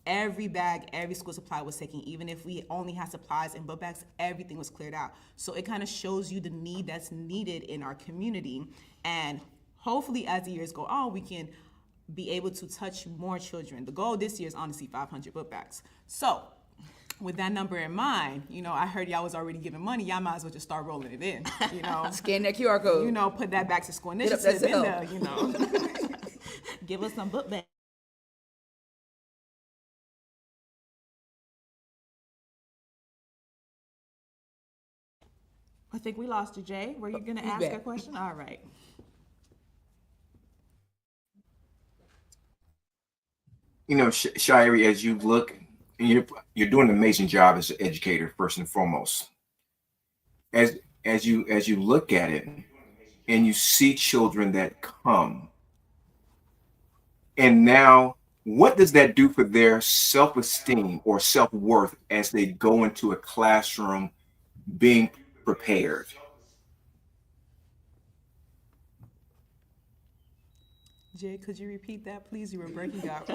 Every bag, every school supply was taken. Even if we only had supplies and book bags, everything was cleared out. So it kind of shows you the need that's needed in our community. And hopefully as the years go on, we can be able to touch more children. The goal this year is honestly 500 book bags. So with that number in mind, you know, I heard y'all was already giving money. Y'all might as well just start rolling it in, you know. Scan that QR code. You know, put that back to school Hit up initiative that in Zelle. there, you know. Give us some book bags. I think we lost you, Jay. Were you going to He's ask back. a question? All right. You know, Shire, as you look, and you're doing an amazing job as an educator, first and foremost. As you look at it, and you see children that come, and now, what does that do for their self-esteem or self-worth as they go into a classroom being prepared? Jay, could you repeat that, please? You were breaking up.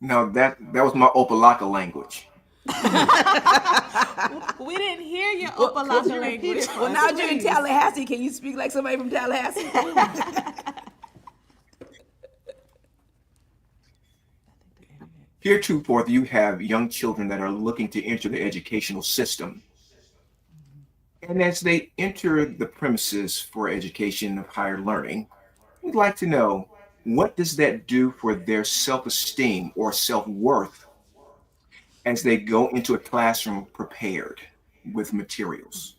Now that was my Opalaka language. We didn't hear your Well, could Opalaka you repeat language. it? Well, now you're in Please. Tallahassee. Can you speak like somebody from Tallahassee? Heretofore, you have young children that are looking to enter the educational system. And as they enter the premises for education of higher learning, we'd like to know, what does that do for their self-esteem or self-worth as they go into a classroom prepared with materials?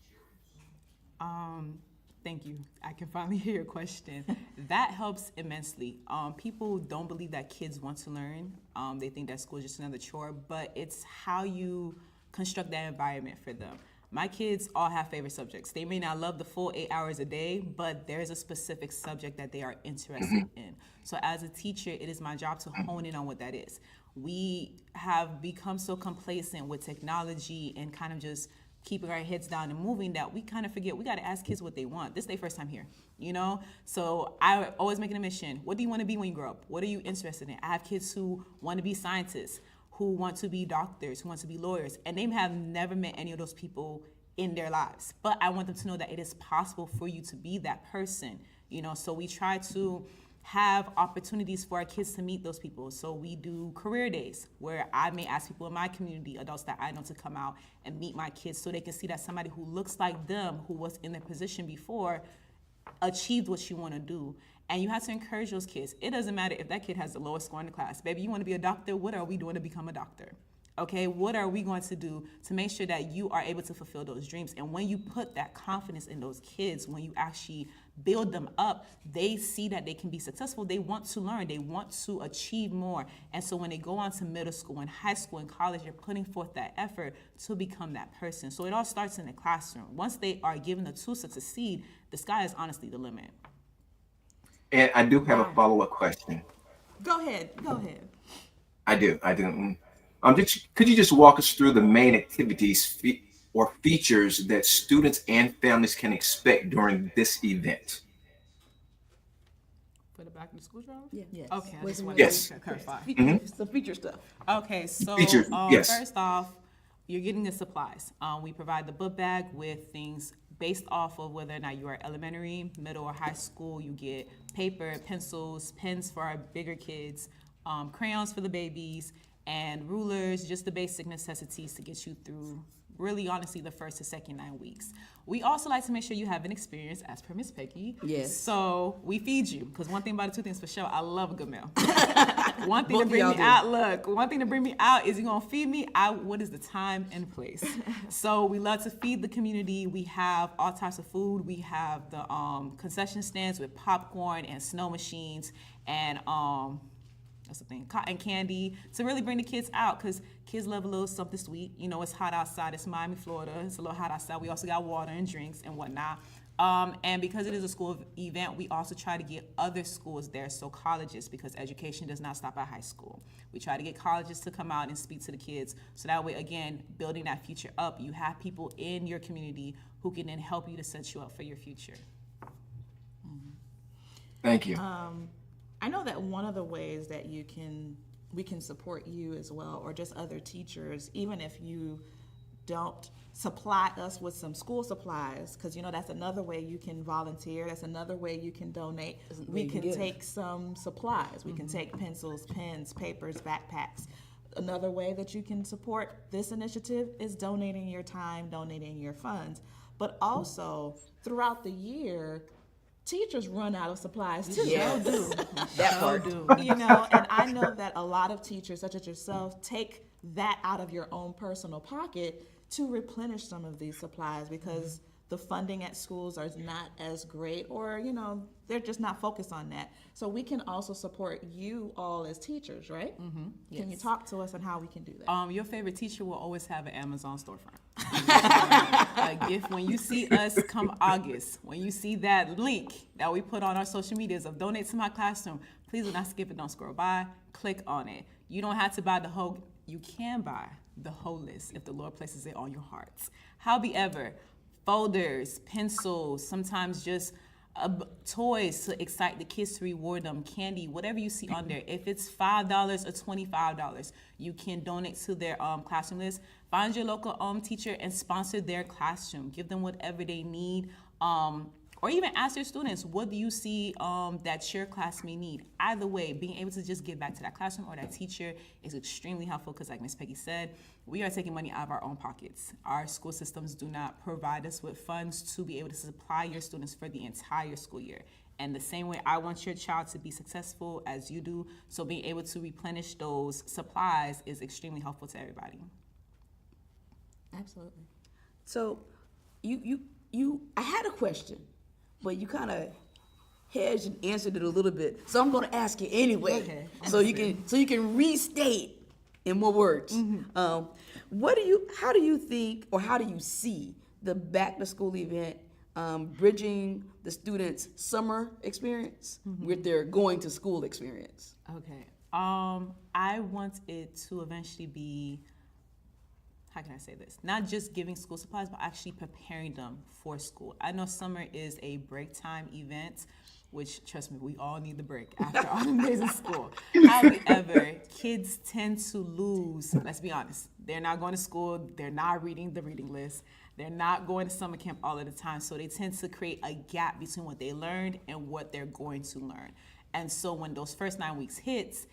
Thank you. I can finally hear your question. That helps immensely. People don't believe that kids want to learn. They think that school is just another chore, but it's how you construct that environment for them. My kids all have favorite subjects. They may not love the full 8 hours a day, but there's a specific subject that they are interested in. So as a teacher, it is my job to hone in on what that is. We have become so complacent with technology and kind of just keeping our heads down and moving that we kind of forget we got to ask kids what they want. This is their first time here, you know? So I always make it a mission. What do you want to be when you grow up? What are you interested in? I have kids who want to be scientists, who want to be doctors, who want to be lawyers, and they have never met any of those people in their lives. But I want them to know that it is possible for you to be that person, you know? So we try to have opportunities for our kids to meet those people. So we do career days where I may ask people in my community, adults that I know, to come out and meet my kids so they can see that somebody who looks like them, who was in their position before, achieved what you want to do. And you have to encourage those kids. It doesn't matter if that kid has the lowest score in the class. Baby, you want to be a doctor? What are we doing to become a doctor? Okay, what are we going to do to make sure that you are able to fulfill those dreams? And when you put that confidence in those kids, when you actually build them up, they see that they can be successful. They want to learn. They want to achieve more. And so when they go on to middle school and high school and college, they're putting forth that effort to become that person. So it all starts in the classroom. Once they are given the tools to succeed, the sky is honestly the limit. And I do have a follow-up question. Go ahead. I do. Could you just walk us through the main activities or features that students and families can expect during this event? For the back to school drive? Yeah. Yes. Okay, I just wanted Yes. to clarify. Some feature stuff. Okay, so Features, yes. First off, you're getting the supplies. We provide the book bag with things based off of whether or not you are elementary, middle, or high school. You get paper, pencils, pens for our bigger kids, crayons for the babies, and rulers, just the basic necessities to get you through, really honestly, the first to second 9 weeks. We also like to make sure you have an experience, as per Miss Peggy. Yes. So we feed you, because one thing about it, two things for sure, I love a good meal. One thing to bring me out, look, one thing to bring me out is you're gonna feed me. What is the time and place? So we love to feed the community. We have all types of food. We have the concession stands with popcorn and snow machines and that's the thing, cotton candy to really bring the kids out because kids love a little something sweet. You know, it's hot outside. It's Miami, Florida. It's a little hot outside. We also got water and drinks and whatnot. And because it is a school event, we also try to get other schools there, so colleges, because education does not stop at high school. We try to get colleges to come out and speak to the kids, so that way, again, building that future up, you have people in your community who can then help you to set you up for your future. Thank you. I know that one of the ways that we can support you as well, or just other teachers, even if you don't supply us with some school supplies, because you know that's another way you can volunteer. That's another way you can donate. We can take some supplies. We can take pencils, pens, papers, backpacks. Another way that you can support this initiative is donating your time, donating your funds. But also throughout the year, teachers run out of supplies too. Yes. They do. That part. You know, and I know that a lot of teachers, such as yourself, take that out of your own personal pocket to replenish some of these supplies because the funding at schools are not as great, or, you know, they're just not focused on that. So we can also support you all as teachers, right? Yes. Can you talk to us on how we can do that? Your favorite teacher will always have an Amazon storefront. A gift when you see us come August, when you see that link that we put on our social medias of donate to my classroom, please do not skip it, don't scroll by, click on it. You don't have to buy the whole, you can buy the whole list if the Lord places it on your hearts. However, folders, pencils, sometimes just toys to excite the kids, to reward them, candy, whatever you see on there. If it's $5 or $25, you can donate to their classroom list. Find your local teacher and sponsor their classroom. Give them whatever they need. Or even ask your students, what do you see that your class may need? Either way, being able to just give back to that classroom or that teacher is extremely helpful because, like Ms. Peggy said, we are taking money out of our own pockets. Our school systems do not provide us with funds to be able to supply your students for the entire school year. And the same way I want your child to be successful as you do, so being able to replenish those supplies is extremely helpful to everybody. Absolutely. So, I had a question, but you kind of hedged and answered it a little bit. So I'm going to ask you anyway, Okay. so you can restate in more words. How do you think, or how do you see the back to school event bridging the students' summer experience with their going to school experience? Okay. I want it to eventually be, how can I say this? Not just giving school supplies, but actually preparing them for school. I know summer is a break time event, which, trust me, we all need the break after all the days of school. However, kids tend to lose, let's be honest, they're not going to school, they're not reading the reading list, they're not going to summer camp all of the time, so they tend to create a gap between what they learned and what they're going to learn. And so when those first 9 weeks hits,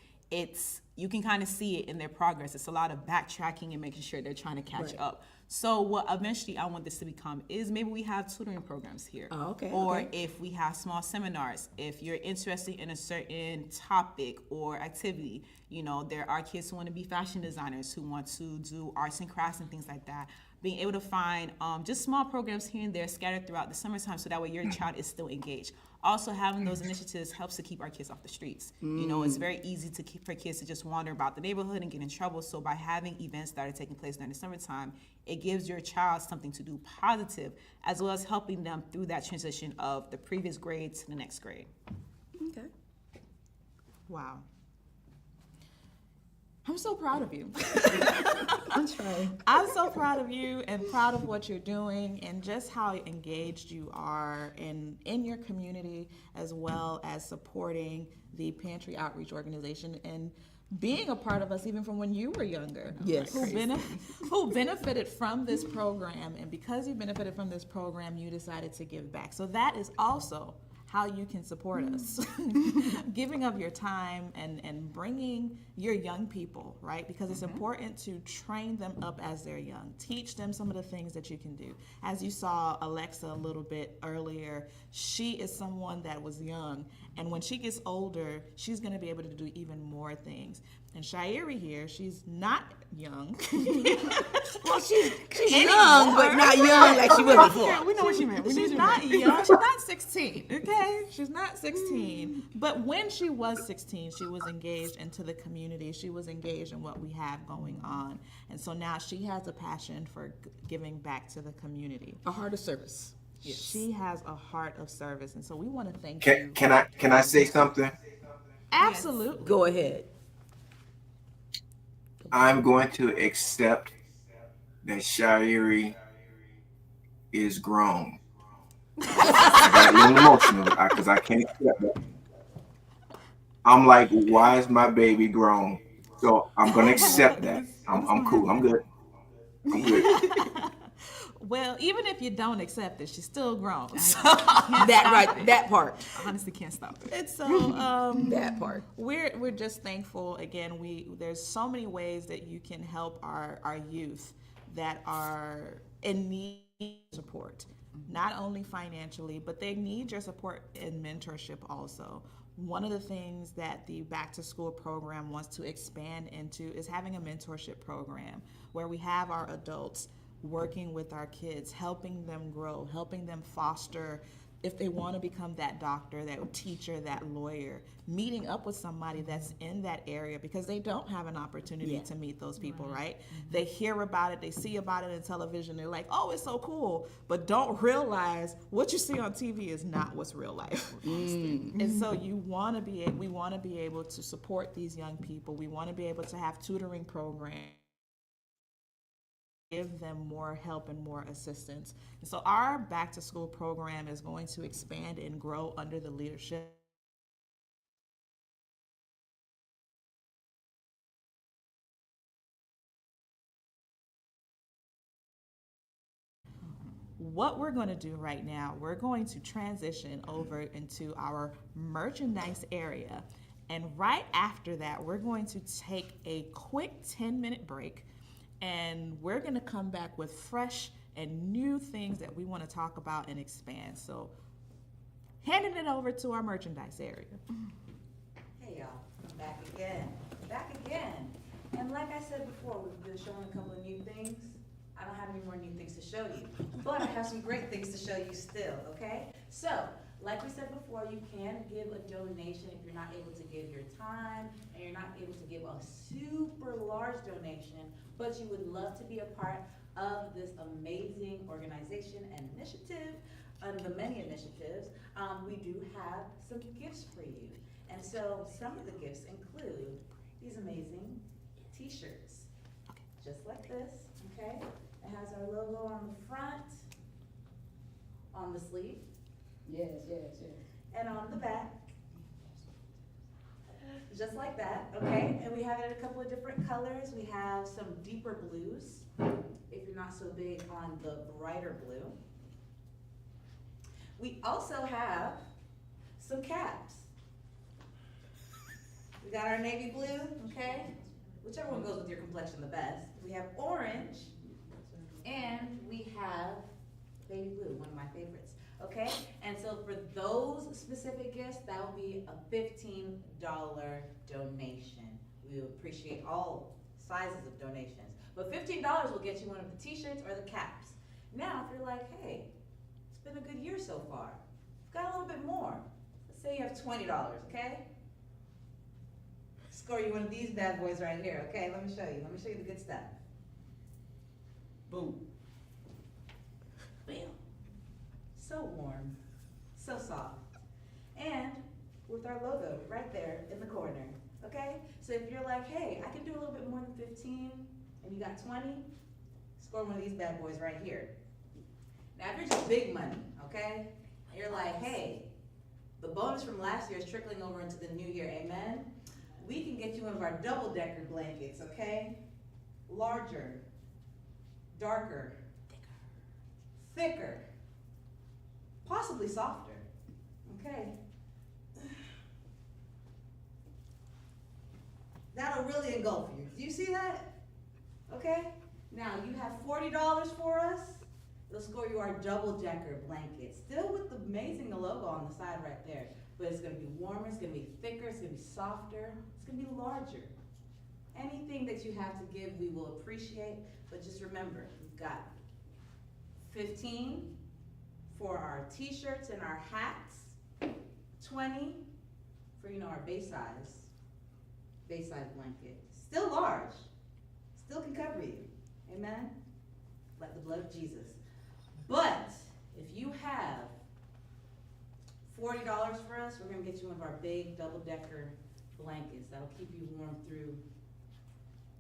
you can kind of see it in their progress. It's a lot of backtracking and making sure they're trying to catch up. So what eventually I want this to become is maybe we have tutoring programs here. Oh, okay. Or okay. if we have small seminars, if you're interested in a certain topic or activity, you know, there are kids who want to be fashion designers, who want to do arts and crafts and things like that. Being able to find just small programs here and there scattered throughout the summertime so that way your child is still engaged. Also, having those initiatives helps to keep our kids off the streets. You know, it's very easy for kids to just wander about the neighborhood and get in trouble. So by having events that are taking place during the summertime, it gives your child something to do positive, as well as helping them through that transition of the previous grade to the next grade. Okay. Wow. I'm so proud of you. I'm trying. I'm so proud of you and proud of what you're doing and just how engaged you are in your community, as well as supporting the Pantry Outreach Organization and being a part of us even from when you were younger. Yes. Who benefited from this program, and because you benefited from this program, you decided to give back. So that is also how you can support us. Giving of your time and bringing your young people, right? Because it's important to train them up as they're young. Teach them some of the things that you can do. As you saw Alexa a little bit earlier, she is someone that was young. And when she gets older, she's going to be able to do even more things. And Share-A here, she's not young. Well, she's young, but not young like she was before. We know what you meant. She's not young. She's not 16, okay? She's not 16. But when she was 16, she was engaged into the community. She was engaged in what we have going on. And so now she has a passion for giving back to the community. A heart of service. Yes. She has a heart of service. And so we want to thank you. Can I say something? Absolutely. Go ahead. I'm going to accept that Shire is grown. I got a little emotional because I can't accept that. I'm like, why is my baby grown? So I'm going to accept that. I'm cool. I'm good. I'm good. Well, even if you don't accept it, she's still grown. So That part. I honestly can't stop it. it's so That part. we're just thankful. Again, there's so many ways that you can help our youth that are in need of support, not only financially, but they need your support and mentorship also. One of the things that the Back to School program wants to expand into is having a mentorship program where we have our adults working with our kids, helping them grow, helping them foster if they want to become that doctor, that teacher, that lawyer, meeting up with somebody that's in that area because they don't have an opportunity to meet those people, right? They hear about it, they see about it in television, they're like, oh, it's so cool, but don't realize what you see on TV is not what's real life. And so we want to be able to support these young people. We want to be able to have tutoring programs, give them more help and more assistance. And so our Back to School program is going to expand and grow under the leadership what we're going to do right now, we're going to transition over into our merchandise area. And right after that, we're going to take a quick 10-minute break. And we're going to come back with fresh and new things that we want to talk about and expand. So, handing it over to our merchandise area. Hey y'all, I'm back again. And like I said before, we've been showing a couple of new things. I don't have any more new things to show you, but I have some great things to show you still, okay? So, like we said before, you can give a donation if you're not able to give your time and you're not able to give a super large donation, but you would love to be a part of this amazing organization and initiative, the many initiatives. We do have some gifts for you. And so some of the gifts include these amazing t-shirts, just like this, okay? It has our logo on the front, on the sleeve. Yes. And on the back, just like that, okay? And we have it in a couple of different colors. We have some deeper blues, if you're not so big on the brighter blue. We also have some caps. We got our navy blue, okay? Whichever one goes with your complexion the best. We have orange, and we have baby blue, one of my favorites. Okay, and so for those specific gifts, that will be a $15 donation. We appreciate all sizes of donations, but $15 will get you one of the t-shirts or the caps. Now, if you're like, hey, it's been a good year so far, I've got a little bit more. Let's say you have $20, okay? Score you one of these bad boys right here, okay? Let me show you the good stuff. Boom. Bam. So warm, so soft, and with our logo right there in the corner, okay? So if you're like, hey, I can do a little bit more than 15, and you got 20, score one of these bad boys right here. Now, if you're just big money, okay? You're like, hey, the bonus from last year is trickling over into the new year, amen? We can get you one of our double-decker blankets, okay? Larger, darker, thicker, possibly softer, Okay. That'll really engulf you. Do you see that? Okay? Now, you have $40 for us. It'll score you our double-decker blanket. Still with the amazing logo on the side right there. But it's going to be warmer, it's going to be thicker, it's going to be softer, it's going to be larger. Anything that you have to give, we will appreciate. But just remember, we've got 15 for our t-shirts and our hats, 20 for, our base size blanket. Still large, still can cover you. Amen? Like the blood of Jesus. But if you have $40 for us, we're gonna get you one of our big double-decker blankets that'll keep you warm through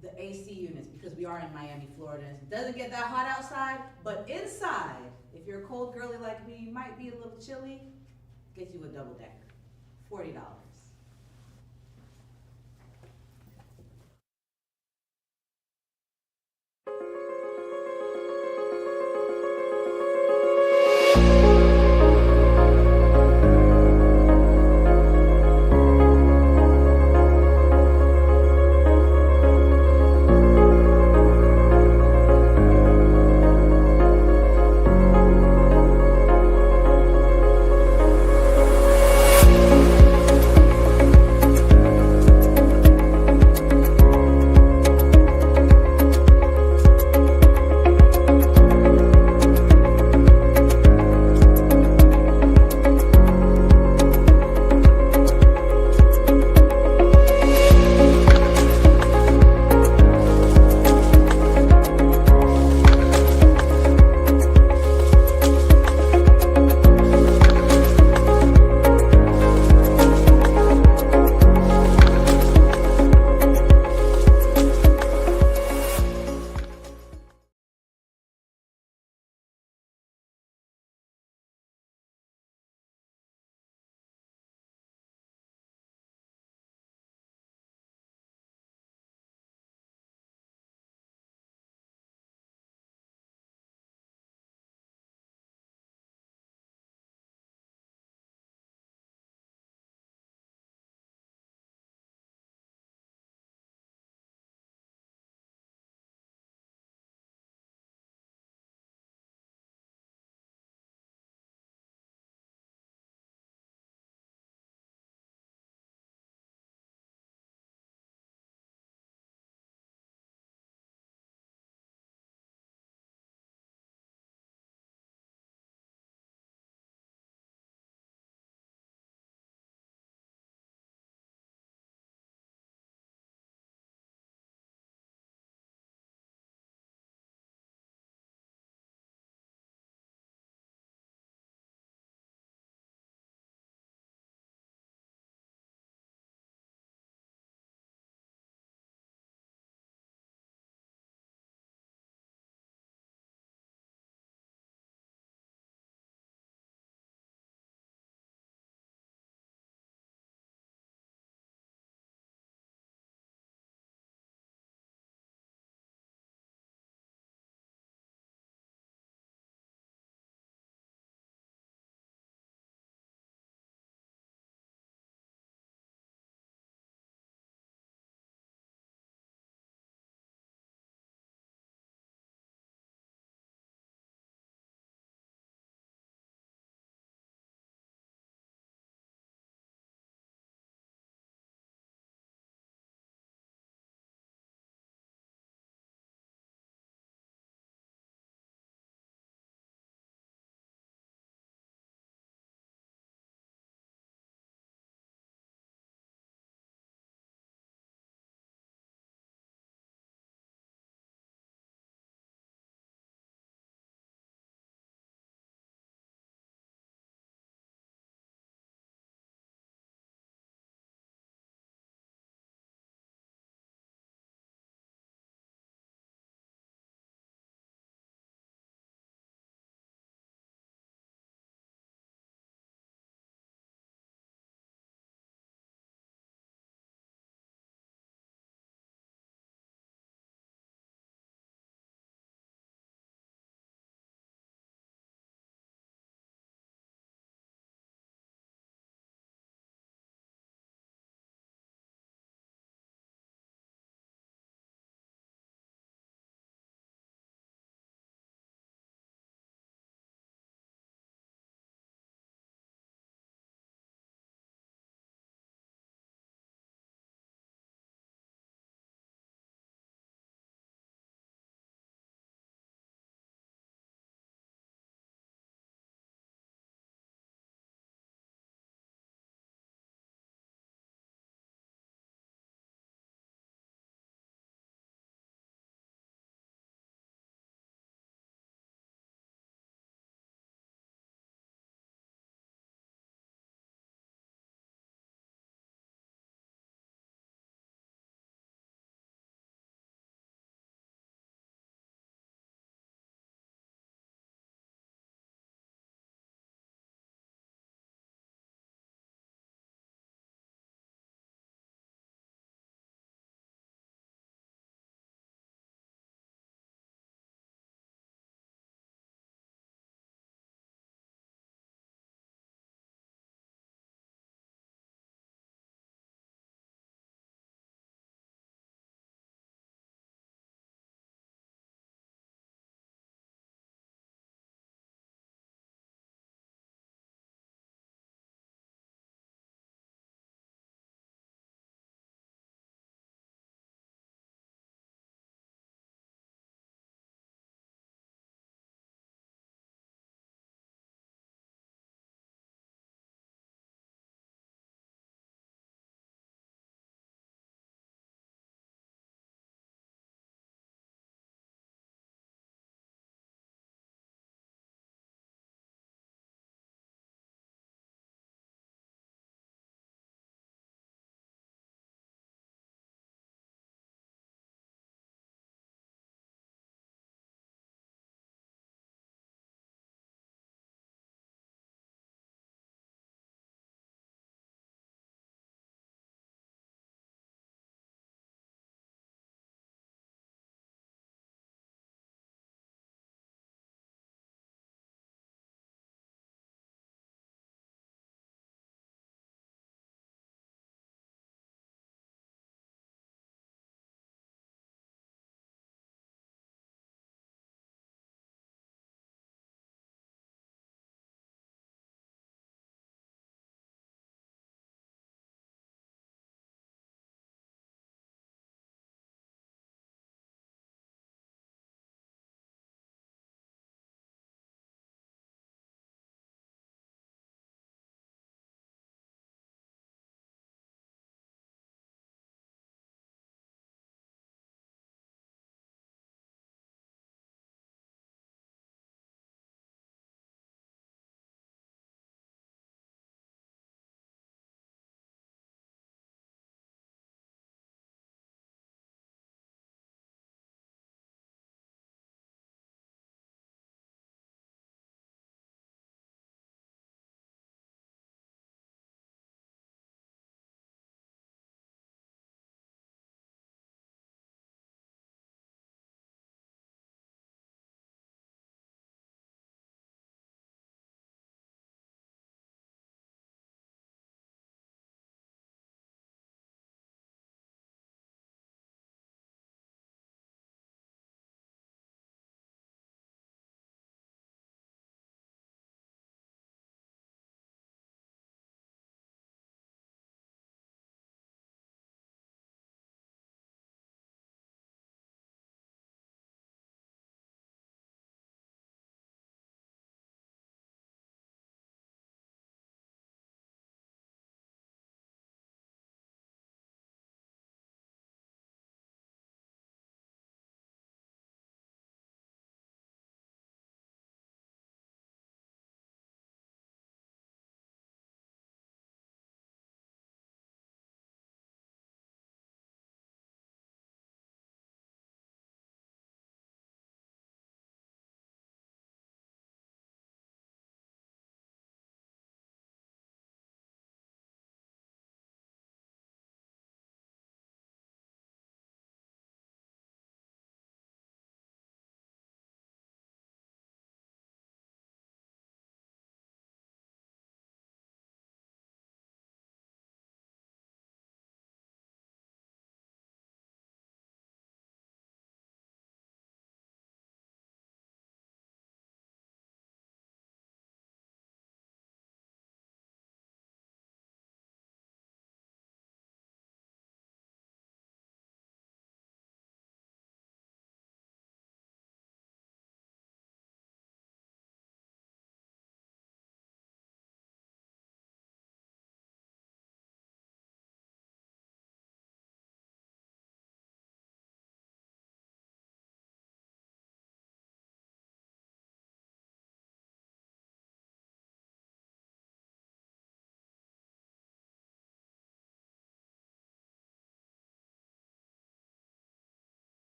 the AC units, because we are in Miami, Florida. It doesn't get that hot outside, but inside, if you're a cold girly like me, you might be a little chilly, get you a double-decker, $40.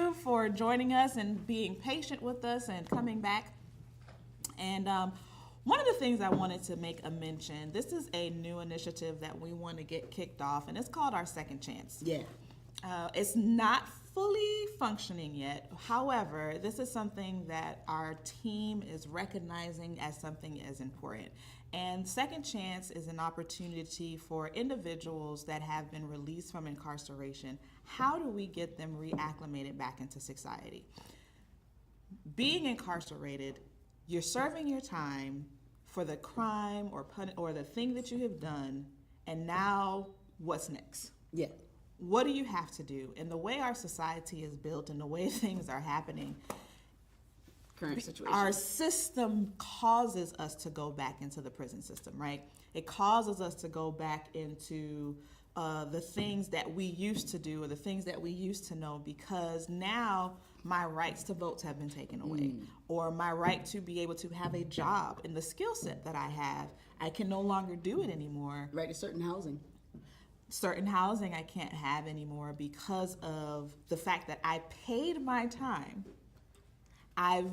you for joining us and being patient with us and coming back. And one of the things I wanted to make a mention, this is a new initiative that we want to get kicked off, and it's called our Second Chance. Yeah. It's not fully functioning yet. However, this is something that our team is recognizing as something as important. And Second Chance is an opportunity for individuals that have been released from incarceration. How do we get them reacclimated back into society? Being incarcerated, you're serving your time for the crime or the thing that you have done, and now what's next? Yeah. What do you have to do? And the way our society is built and the way things are happening, Current situation. our system causes us to go back into the prison system, right? It causes us to go back into the things that we used to do or the things that we used to know, because now my rights to vote have been taken away, or my right to be able to have a job and the skill set that I have, I can no longer do it anymore. Right to certain housing. Certain housing I can't have anymore because of the fact that I paid my time. I've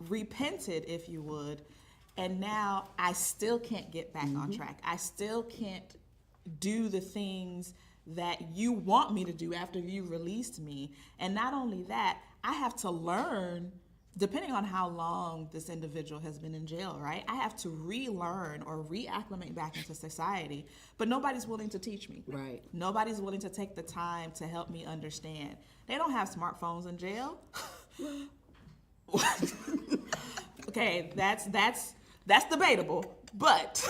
repented, if you would, and now I still can't get back on track. I still can't do the things that you want me to do after you released me. And not only that, I have to learn, depending on how long this individual has been in jail, right? I have to relearn or reacclimate back into society, but nobody's willing to teach me. Right. Nobody's willing to take the time to help me understand. They don't have smartphones in jail. Okay, that's debatable, but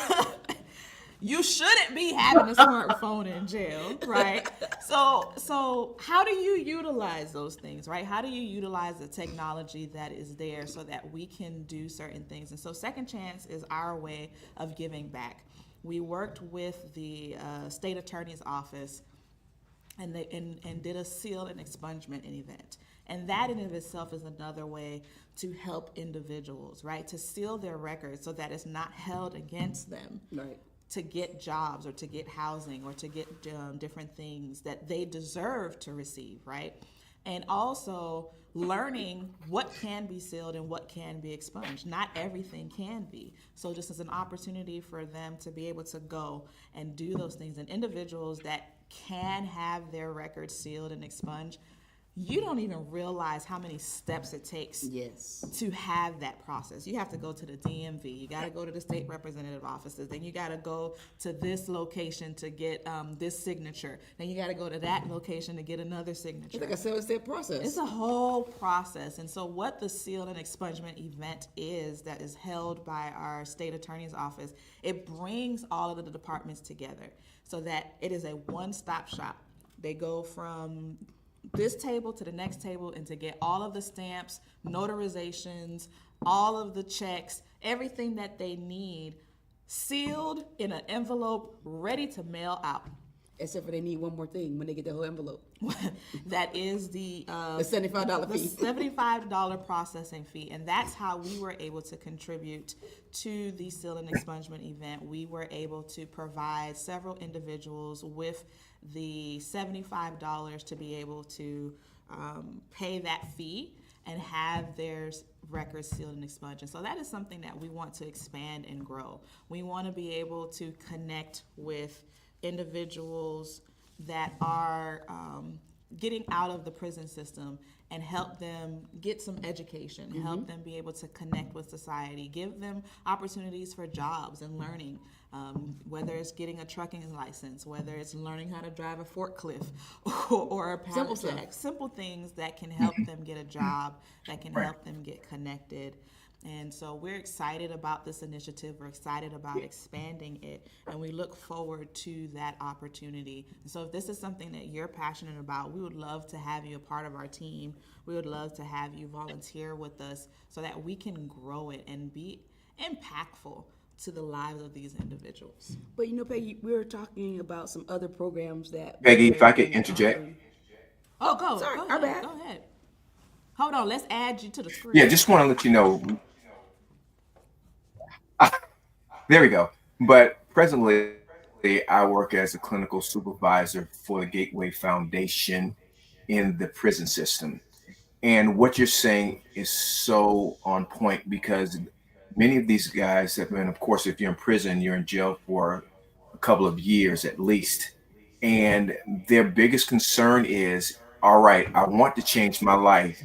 you shouldn't be having a smartphone in jail, right? So how do you utilize those things, right? How do you utilize the technology that is there so that we can do certain things? And so Second Chance is our way of giving back. We worked with the state attorney's office and did a seal and expungement event. And that in and of itself is another way to help individuals, right? To seal their records so that it's not held against them. Right. To get jobs or to get housing or to get different things that they deserve to receive, right? And also learning what can be sealed and what can be expunged. Not everything can be. So just as an opportunity for them to be able to go and do those things. And individuals that can have their records sealed and expunged, you don't even realize how many steps it takes Yes. to have that process. You have to go to the DMV, you got to go to the state representative offices, then you got to go to this location to get this signature, then you got to go to that location to get another signature. It's like a 7-step process. It's a whole process. And so what the seal and expungement event is that is held by our state attorney's office, it brings all of the departments together so that it is a one-stop shop. They go from this table to the next table and to get all of the stamps, notarizations, all of the checks, everything that they need sealed in an envelope ready to mail out. Except for they need one more thing when they get the whole envelope. That is the $75 fee. The $75 processing fee. And that's how we were able to contribute to the seal and expungement event. We were able to provide several individuals with the $75 to be able to pay that fee and have their records sealed and expunged. And so that is something that we want to expand and grow. We want to be able to connect with individuals that are getting out of the prison system and help them get some education, help them be able to connect with society, give them opportunities for jobs and learning, whether it's getting a trucking license, whether it's learning how to drive a forklift or a pallet jack, simple things that can help them get a job, that can help them get connected. And so we're excited about this initiative. We're excited about expanding it, and we look forward to that opportunity. And so if this is something that you're passionate about, we would love to have you a part of our team. We would love to have you volunteer with us so that we can grow it and be impactful to the lives of these individuals. But you know, Peggy, we were talking about some other programs that... Peggy, if I could interject. Oh, go. Sorry, go our ahead. bad. Go ahead. Hold on, let's add you to the screen. Yeah, just want to let you know. There we go. But presently, I work as a clinical supervisor for the Gateway Foundation in the prison system. And what you're saying is so on point because many of these guys have been, of course, if you're in prison, you're in jail for a couple of years at least. And their biggest concern is, all right, I want to change my life,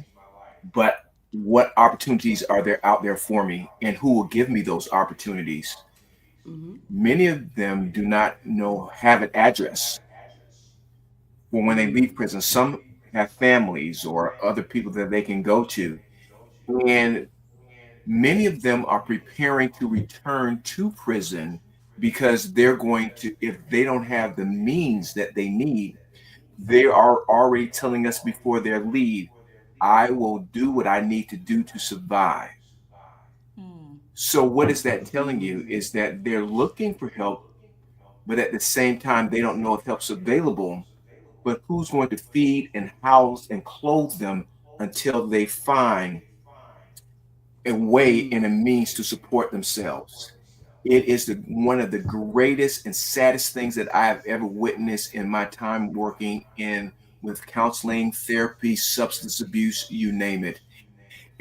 but what opportunities are there out there for me and who will give me those opportunities? Many of them do not have an address for when they leave prison. Some have families or other people that they can go to. And many of them are preparing to return to prison because they're going to, if they don't have the means that they need, they are already telling us before their leave, I will do what I need to do to survive. So what is that telling you is that they're looking for help, but at the same time, they don't know if help's available, but who's going to feed and house and clothe them until they find a way and a means to support themselves. It is one of the greatest and saddest things that I have ever witnessed in my time working with counseling, therapy, substance abuse, you name it.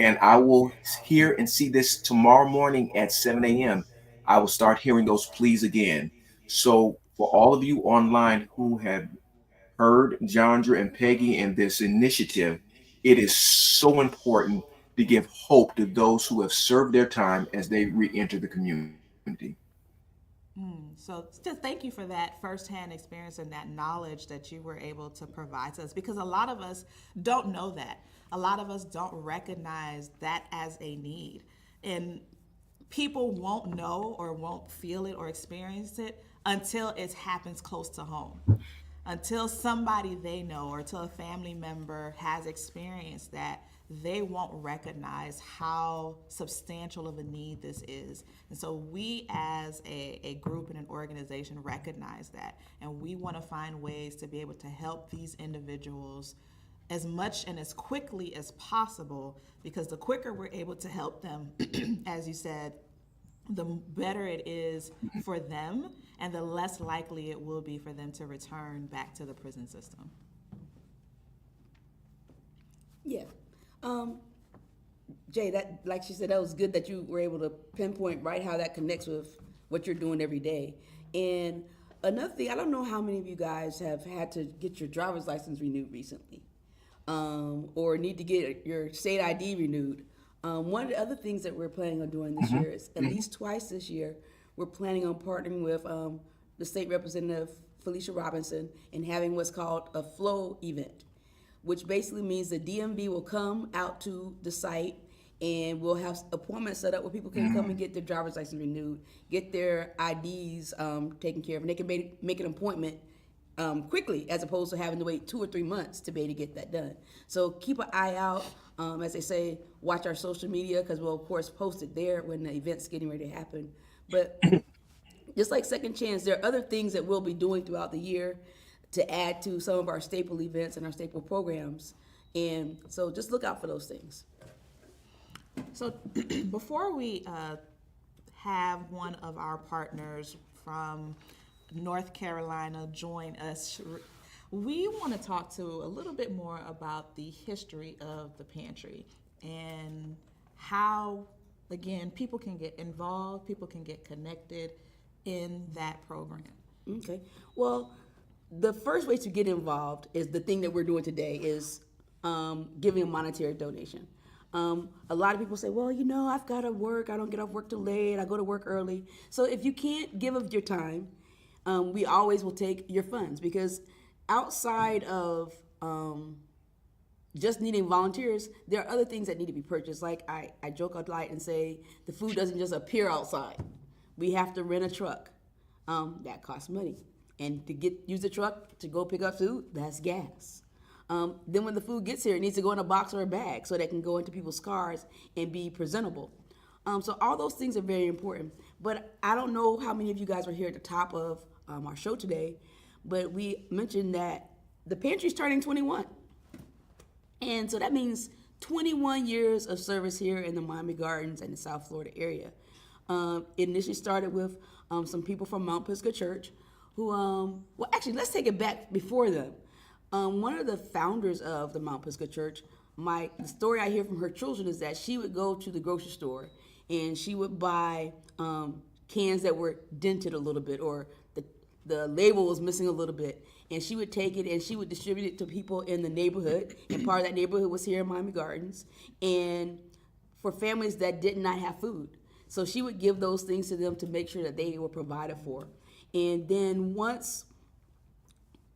And I will hear and see this tomorrow morning at 7 a.m. I will start hearing those pleas again. So for all of you online who have heard Jandra and Peggy in this initiative, it is so important to give hope to those who have served their time as they re-enter the community. So just thank you for that firsthand experience and that knowledge that you were able to provide to us, because a lot of us don't know that. A lot of us don't recognize that as a need. And people won't know or won't feel it or experience it until it happens close to home. Until somebody they know or until a family member has experienced that, they won't recognize how substantial of a need this is. And so we as a group and an organization recognize that, and we want to find ways to be able to help these individuals as much and as quickly as possible, because the quicker we're able to help them, as you said, the better it is for them and the less likely it will be for them to return back to the prison system. Yeah. Jay, that, like she said, that was good that you were able to pinpoint right how that connects with what you're doing every day. And another thing, I don't know how many of you guys have had to get your driver's license renewed recently, or need to get your state ID renewed. One of the other things that we're planning on doing this year is at least twice this year, we're planning on partnering with the state representative, Felicia Robinson, and having what's called a flow event, which basically means the DMV will come out to the site and we'll have appointments set up where people can come and get their driver's license renewed, get their IDs taken care of, and they can make an appointment quickly, as opposed to having to wait 2 or 3 months to be able to get that done. So keep an eye out, as they say, watch our social media, because we'll of course post it there when the event's getting ready to happen. But just like Second Chance, there are other things that we'll be doing throughout the year to add to some of our staple events and our staple programs. And so just look out for those things. So before we have one of our partners from North Carolina join us, we want to talk to a little bit more about the history of the Pantry and how, again, people can get involved, people can get connected in that program. Okay. Well, the first way to get involved is the thing that we're doing today is giving a monetary donation. A lot of people say, well, you know, I've got to work. I don't get off work till late. I go to work early. So if you can't give of your time, we always will take your funds, because outside of just needing volunteers, there are other things that need to be purchased. Like I joke a lot and say the food doesn't just appear outside. We have to rent a truck. That costs money. And to use the truck to go pick up food, that's gas. Then when the food gets here, it needs to go in a box or a bag so that it can go into people's cars and be presentable. So all those things are very important. But I don't know how many of you guys were here at the top of our show today, but we mentioned that the Pantry's turning 21. And so that means 21 years of service here in the Miami Gardens and the South Florida area. It initially started with some people from Mount Pisgah Church who, well, actually, let's take it back before them. One of the founders of the Mount Pisgah Church the story I hear from her children is that she would go to the grocery store and she would buy cans that were dented a little bit, or the label was missing a little bit, and she would take it and she would distribute it to people in the neighborhood, and part of that neighborhood was here in Miami Gardens, and for families that did not have food. So she would give those things to them to make sure that they were provided for. And then once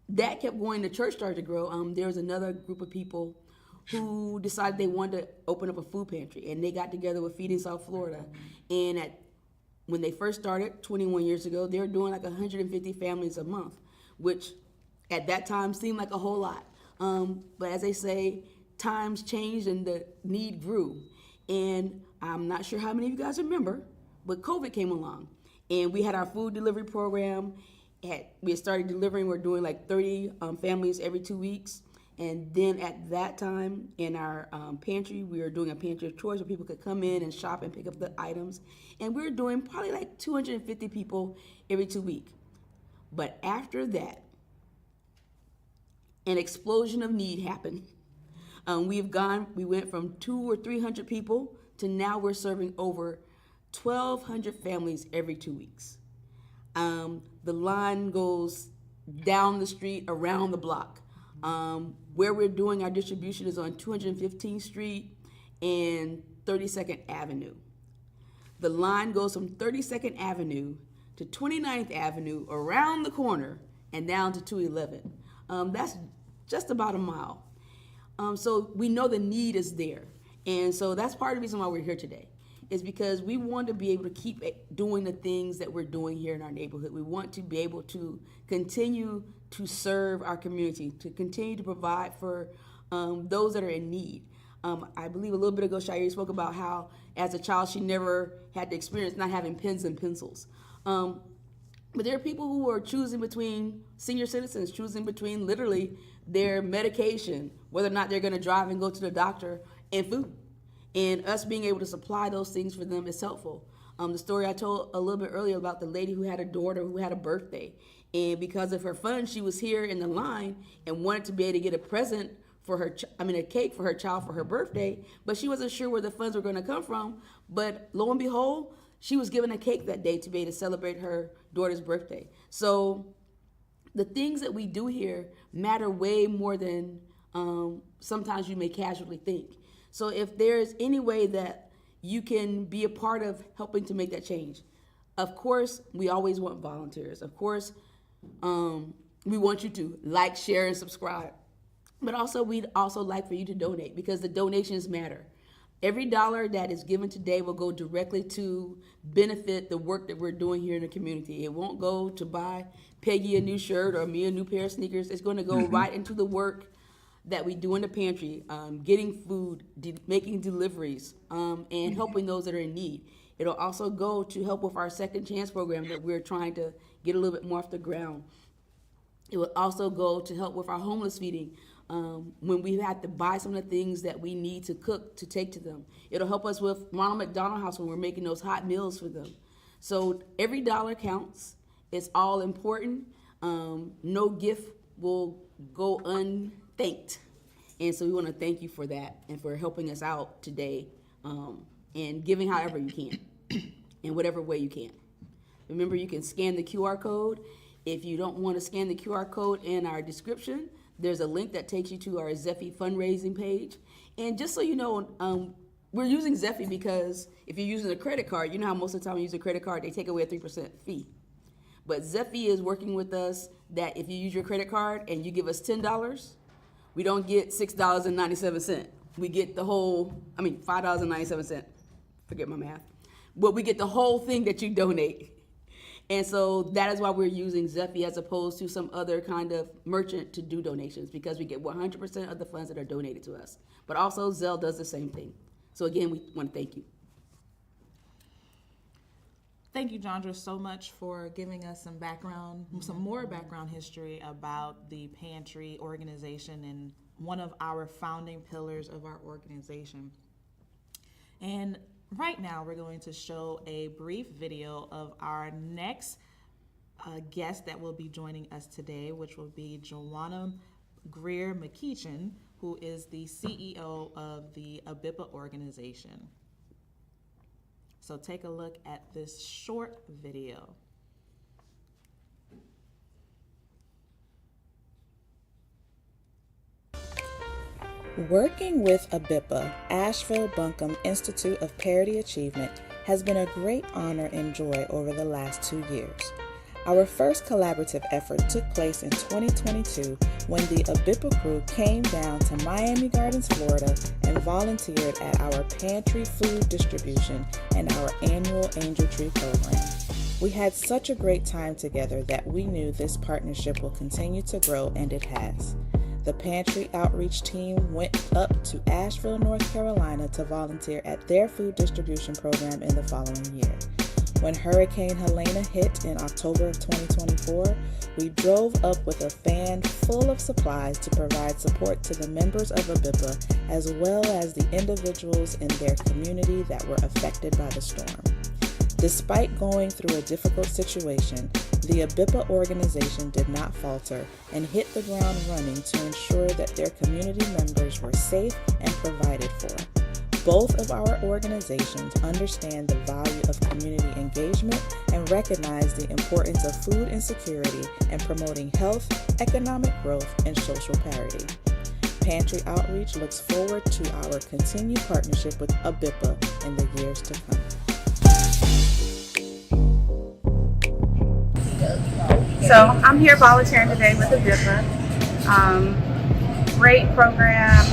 that kept going, the church started to grow. There was another group of people who decided they wanted to open up a food pantry, and they got together with Feeding South Florida. And when they first started 21 years ago, they were doing like 150 families a month, which at that time seemed like a whole lot. But as they say, times changed and the need grew. And I'm not sure how many of you guys remember, but COVID came along, and we had our food delivery program. We had started delivering. We're doing like 30 families every 2 weeks. And then at that time in our pantry, we were doing a pantry of choice where people could come in and shop and pick up the items. And we were doing probably like 250 people every 2 weeks. But after that, an explosion of need happened. We went from 200 or 300 people to now we're serving over 1,200 families every 2 weeks. The line goes down the street, around the block. Where we're doing our distribution is on 215th Street and 32nd Avenue. The line goes from 32nd Avenue to 29th Avenue, around the corner, and down to 211. That's just about a mile. So we know the need is there. And so that's part of the reason why we're here today, is because we want to be able to keep doing the things that we're doing here in our neighborhood. We want to be able to continue to serve our community, to continue to provide for those that are in need. I believe a little bit ago, Shire spoke about how as a child she never had the experience not having pens and pencils. But there are people who are choosing between, senior citizens choosing between literally their medication, whether or not they're going to drive and go to the doctor, and food. And us being able to supply those things for them is helpful. The story I told a little bit earlier about the lady who had a daughter who had a birthday. And because of her funds, she was here in the line and wanted to be able to get a present for her, a cake for her child for her birthday, but she wasn't sure where the funds were going to come from. But lo and behold, she was given a cake that day to be able to celebrate her daughter's birthday. So the things that we do here matter way more than sometimes you may casually think. So if there's any way that you can be a part of helping to make that change, of course, we always want volunteers. Of course, we want you to like, share, and subscribe. But also, we'd also like for you to donate, because the donations matter. Every dollar that is given today will go directly to benefit the work that we're doing here in the community. It won't go to buy Peggy a new shirt or me a new pair of sneakers. It's going to go right into the work that we do in the pantry, getting food, making deliveries, and helping those that are in need. It'll also go to help with our second chance program that we're trying to get a little bit more off the ground. It will also go to help with our homeless feeding when we have to buy some of the things that we need to cook to take to them. It'll help us with Ronald McDonald House when we're making those hot meals for them. So every dollar counts. It's all important. No gift will go unthanked. And so we want to thank you for that and for helping us out today and giving however you can, in whatever way you can. Remember, you can scan the QR code. If you don't want to scan the QR code in our description, there's a link that takes you to our Zeffy fundraising page. And just so you know, we're using Zeffy because if you're using a credit card, you know how most of the time when you use a credit card, they take away a 3% fee. But Zeffy is working with us that if you use your credit card and you give us $10, we don't get $6.97. We get the whole, $5.97. Forget my math. But we get the whole thing that you donate. And so that is why we're using Zeffy as opposed to some other kind of merchant to do donations, because we get 100% of the funds that are donated to us. But also Zelle does the same thing. So again, we want to thank you. Thank you, Jandra, so much for giving us some more background history about the Pantry organization and one of our founding pillars of our organization. And right now, we're going to show a brief video of our next guest that will be joining us today, which will be Joanna Greer McKeechin, who is the CEO of the ABIPA organization. So take a look at this short video. Working with ABIPA, Asheville Buncombe Institute of Parity Achievement, has been a great honor and joy over the last 2 years. Our first collaborative effort took place in 2022 when the ABIPA crew came down to Miami Gardens, Florida, and volunteered at our pantry food distribution and our annual Angel Tree program. We had such a great time together that we knew this partnership will continue to grow, and it has. The Pantry Outreach team went up to Asheville, North Carolina to volunteer at their food distribution program in the following year. When Hurricane Helena hit in October of 2024, we drove up with a van full of supplies to provide support to the members of ABIPA as well as the individuals in their community that were affected by the storm. Despite going through a difficult situation, the ABIPA organization did not falter and hit the ground running to ensure that their community members were safe and provided for. Both of our organizations understand the value of community engagement and recognize the importance of food insecurity and promoting health, economic growth, and social parity. Pantry Outreach looks forward to our continued partnership with ABIPA in the years to come. So I'm here volunteering today with ABIPA. Great program.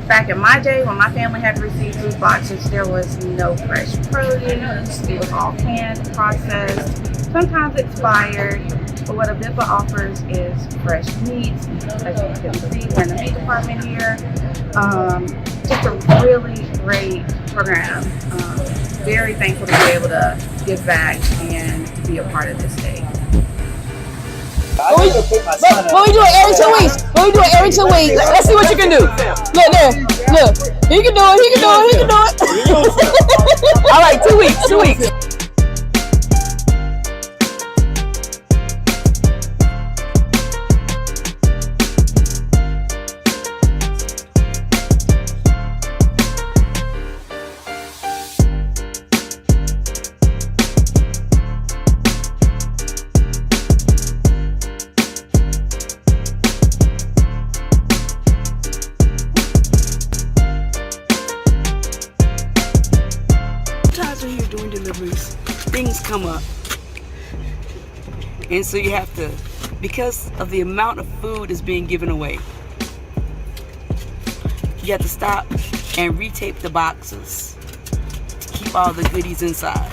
Back in my day when my family had to receive food boxes, there was no fresh produce. It was all canned, processed, sometimes expired. But what ABIPA offers is fresh meats. As you can see, we're in the meat department here. Just a really great program. Very thankful to be able to give back and be a part of this day. But we do it every 2 weeks. But we do it every 2 weeks. Let's see what you can do. Look there. Look. He can do it. He can do it. He can do it. All right, 2 weeks. 2 weeks. Things come up, and so you have to, because of the amount of food that's being given away, you have to stop and retape the boxes to keep all the goodies inside.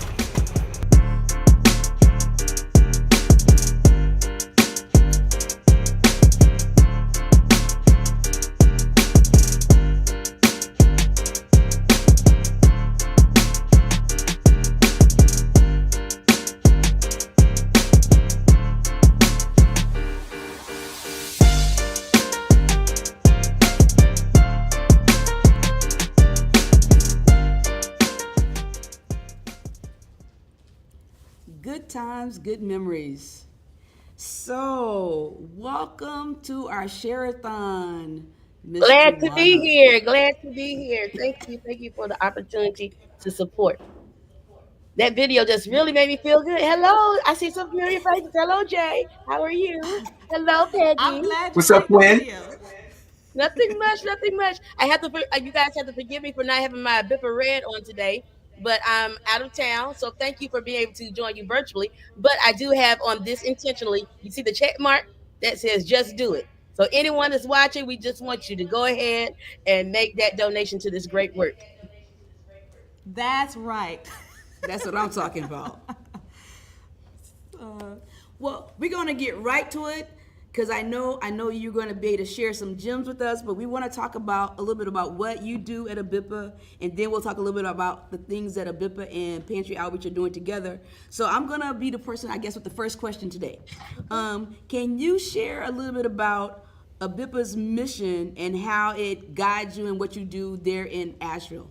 Good times, good memories. So, welcome to our Share-A-Thon. Glad to be here. Glad to be here. Thank you. Thank you for the opportunity to support. That video just really made me feel good. Hello. I see some familiar faces. Hello, Jay. How are you? Hello, Peggy. I'm glad you What's up, liked the Gwen? video. Nothing much. Nothing much. I have to. You guys have to forgive me for not having my BIPA red on today, but I'm out of town. So thank you for being able to join you virtually. But I do have on this intentionally. You see the check mark that says "Just Do It." So anyone that's watching, we just want you to go ahead and make that donation to this great work. That's right. That's what I'm talking about. Well, we're gonna get right to it because I know you're gonna be able to share some gems with us. But we want to talk about a little bit about what you do at ABIPA, and then we'll talk a little bit about the things that ABIPA and Pantry Outreach are doing together. So I'm gonna be the person, I guess, with the first question today. Can you share a little bit about ABIPA's mission and how it guides you in what you do there in Asheville?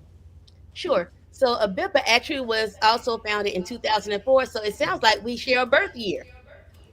Sure. So ABIPA actually was also founded in 2004. So it sounds like we share a birth year.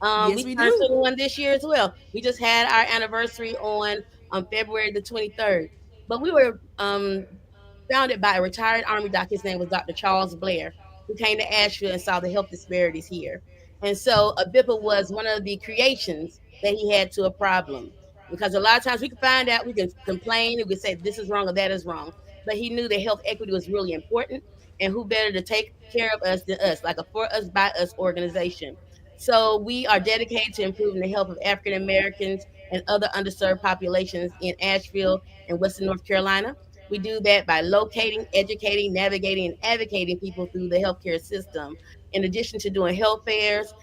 Yes, We we turned do. 21 this year as well. We just had our anniversary on on February the 23rd. But we were founded by a retired Army doc. His name was Dr. Charles Blair, who came to Asheville and saw the health disparities here. And so BIPA was one of the creations that he had to a problem. Because a lot of times we can find out, we can complain, we can say this is wrong or that is wrong. But he knew that health equity was really important, and who better to take care of us than us, like a for us by us organization. So we are dedicated to improving the health of African Americans and other underserved populations in Asheville and Western North Carolina. We do that by locating, educating, navigating, and advocating people through the healthcare system. In addition to doing health fairs,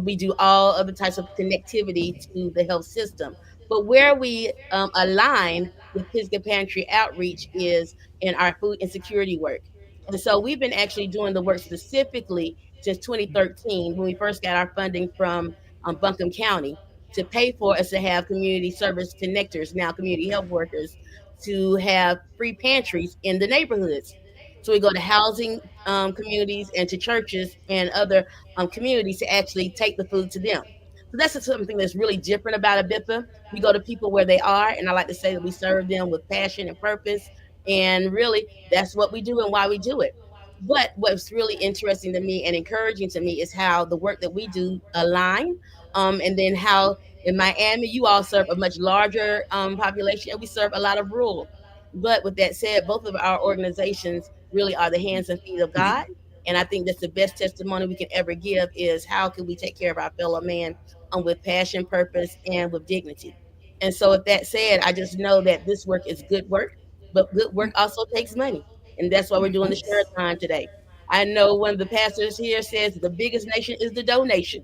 we do all other types of connectivity to the health system. But where we align with Pisgah Pantry Outreach is in our food insecurity work. And so we've been actually doing the work specifically since 2013 when we first got our funding from Buncombe County to pay for us to have community service connectors, now community health workers, to have free pantries in the neighborhoods. So we go to housing communities and to churches and other communities to actually take the food to them. So that's something that's really different about a BIPA. We go to people where they are, and I like to say that we serve them with passion and purpose. And really, that's what we do and why we do it. But what's really interesting to me and encouraging to me is how the work that we do align, and then how in Miami you all serve a much larger population, and we serve a lot of rural. But with that said, both of our organizations really are the hands and feet of God. And I think that's the best testimony we can ever give is how can we take care of our fellow man with passion, purpose, and with dignity. And so with that said, I just know that this work is good work, but good work also takes money. And that's why we're doing the Share-A-Thon today. I know one of the pastors here says the biggest nation is the donation.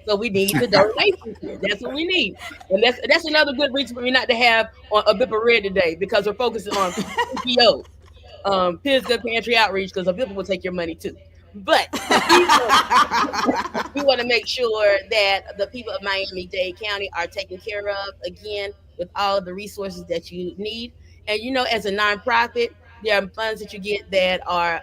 So we need the donations here. That's what we need. And that's another good reason for me not to have on a BIPA Red today because we're focusing on PPO, Pisgah Pantry Outreach, because a BIPA will take your money too. But we want to make sure that the people of Miami-Dade County are taken care of again with all of the resources that you need. And as a nonprofit, there are funds that you get that are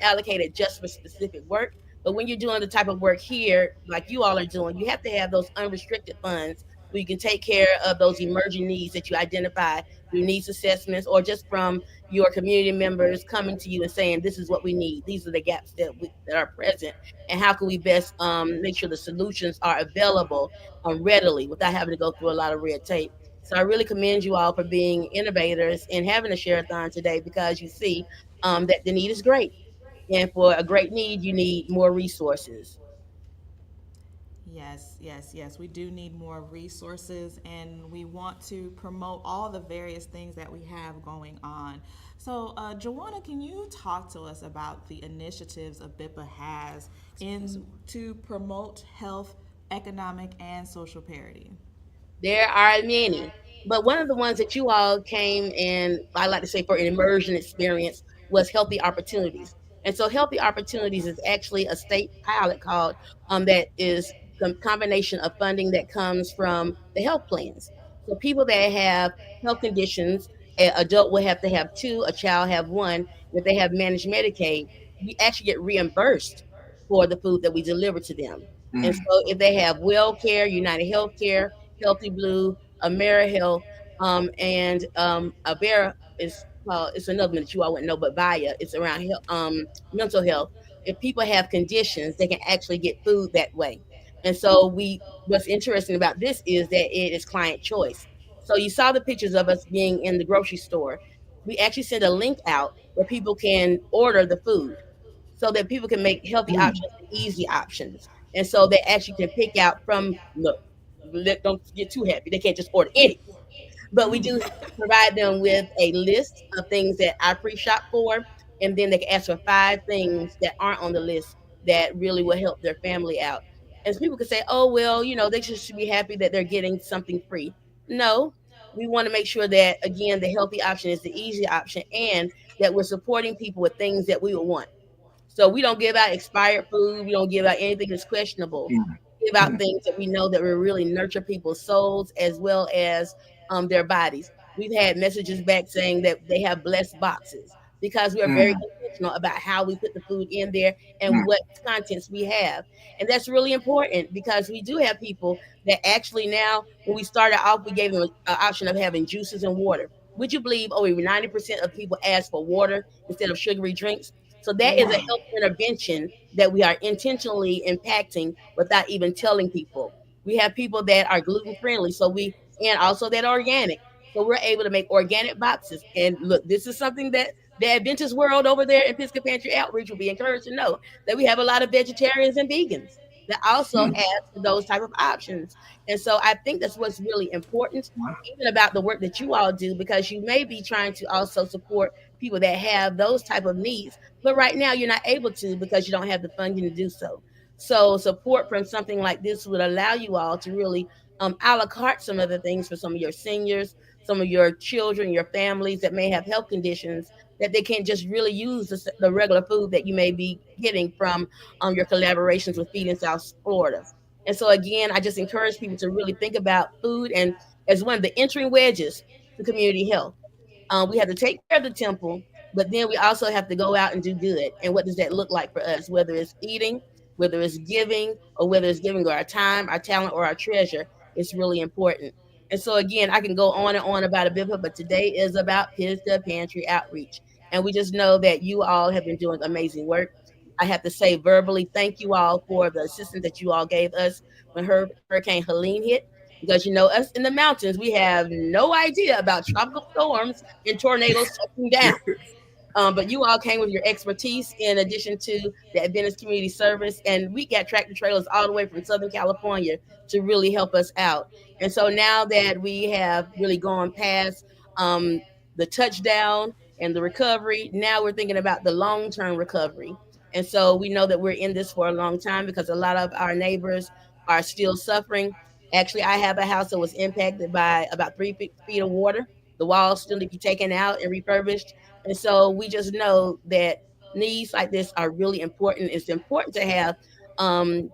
allocated just for specific work. But when you're doing the type of work here, like you all are doing, you have to have those unrestricted funds where you can take care of those emerging needs that you identify through needs assessments or just from your community members coming to you and saying, this is what we need. These are the gaps that are present. And how can we best make sure the solutions are available readily without having to go through a lot of red tape? So I really commend you all for being innovators and having a Share-A-Thon today because you see that the need is great. And for a great need, you need more resources. Yes, yes, yes. We do need more resources and we want to promote all the various things that we have going on. So, Joanna, can you talk to us about the initiatives a BIPA has to promote health, economic, and social parity? There are many, but one of the ones that you all came and I like to say for an immersion experience was Healthy Opportunities. And so Healthy Opportunities is actually a state pilot called that is a combination of funding that comes from the health plans. So people that have health conditions, an adult will have to have two, a child have one. If they have managed Medicaid, we actually get reimbursed for the food that we deliver to them. And Mm. so if they have WellCare, United Healthcare, Healthy Blue, AmeriHealth, and Avera is it's another one that you all wouldn't know, but Via, it's around mental health. If people have conditions, they can actually get food that way. And so what's interesting about this is that it is client choice. So you saw the pictures of us being in the grocery store. We actually send a link out where people can order the food so that people can make healthy Mm. options and easy options. And so they actually can pick out from, look, don't get too happy. They can't just order anything. But we do provide them with a list of things that I pre-shop for, and then they can ask for 5 things that aren't on the list that really will help their family out. And so people can say, oh, well, they just should be happy that they're getting something free. No, we want to make sure that, again, the healthy option is the easy option and that we're supporting people with things that we would want. So we don't give out expired food. We don't give out anything that's questionable. Mm. We give out Mm. things that we know that will really nurture people's souls as well as their bodies. We've had messages back saying that they have blessed boxes because we are very Mm. intentional about how we put the food in there and Mm. what contents we have. And that's really important because we do have people that actually now, when we started off, we gave them an option of having juices and water. Would you believe over 90% of people ask for water instead of sugary drinks? So that is a health intervention that we are intentionally impacting without even telling people. We have people that are gluten friendly, so we and also that are organic. So we're able to make organic boxes. And look, this is something that the Adventist world over there in Pisgah Pantry Outreach will be encouraged to know that we have a lot of vegetarians and vegans that also Mm. ask for those type of options. And so I think that's what's really important, even about the work that you all do, because you may be trying to also support people that have those type of needs, but right now you're not able to because you don't have the funding to do so. So support from something like this would allow you all to really a la carte some of the things for some of your seniors, some of your children, your families that may have health conditions that they can't just really use the regular food that you may be getting from your collaborations with Feeding South Florida. And so again, I just encourage people to really think about food and as one of the entering wedges to community health. We have to take care of the temple, but then we also have to go out and do good. And what does that look like for us? Whether it's eating, whether it's giving, or whether it's giving our time, our talent, or our treasure, it's really important. And so again, I can go on and on about a bit, but today is about Pisgah Pantry Outreach. And we just know that you all have been doing amazing work. I have to say verbally, thank you all for the assistance that you all gave us when Hurricane Helene hit. Because you know, us in the mountains, we have no idea about tropical storms and tornadoes touching down. But you all came with your expertise in addition to the Adventist Community Service, and we got tractor trailers all the way from Southern California to really help us out. And so now that we have really gone past um, the touchdown and the recovery, now we're thinking about the long term recovery. And so we know that we're in this for a long time because a lot of our neighbors are still suffering. Actually, I have a house that was impacted by about 3 feet of water. The walls still need to be taken out and refurbished, and so we just know that needs like this are really important. It's important to have um,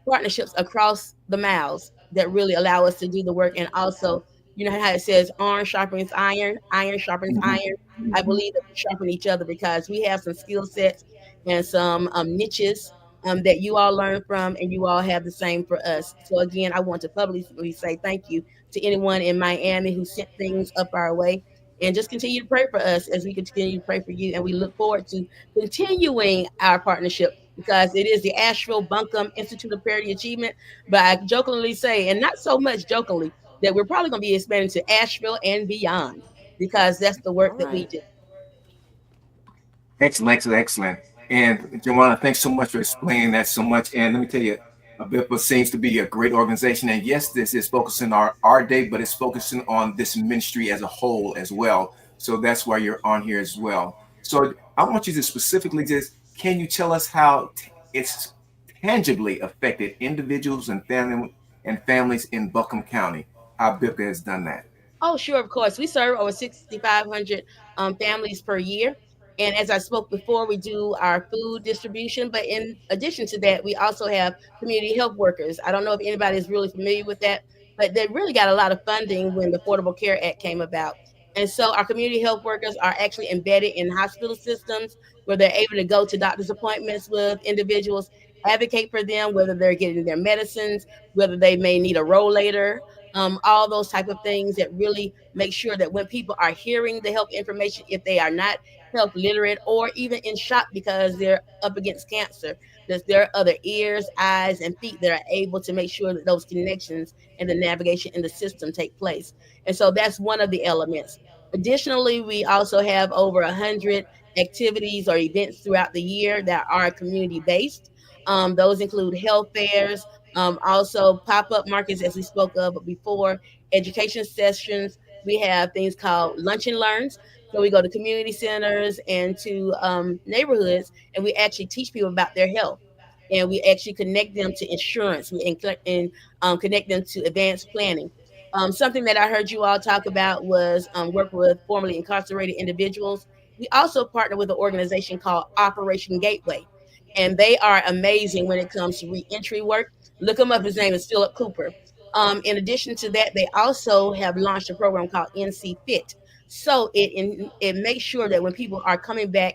partnerships across the miles that really allow us to do the work. And also, you know how it says iron sharpens iron, iron sharpens Mhm. iron. I believe that we sharpen each other because we have some skill sets and some niches that you all learn from, and you all have the same for us. So again, I want to publicly say thank you to anyone in Miami who sent things up our way. And just continue to pray for us as we continue to pray for you. And we look forward to continuing our partnership because it is the Asheville Buncombe Institute of Parity Achievement. But I jokingly say, and not so much jokingly, that we're probably going to be expanding to Asheville and beyond because that's the All work that we right. do. Excellent, excellent, excellent. And Joanna, thanks so much for explaining that so much. And let me tell you, ABIPA seems to be a great organization. And yes, this is focusing on our day, but it's focusing on this ministry as a whole as well. So that's why you're on here as well. So I want you to specifically just, can you tell us how it's tangibly affected individuals and families in Buncombe County? How BIPA has done that? Oh, sure, of course. We serve over 6,500 families per year. And as I spoke before, we do our food distribution. But in addition to that, we also have community health workers. I don't know if anybody is really familiar with that, but they really got a lot of funding when the Affordable Care Act came about. And so our community health workers are actually embedded in hospital systems where they're able to go to doctor's appointments with individuals, advocate for them, whether they're getting their medicines, whether they may need a rollator, all those type of things that really make sure that when people are hearing the health information, if they are not health literate or even in shock because they're up against cancer, that there are other ears, eyes, and feet that are able to make sure that those connections and the navigation in the system take place. And so that's one of the elements. Additionally, we also have over 100 activities or events throughout the year that are community based. Those include health fairs, also pop-up markets, as we spoke of before, education sessions. We have things called lunch and learns. So we go to community centers and to neighborhoods, and we actually teach people about their health. And we actually connect them to insurance. We connect them to advanced planning. Something that I heard you all talk about was work with formerly incarcerated individuals. We also partner with an organization called Operation Gateway, and they are amazing when it comes to reentry work. Look him up. His name is Philip Cooper. In addition to that, they also have launched a program called NC Fit. So it makes sure that when people are coming back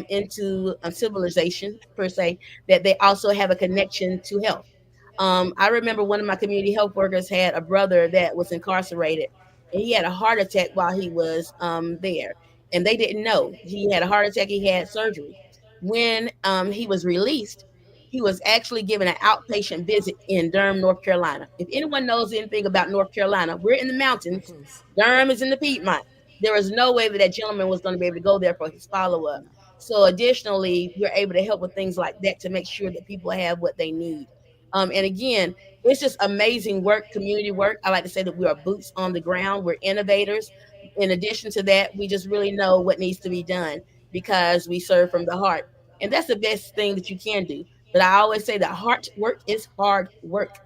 into civilization per se, that they also have a connection to health. I remember one of my community health workers had a brother that was incarcerated, and he had a heart attack while he was there, and they didn't know he had a heart attack. He had surgery. When he was released, he was actually given an outpatient visit in Durham, North Carolina. If anyone knows anything about North Carolina, we're in the mountains. Durham is in the Piedmont. There was no way that that gentleman was going to be able to go there for his follow up. So, additionally, we're able to help with things like that to make sure that people have what they need. And again, it's just amazing work, community work. I like to say that we are boots on the ground. We're innovators. In addition to that, we just really know what needs to be done because we serve from the heart. And that's the best thing that you can do. But I always say that heart work is hard work.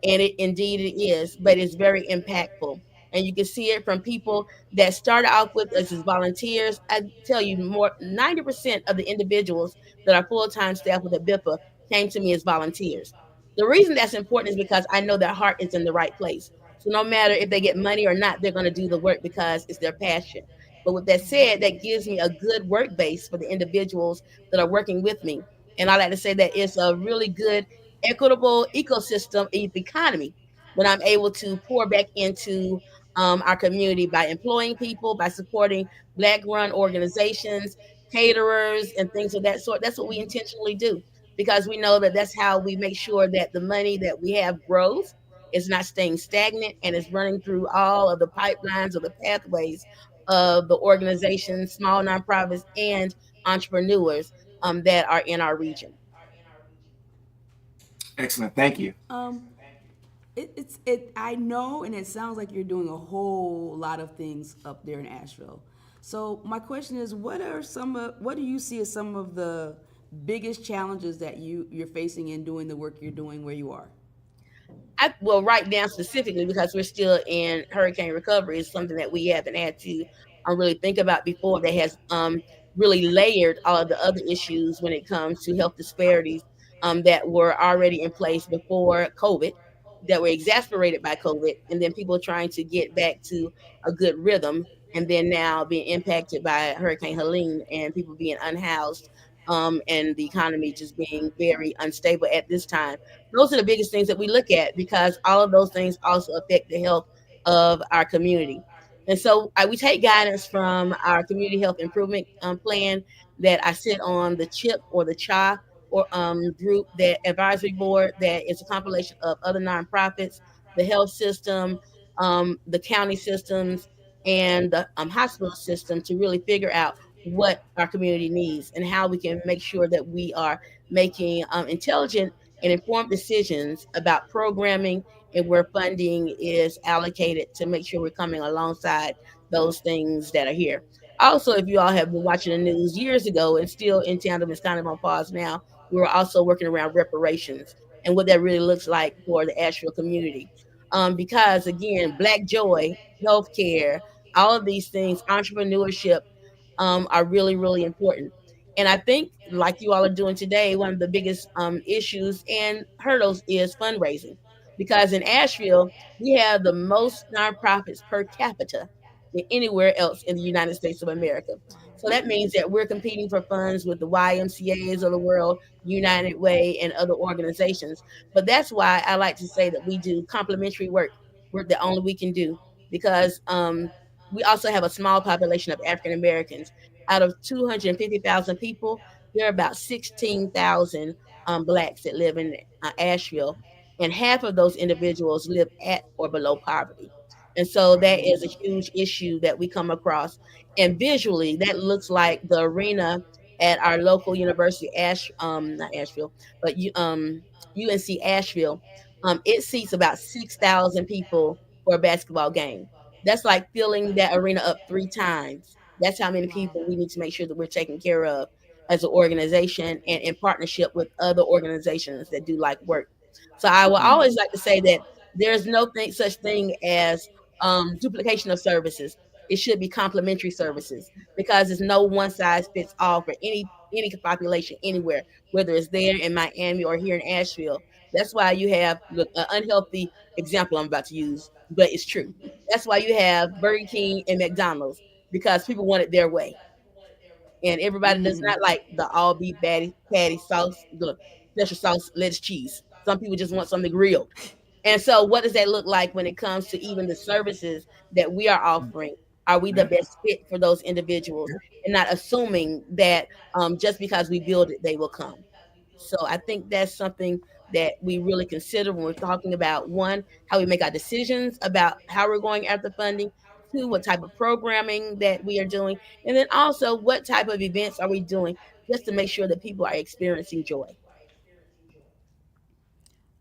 And it indeed it is, but it's very impactful. And you can see it from people that started off with us as volunteers. I tell you, more 90% of the individuals that are full-time staff with a BIPA came to me as volunteers. The reason that's important is because I know their heart is in the right place. So no matter if they get money or not, they're going to do the work because it's their passion. But with that said, that gives me a good work base for the individuals that are working with me. And I like to say that it's a really good equitable ecosystem economy when I'm able to pour back into our community by employing people, by supporting Black run organizations, caterers, and things of that sort. That's what we intentionally do because we know that that's how we make sure that the money that we have grows. Is not staying stagnant and is running through all of the pipelines or the pathways of the organizations, small nonprofits, and entrepreneurs that are in our region. Excellent. Thank you. I know, and it sounds like you're doing a whole lot of things up there in Asheville. So my question is, what do you see as some of the biggest challenges that you're facing in doing the work you're doing where you are? Well, right now specifically because we're still in hurricane recovery is something that we haven't had to really think about before. That has really layered all of the other issues when it comes to health disparities that were already in place before COVID, that were exasperated by COVID, and then people trying to get back to a good rhythm, and then now being impacted by Hurricane Helene and people being unhoused, and the economy just being very unstable at this time. Those are the biggest things that we look at because all of those things also affect the health of our community. And so we take guidance from our community health improvement plan that I sit on the CHIP or the CHA or group, that advisory board that is a compilation of other nonprofits, the health system, the county systems, and the hospital system to really figure out what our community needs and how we can make sure that we are making intelligent and informed decisions about programming and where funding is allocated to make sure we're coming alongside those things that are here. Also, if you all have been watching the news years ago and still in tandem is kind of on pause now, we were also working around reparations and what that really looks like for the Asheville community. Because again, Black joy, healthcare, all of these things, entrepreneurship, are really, really important. And I think, like you all are doing today, one of the biggest issues and hurdles is fundraising. Because in Asheville, we have the most nonprofits per capita than anywhere else in the United States of America. So that means that we're competing for funds with the YMCA's of the world, United Way, and other organizations. But that's why I like to say that we do complementary work that only we can do, because we also have a small population of African Americans. Out of 250,000 people, there are about 16,000 Blacks that live in Asheville, and half of those individuals live at or below poverty. And so that is a huge issue that we come across. And visually, that looks like the arena at our local university, not Asheville, but UNC Asheville. It seats about 6,000 people for a basketball game. That's like filling that arena up 3 times. That's how many people we need to make sure that we're taking care of as an organization and in partnership with other organizations that do like work. So I will always like to say that there's no such thing as duplication of services. It should be complementary services because there's no one size fits all for any population anywhere, whether it's there in Miami or here in Asheville. That's why you have look, an unhealthy example I'm about to use, but it's true. That's why you have Burger King and McDonald's because people want it their way. and everybody does not like the all beef patty sauce, the special sauce, lettuce, cheese. Some people just want something grilled. And so, what does that look like when it comes to even the services that we are offering? Are we the Yeah. best fit for those individuals, and not assuming that just because we build it, they will come? So I think that's something that we really consider when we're talking about one, how we make our decisions about how we're going after funding, two, what type of programming that we are doing, and then also what type of events are we doing just to make sure that people are experiencing joy.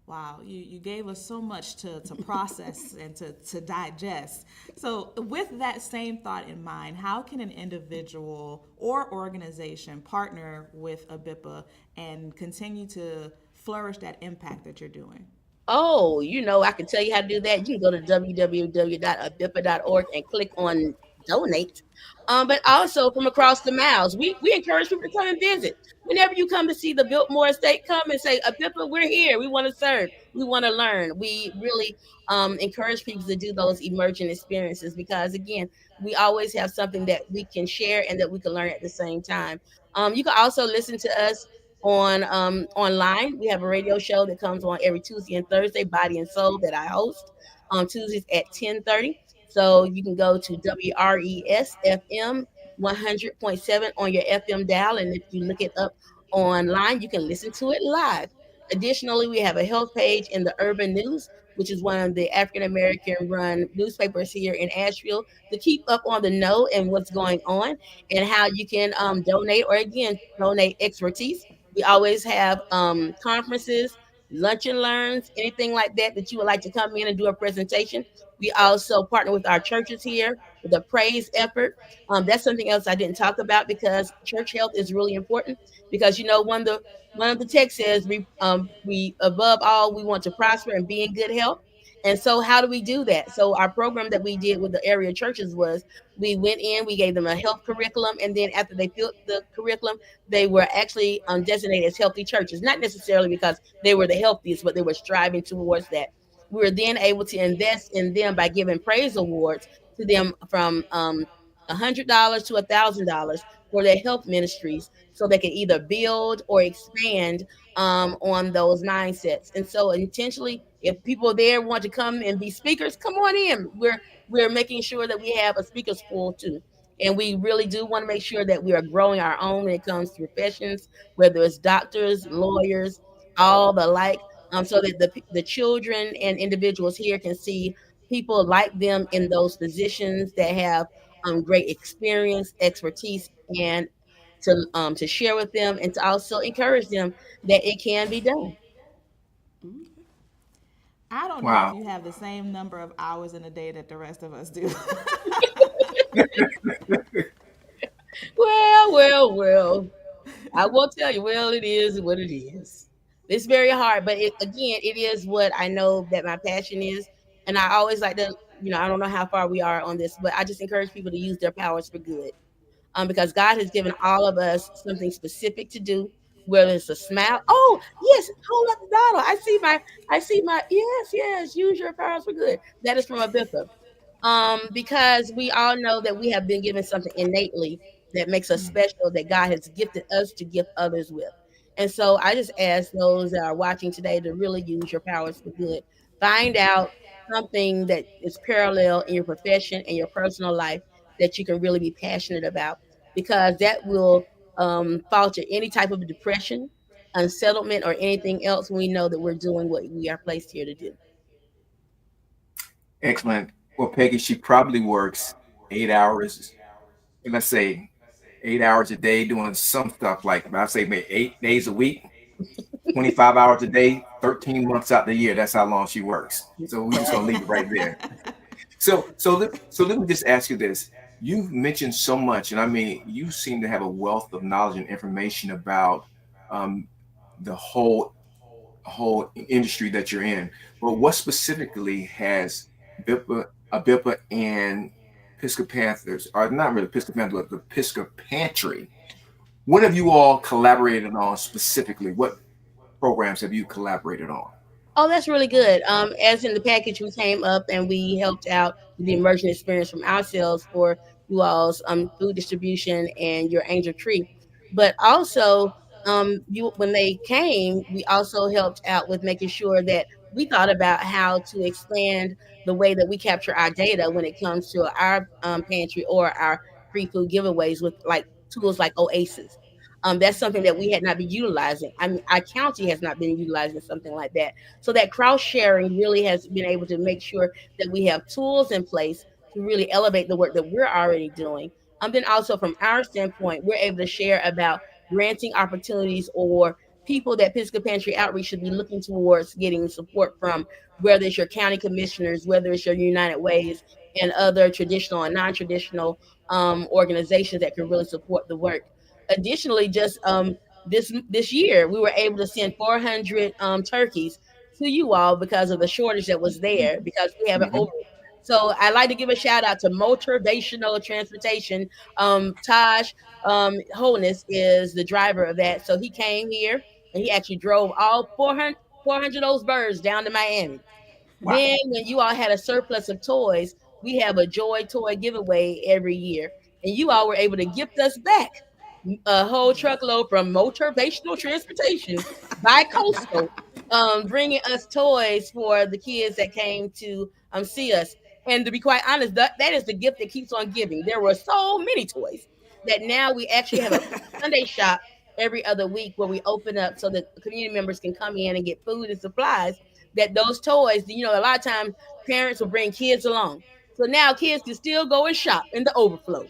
Wow, you gave us so much to process and to digest. So, with that same thought in mind, how can an individual or organization partner with a BIPA and continue to flourish that impact that you're doing? Oh, I can tell you how to do that. You can go to www.abipa.org and click on donate. But also from across the miles, we encourage people to come and visit. Whenever you come to see the Biltmore Estate, come and say, Abipa, we're here. We want to serve. We want to learn. We really encourage people to do those emergent experiences because, again, we always have something that we can share and that we can learn at the same time. You can also listen to us on online. We have a radio show that comes on every Tuesday and Thursday, Body and Soul, that I host on Tuesdays at 10:30. So you can go to WRES FM 100.7 on your FM dial, and if you look it up online, you can listen to it live. Additionally, we have a health page in the Urban News, which is one of the African American run newspapers here in Asheville, to keep up on the know and what's going on and how you can donate or again donate expertise. We always have conferences, lunch and learns, anything like that that you would like to come in and do a presentation. We also partner with our churches here with a praise effort. That's something else I didn't talk about because church health is really important. Because one of the texts says we above all we want to prosper and be in good health. And so, how do we do that? So, our program that we did with the area churches was we went in, we gave them a health curriculum, and then after they filled the curriculum, they were actually designated as healthy churches, not necessarily because they were the healthiest, but they were striving towards that. We were then able to invest in them by giving praise awards to them from $100 to $1,000 for their health ministries so they can either build or expand on those mindsets. And so intentionally, if people there want to come and be speakers, come on in. We're making sure that we have a speakers pool too. And we really do want to make sure that we are growing our own when it comes to professions, whether it's doctors, lawyers, all the like, so that the children and individuals here can see people like them in those positions that have great experience, expertise, and to share with them and to also encourage them that it can be done. I don't know if Wow. you have the same number of hours in a day that the rest of us do. Well. I will tell you, well, it is what it is. It's very hard, but again, it is what I know that my passion is. And I always like to, I don't know how far we are on this, but I just encourage people to use their powers for good. Because God has given all of us something specific to do, whether it's a smile. Oh, yes, hold up the bottle. Yes, use your powers for good. That is from a Biffa. Because we all know that we have been given something innately that makes us special that God has gifted us to gift others with. And so I just ask those that are watching today to really use your powers for good. Find out something that is parallel in your profession and your personal life that you can really be passionate about because that will falter any type of depression, unsettlement, or anything else when we know that we're doing what we are placed here to do. Excellent. Well, Peggy, she probably works 8 hours, let's say 8 hours a day doing some stuff like I say maybe 8 days a week, 25 hours a day, 13 months out the year. That's how long she works. So we're just gonna leave it right there. So let me just ask you this. You've mentioned so much, and I mean, you seem to have a wealth of knowledge and information about um, the whole industry that you're in. But what specifically has BIPA and Pisgah Panthers, or not really Pisgah Panthers, but the Pisgah Pantry, what have you all collaborated on specifically? What programs have you collaborated on? Oh, that's really good. As in the package, we came up and we helped out with the immersion experience from ourselves for you all's food distribution and your angel tree. But also, you when they came, we also helped out with making sure that we thought about how to expand the way that we capture our data when it comes to our pantry or our free food giveaways with like tools like Oasis. That's something that we had not been utilizing. I mean, our county has not been utilizing something like that. So that cross sharing really has been able to make sure that we have tools in place to really elevate the work that we're already doing. Then also from our standpoint, we're able to share about granting opportunities or people that Pisgah Pantry Outreach should be looking towards getting support from, whether it's your county commissioners, whether it's your United Ways, and other traditional and non-traditional organizations that can really support the work. Additionally, just this year, we were able to send 400 turkeys to you all because of the shortage that was there because we have an over. So I like to give a shout out to Motivational Transportation. Taj Holness is the driver of that. So he came here and he actually drove all 400 of those birds down to Miami. Then, when you all had a surplus of toys, we have a Joy Toy giveaway every year, and you all were able to gift us back a whole truckload from Motivational Transportation by Coastal, bringing us toys for the kids that came to see us. And to be quite honest, that is the gift that keeps on giving. There were so many toys that now we actually have a Sunday shop every other week where we open up so that community members can come in and get food and supplies. That those toys, a lot of times parents will bring kids along. So now kids can still go and shop in the overflow,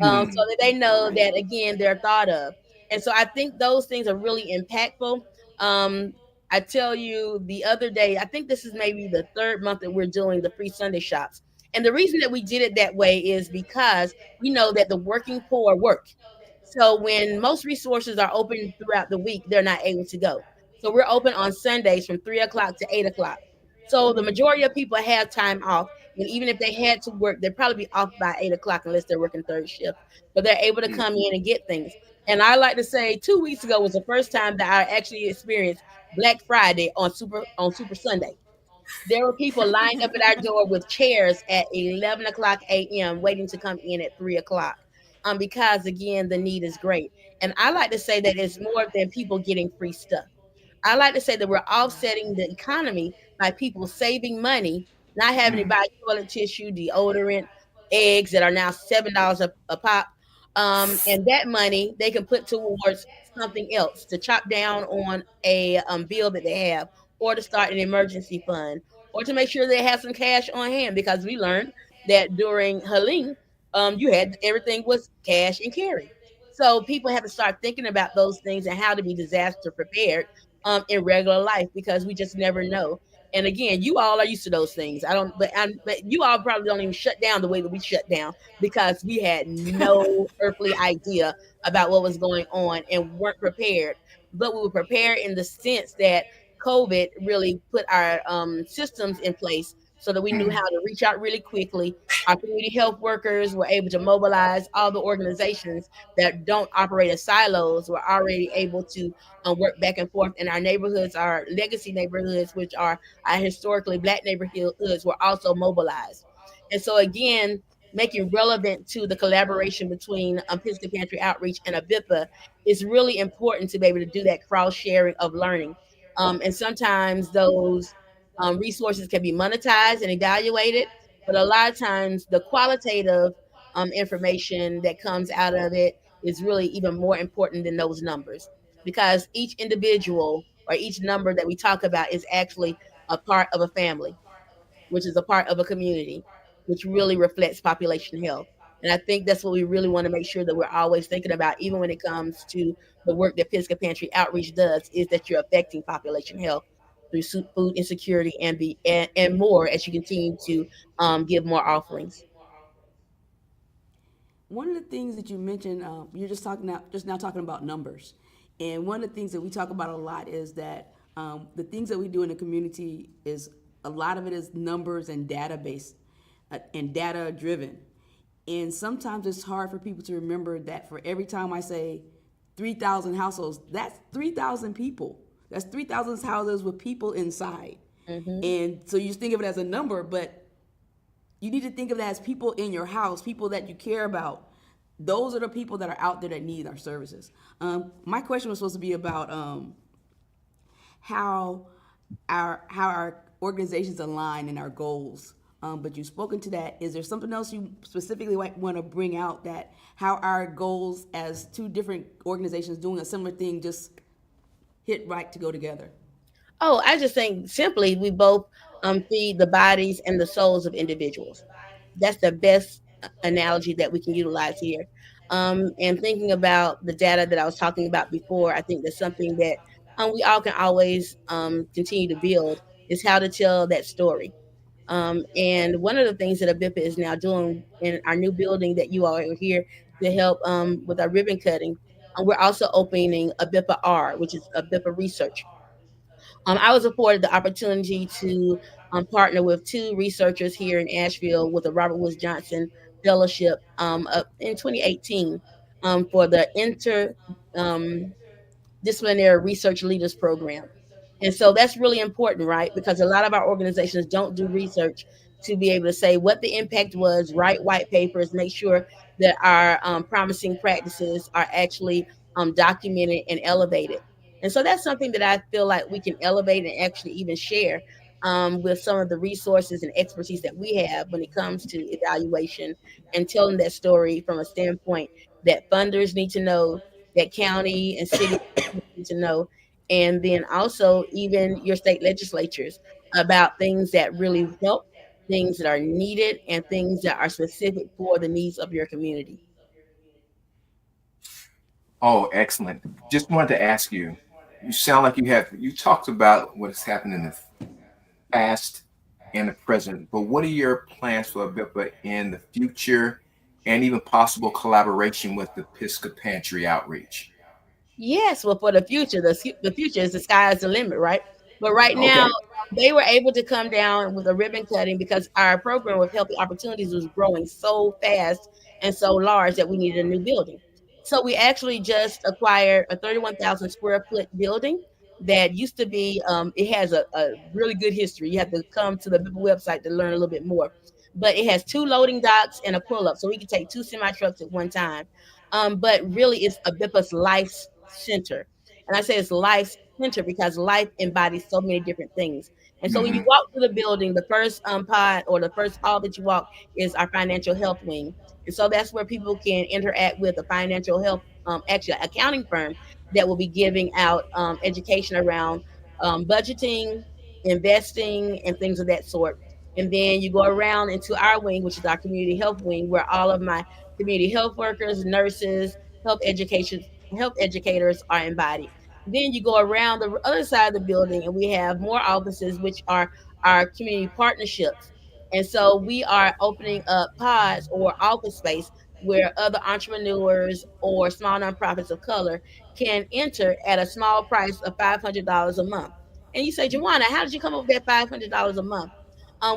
so that they know that again they're thought of. And so I think those things are really impactful. Um, I tell you, the other day, I think this is maybe the third month that we're doing the free Sunday shops. And the reason that we did it that way is because we know that the working poor work. So when most resources are open throughout the week, they're not able to go. So we're open on Sundays from 3 o'clock to 8 o'clock. So the majority of people have time off. And even if they had to work, they'd probably be off by 8 o'clock unless they're working third shift. But they're able to come in and get things. And I like to say 2 weeks ago was the first time that I actually experienced Black Friday on Super Sunday. There were people lined up at our door with chairs at 11 o'clock a.m. waiting to come in at 3 o'clock. Because again, the need is great. And I like to say that it's more than people getting free stuff. I like to say that we're offsetting the economy by people saving money, not having to buy toilet tissue, deodorant, eggs that are now $7 a pop. And that money they can put towards something else to chop down on a bill that they have, or to start an emergency fund, or to make sure they have some cash on hand because we learned that during Helene, you had everything was cash and carry. So people have to start thinking about those things and how to be disaster prepared in regular life because we just never know. And again, you all are used to those things. I don't, but you all probably don't even shut down the way that we shut down because we had no earthly idea about what was going on and weren't prepared. But we were prepared in the sense that COVID really put our systems in place so that we knew how to reach out really quickly. Our community health workers were able to mobilize all the organizations that don't operate as silos, were already able to work back and forth. And our neighborhoods, our legacy neighborhoods, which are our historically Black neighborhoods, were also mobilized. And so, again, making relevant to the collaboration between Pisgah Pantry Outreach and ABIPA is really important to be able to do that cross sharing of learning. And sometimes those resources can be monetized and evaluated, but a lot of times the qualitative information that comes out of it is really even more important than those numbers because each individual or each number that we talk about is actually a part of a family, which is a part of a community, which really reflects population health. And I think that's what we really want to make sure that we're always thinking about, even when it comes to the work that Pisgah Pantry Outreach does, is that you're affecting population health through food insecurity and more as you continue to give more offerings. One of the things that you mentioned, you're just now talking about numbers, and one of the things that we talk about a lot is that the things that we do in the community is a lot of it is numbers and database and data driven, and sometimes it's hard for people to remember that for every time I say 3,000 households, that's 3,000 people. That's 3,000 houses with people inside, and so you just think of it as a number, but you need to think of that as people in your house, people that you care about. Those are the people that are out there that need our services. My question was supposed to be about how our organizations align in our goals. But you've spoken to that. Is there something else you specifically want to bring out, that how our goals as two different organizations doing a similar thing just hit right to go together? Oh, I just think simply we both feed the bodies and the souls of individuals. That's the best analogy that we can utilize here. And thinking about the data that I was talking about before, I think that's something that we all can always continue to build, is how to tell that story. And one of the things that ABIPA is now doing in our new building that you all are here to help with our ribbon cutting, we're also opening a BIPA R, which is a BIPA research. I was afforded the opportunity to partner with two researchers here in Asheville with the Robert Woods Johnson Fellowship in 2018 for the um, disciplinary research leaders program. And so that's really important, right? Because a lot of our organizations don't do research to be able to say what the impact was, write white papers, make sure that our promising practices are actually documented and elevated. And so that's something that I feel like we can elevate and actually even share with some of the resources and expertise that we have when it comes to evaluation and telling that story from a standpoint that funders need to know, that county and city need to know, and then also even your state legislatures about things that really help, things that are needed, and things that are specific for the needs of your community. Oh, excellent. Just wanted to ask you, you sound like you talked about what has happened in the past and the present, but what are your plans for BIPA in the future and even possible collaboration with the Pisgah Pantry outreach? Yes, well, for the future, the future is the sky is the limit, right? But right now, Okay. they were able to come down with a ribbon cutting because our program with Healthy Opportunities was growing so fast and so large that we needed a new building. So we actually just acquired a 31,000 square foot building that used to be, it has a really good history. You have to come to the website to learn a little bit more. But it has two loading docks and a pull up, so we can take two semi trucks at one time. But really, it's a BIPA's life center. And I say it's life center because life embodies so many different things. And so when you Hmm. walk through the building, the first pod or the first hall that you walk is our financial health wing. And so that's where people can interact with a financial health, actually accounting firm that will be giving out education around budgeting, investing, and things of that sort. And then you go around into our wing, which is our community health wing, where all of my community health workers, nurses, health education, health educators are embodied. Then you go around the other side of the building, and we have more offices, which are our community partnerships. And so we are opening up pods or office space where other entrepreneurs or small nonprofits of color can enter at a small price of $500 a month. And you say, Joanna, how did you come up with that $500 a month?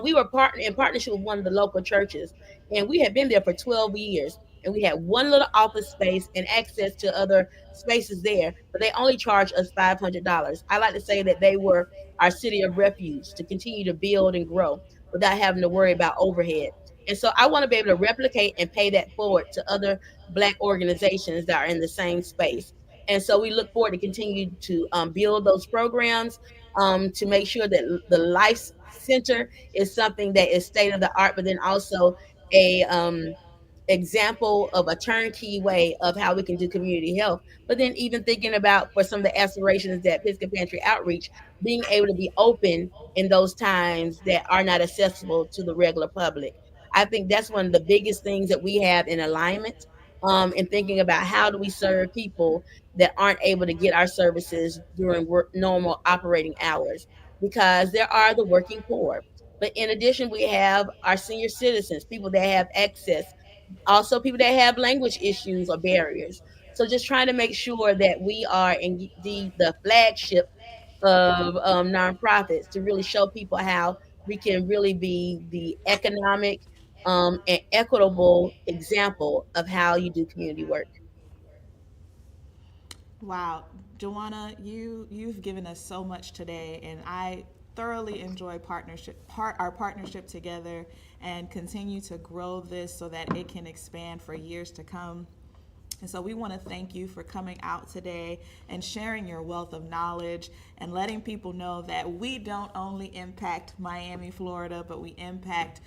We were in partnership with one of the local churches, and we had been there for 12 years. And we had one little office space and access to other spaces there, but they only charged us $500. I like to say that they were our city of refuge to continue to build and grow without having to worry about overhead. And so I want to be able to replicate and pay that forward to other Black organizations that are in the same space. And so we look forward to continue to build those programs to make sure that the Life Center is something that is state of the art, but then also a example of a turnkey way of how we can do community health. But then even thinking about for some of the aspirations that Pisgah Pantry Outreach, being able to be open in those times that are not accessible to the regular public. I think that's one of the biggest things that we have in alignment in thinking about how do we serve people that aren't able to get our services during normal operating hours, because there are the working poor. But in addition, we have our senior citizens, people that have access, also people that have language issues or barriers. So just trying to make sure that we are indeed the flagship of nonprofits to really show people how we can really be the economic and equitable example of how you do community work. Wow, Joanna, you've given us so much today, and I thoroughly enjoyed our partnership together and continue to grow this so that it can expand for years to come. And so we want to thank you for coming out today and sharing your wealth of knowledge and letting people know that we don't only impact Miami, Florida, but we impact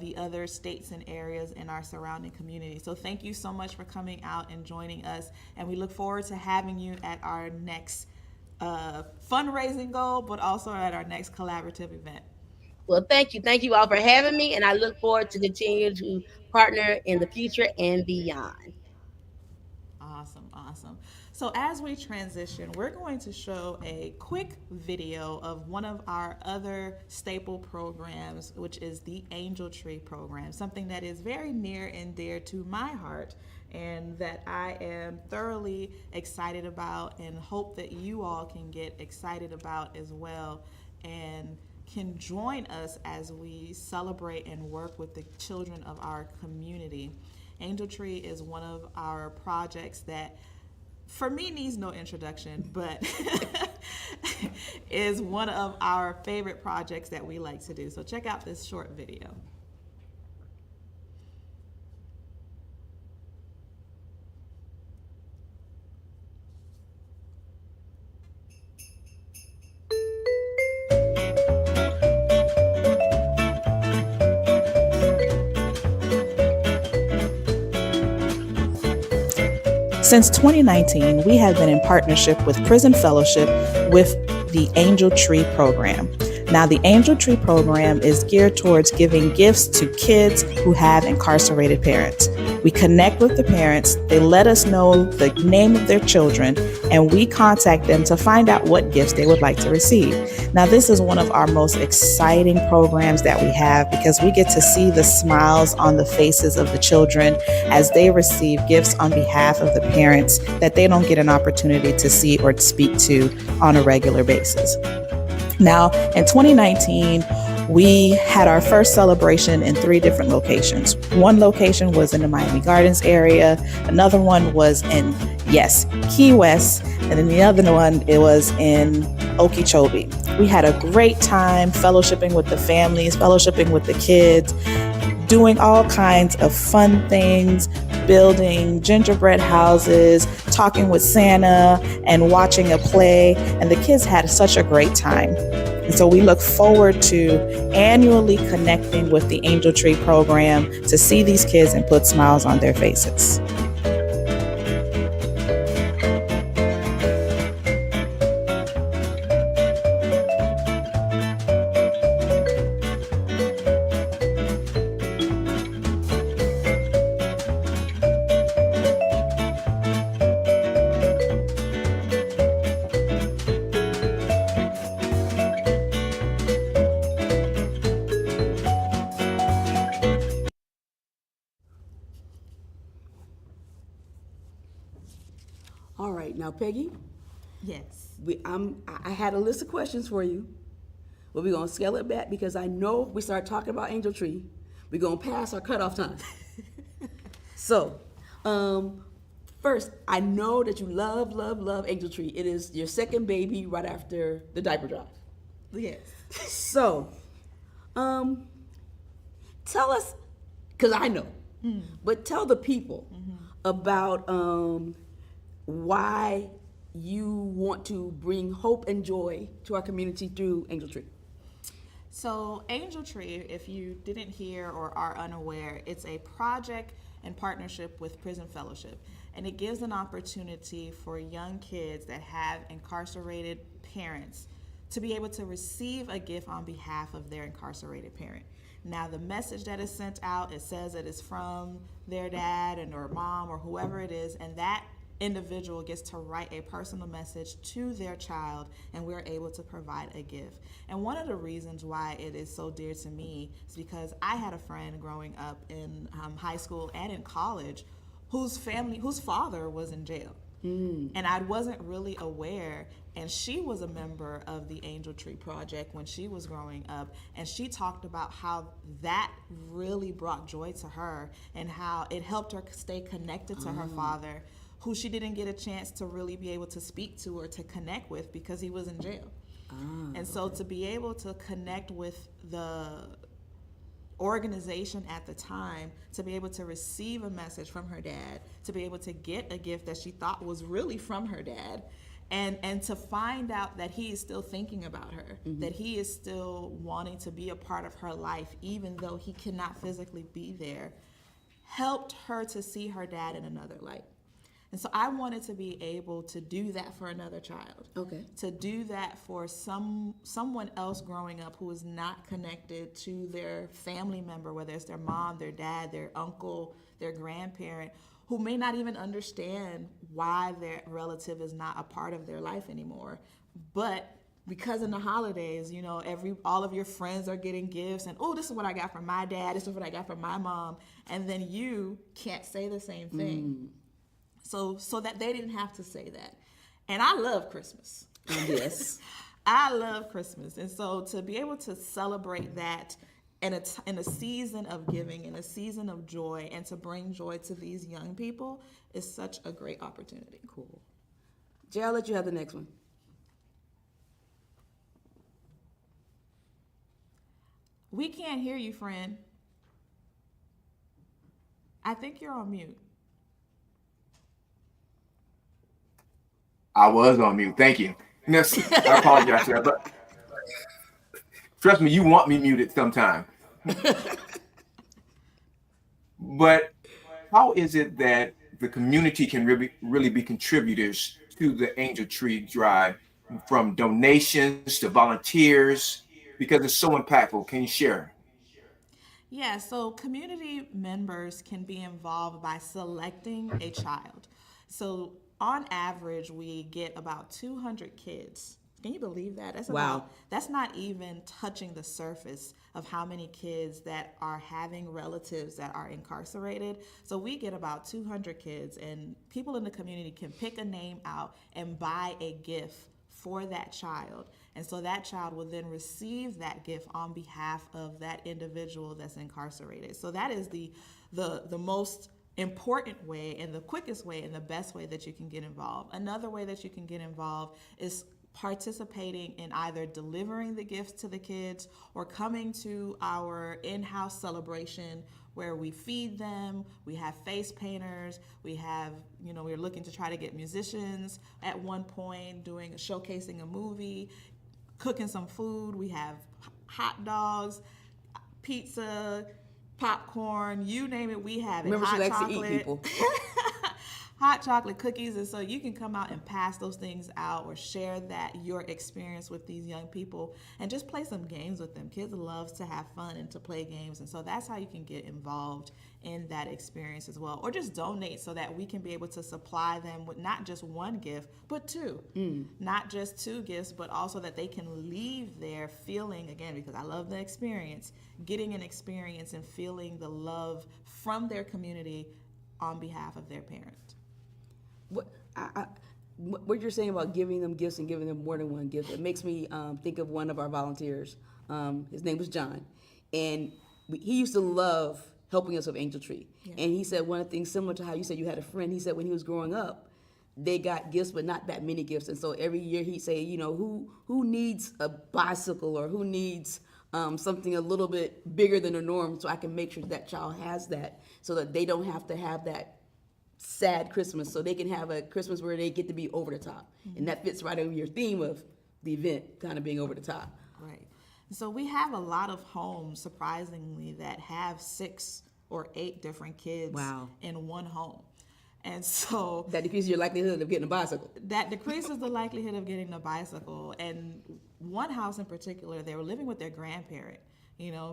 the other states and areas in our surrounding community. So thank you so much for coming out and joining us. And we look forward to having you at our next fundraising goal, but also at our next collaborative event. Well, thank you. Thank you all for having me, and I look forward to continue to partner in the future and beyond. Awesome, awesome. So as we transition, we're going to show a quick video of one of our other staple programs, which is the Angel Tree program, something that is very near and dear to my heart and that I am thoroughly excited about and hope that you all can get excited about as well and can join us as we celebrate and work with the children of our community. Angel Tree is one of our projects that, for me, needs no introduction, but is one of our favorite projects that we like to do. So check out this short video. Since 2019, we have been in partnership with Prison Fellowship with the Angel Tree program. Now, the Angel Tree program is geared towards giving gifts to kids who have incarcerated parents. We connect with the parents, they let us know the name of their children, and we contact them to find out what gifts they would like to receive. Now, this is one of our most exciting programs that we have because we get to see the smiles on the faces of the children as they receive gifts on behalf of the parents that they don't get an opportunity to see or speak to on a regular basis. Now, in 2019, we had our first celebration in 3 different locations. One location was in the Miami Gardens area, another one was in, Key West, and then the other one, it was in Okeechobee. We had a great time fellowshipping with the families, fellowshipping with the kids, doing all kinds of fun things, building gingerbread houses, talking with Santa, and watching a play, and the kids had such a great time. And so we look forward to annually connecting with the Angel Tree program to see these kids and put smiles on their faces. All right, now Peggy, Yes. I had a list of questions for you, but we're gonna scale it back because I know if we start talking about Angel Tree, we're gonna pass our cutoff time. So, first, I know that you love Angel Tree. It is your second baby right after the diaper drive. Yes. So, tell us, because I know, but tell the people about why you want to bring hope and joy to our community through Angel Tree. So Angel Tree, if you didn't hear or are unaware, it's a project in partnership with Prison Fellowship, and it gives an opportunity for young kids that have incarcerated parents to be able to receive a gift on behalf of their incarcerated parent. Now, the message that is sent out, it says it is from their dad and or mom or whoever it is, and that individual gets to write a personal message to their child, and we're able to provide a gift. And one of the reasons why it is so dear to me is because I had a friend growing up in high school and in college whose father was in jail. And I wasn't really aware, and she was a member of the Angel Tree Project when she was growing up, and she talked about how that really brought joy to her and how it helped her stay connected to her father, who she didn't get a chance to really be able to speak to or to connect with because he was in jail. And so to be able to connect with the organization at the time, to be able to receive a message from her dad, to be able to get a gift that she thought was really from her dad, and to find out that he is still thinking about her, that he is still wanting to be a part of her life, even though he cannot physically be there, helped her to see her dad in another light. And so I wanted to be able to do that for another child. Okay. To do that for someone else growing up who is not connected to their family member, whether it's their mom, their dad, their uncle, their grandparent, who may not even understand why their relative is not a part of their life anymore. But because in the holidays, you know, all of your friends are getting gifts, and oh, this is what I got from my dad, this is what I got from my mom, and then you can't say the same thing. So that they didn't have to say that. And I love Christmas. Yes. I love Christmas. And so to be able to celebrate that in a season of giving, in a season of joy, and to bring joy to these young people is such a great opportunity. Cool. Jay, I'll let you have the next one. We can't hear you, friend. I think you're on mute. I was on mute. Thank you. No, I apologize for that, but trust me, you want me muted sometime. But how is it that the community can really be contributors to the Angel Tree Drive, from donations to volunteers, because it's so impactful? Can you share? Yeah, so community members can be involved by selecting a child. So on average, we get about 200 kids. Can you believe that? That's not even touching the surface of how many kids that are having relatives that are incarcerated. So we get about 200 kids, and people in the community can pick a name out and buy a gift for that child. And so that child will then receive that gift on behalf of that individual that's incarcerated. So that is the most important way, and the quickest way, and the best way that you can get involved. Another way that you can get involved is participating in either delivering the gifts to the kids or coming to our in-house celebration where we feed them, we have face painters, we have, we're looking to try to get musicians at one point, showcasing a movie, cooking some food. We have hot dogs, pizza, popcorn, you name it, we have it. Remember, hot she likes chocolate. to eat people. Hot chocolate, cookies, and so you can come out and pass those things out or share your experience with these young people and just play some games with them. Kids love to have fun and to play games, and so that's how you can get involved in that experience as well. Or just donate so that we can be able to supply them with not just one gift, but two. Not just two gifts, but also that they can leave there feeling, again, because I love the experience, getting an experience and feeling the love from their community on behalf of their parent. What you're saying about giving them gifts and giving them more than one gift, it makes me think of one of our volunteers. His name was John, and he used to love helping us with Angel Tree. Yeah. And he said one of the things similar to how you said you had a friend, he said when he was growing up, they got gifts, but not that many gifts. And so every year he'd say, who needs a bicycle or who needs something a little bit bigger than the norm, so I can make sure that child has that, so that they don't have to have that sad Christmas, so they can have a Christmas where they get to be over the top. And that fits right in your theme of the event kind of being over the top. Right. So we have a lot of homes, surprisingly, that have 6 or 8 different kids in one home. And so that decreases your likelihood of getting a bicycle. That decreases the likelihood of getting a bicycle. And one house in particular, they were living with their grandparent,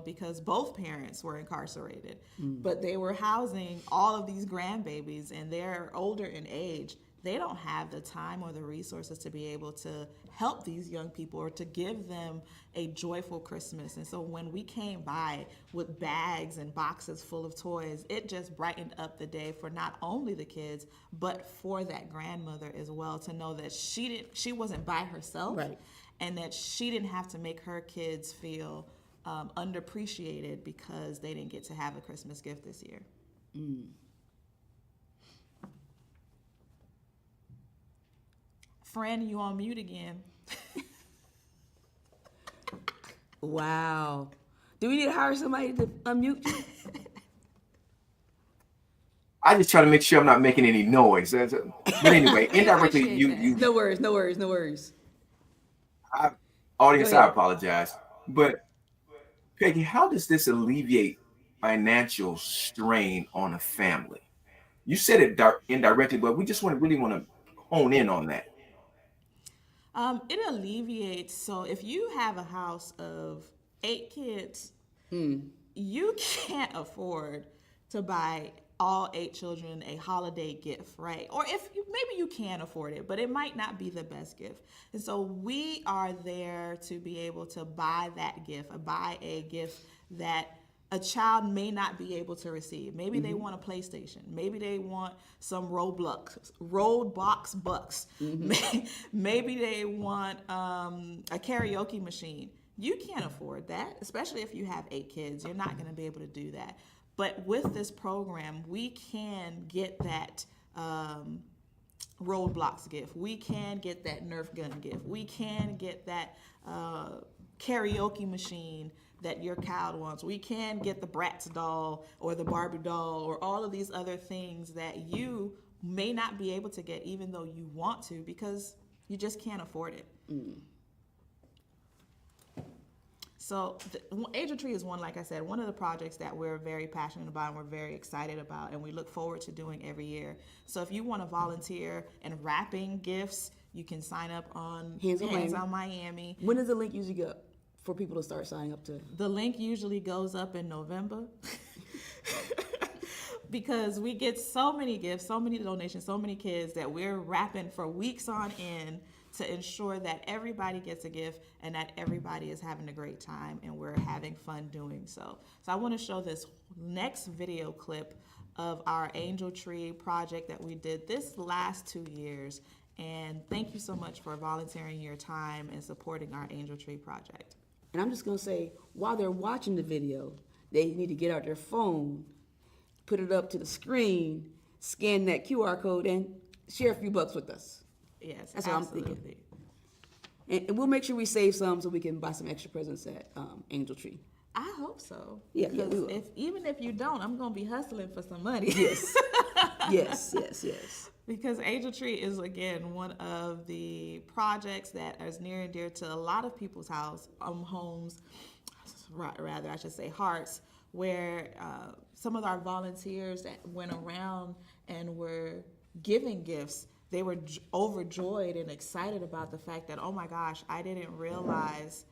because both parents were incarcerated. But they were housing all of these grandbabies, and they're older in age. They don't have the time or the resources to be able to help these young people or to give them a joyful Christmas. And so when we came by with bags and boxes full of toys, it just brightened up the day for not only the kids, but for that grandmother as well, to know that she wasn't by herself, and that she didn't have to make her kids feel underappreciated because they didn't get to have a Christmas gift this year. Fran, you on mute again. Wow. Do we need to hire somebody to unmute you? I just try to make sure I'm not making any noise. But anyway, indirectly, you No worries, no worries, no worries. audience, Go ahead. I apologize. But Peggy, how does this alleviate financial strain on a family? You said it indirectly, but we just really want to hone in on that. It alleviates. So if you have a house of 8 kids, you can't afford to buy all 8 children a holiday gift, right? Or maybe you can afford it, but it might not be the best gift. And so we are there to be able to buy that gift, buy a gift that a child may not be able to receive. Maybe they want a PlayStation. Maybe they want some Roadbox bucks. Maybe they want a karaoke machine. You can't afford that, especially if you have 8 kids. You're not going to be able to do that. But with this program, we can get that Roblox gift. We can get that Nerf gun gift. We can get that karaoke machine that your child wants. We can get the Bratz doll or the Barbie doll or all of these other things that you may not be able to get even though you want to because you just can't afford it. So Angel Tree is one, like I said, one of the projects that we're very passionate about and we're very excited about and we look forward to doing every year. So if you want to volunteer in wrapping gifts, you can sign up on Hands on Miami. When does the link usually go for people to start signing up to? The link usually goes up in November because we get so many gifts, so many donations, so many kids that we're wrapping for weeks on end to ensure that everybody gets a gift and that everybody is having a great time and we're having fun doing so. So I want to show this next video clip of our Angel Tree project that we did this last 2 years. And thank you so much for volunteering your time and supporting our Angel Tree project. And I'm just going to say, while they're watching the video, they need to get out their phone, put it up to the screen, scan that QR code, and share a few bucks with us. Yes, that's absolutely. what I'm thinking. And we'll make sure we save some so we can buy some extra presents at Angel Tree. I hope so. Yeah, we will. Even if you don't, I'm going to be hustling for some money. Yes. yes. Because Angel Tree is, again, one of the projects that is near and dear to a lot of people's homes, rather, I should say hearts, where some of our volunteers that went around and were giving gifts, they were overjoyed and excited about the fact that, oh my gosh, I didn't realize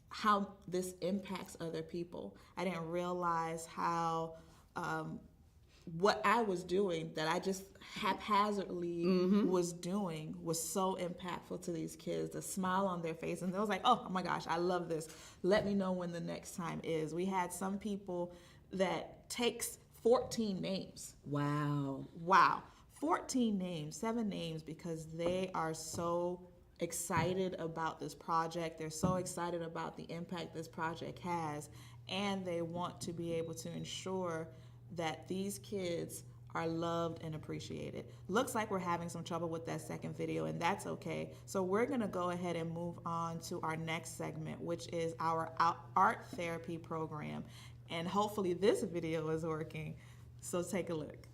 how this impacts other people. I didn't realize how what I was doing, that I just haphazardly was doing, was so impactful to these kids. The smile on their face, and they was like, oh my gosh, I love this. Let me know when the next time is. We had some people that takes 14 names. Wow. 14 names, 7 names, because they are so excited about this project. They're so excited about the impact this project has, and they want to be able to ensure that these kids are loved and appreciated. Looks like we're having some trouble with that second video, and that's okay. So we're gonna go ahead and move on to our next segment, which is our art therapy program. And hopefully this video is working. So take a look.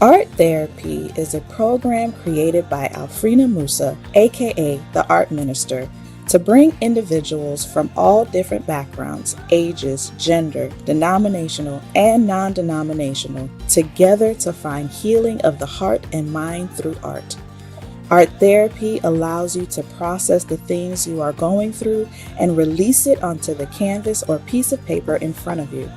Art Therapy is a program created by Alfrena Musa, aka the Art Minister, to bring individuals from all different backgrounds, ages, gender, denominational, and non-denominational together to find healing of the heart and mind through art. Art therapy allows you to process the things you are going through and release it onto the canvas or piece of paper in front of you.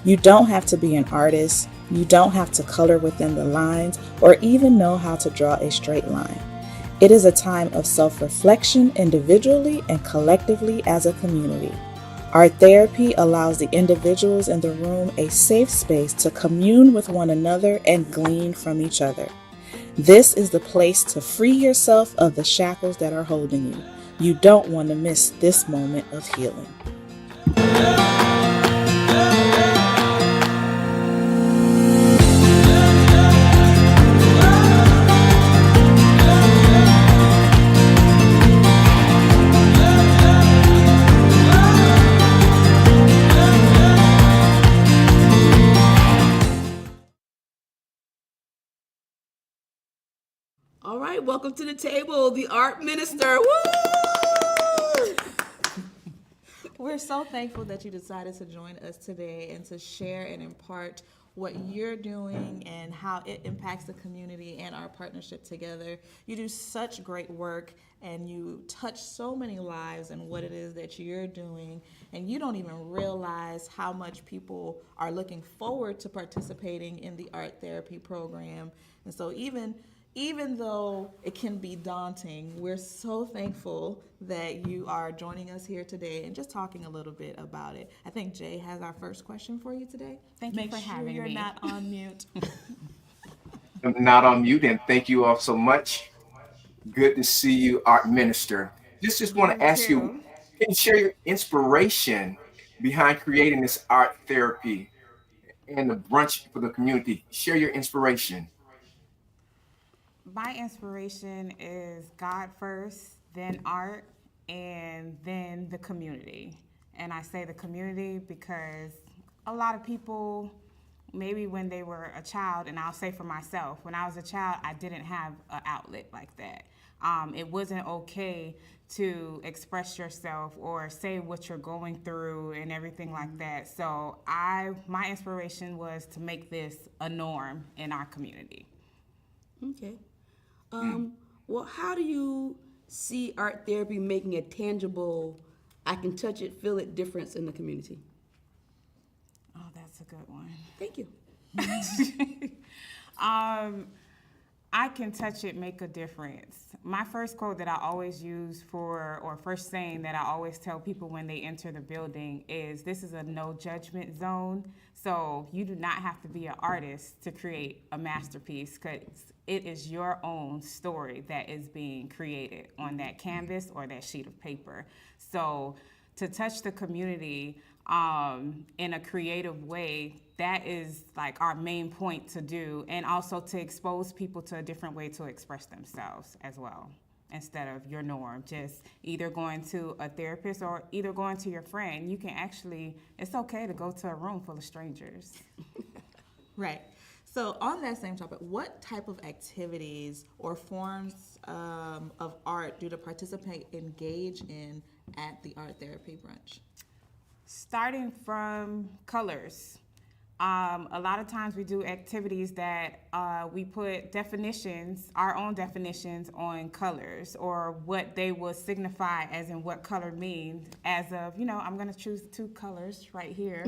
You don't have to be an artist. You don't have to color within the lines or even know how to draw a straight line. It is a time of self-reflection individually and collectively as a community. Art therapy allows the individuals in the room a safe space to commune with one another and glean from each other. This is the place to free yourself of the shackles that are holding you, You don't want to miss this moment of healing. All right, welcome to the table, the art minister. Woo! We're so thankful that you decided to join us today and to share and impart what you're doing and how it impacts the community and our partnership together. You do such great work and you touch so many lives in what it is that you're doing, and you don't even realize how much people are looking forward to participating in the art therapy program. And so even though it can be daunting, we're so thankful that you are joining us here today and just talking a little bit about it. I think Jay has our first question for you today. Thank you for having me. Make sure you're not on mute. I'm not on mute, and thank you all so much. Good to see you, Art Minister. Just want to ask you, can you share your inspiration behind creating this art therapy and the brunch for the community? Share your inspiration. My inspiration is God first, then art, and then the community. And I say the community because a lot of people, maybe when they were a child, and I'll say for myself, when I was a child, I didn't have an outlet like that. It wasn't okay to express yourself or say what you're going through and everything like that. So my inspiration was to make this a norm in our community. Okay. Well, how do you see art therapy making a tangible, I can touch it, feel it difference in the community? Oh, that's a good one. Thank you. I can touch it, make a difference. My first quote that I always use or first saying that I always tell people when they enter the building is, this is a no judgment zone. So you do not have to be an artist to create a masterpiece, because it is your own story that is being created on that canvas or that sheet of paper. So to touch the community in a creative way, that is like our main point to do, and also to expose people to a different way to express themselves as well, instead of your norm, just either going to a therapist or either going to your friend. You can actually, it's okay to go to a room full of strangers. Right. So on that same topic, what type of activities or forms of art do the participants engage in at the art therapy brunch? Starting from colors. A lot of times we do activities that we put definitions, our own definitions on colors, or what they will signify as in what color means, as of, I'm gonna choose two colors right here,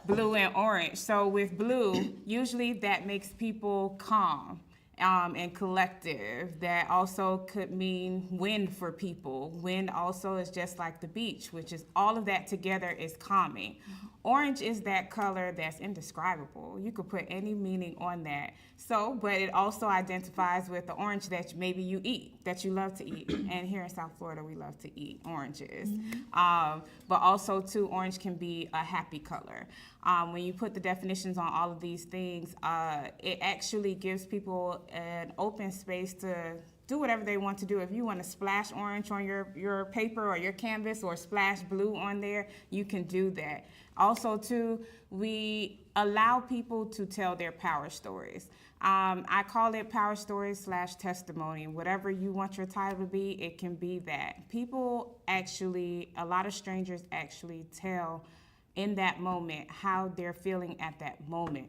blue and orange. So with blue, usually that makes people calm and collective. That also could mean wind for people. Wind also is just like the beach, which is all of that together is calming. Orange is that color that's indescribable. You could put any meaning on that. So, but it also identifies with the orange that maybe you eat, that you love to eat. And here in South Florida, we love to eat oranges. But also, too, orange can be a happy color. When you put the definitions on all of these things, it actually gives people an open space to do whatever they want to do. If you want to splash orange on your paper or your canvas, or splash blue on there, you can do that. Also, too, we allow people to tell their power stories. I call it power stories / testimony. Whatever you want your title to be, it can be that. People actually, a lot of strangers actually tell in that moment how they're feeling at that moment.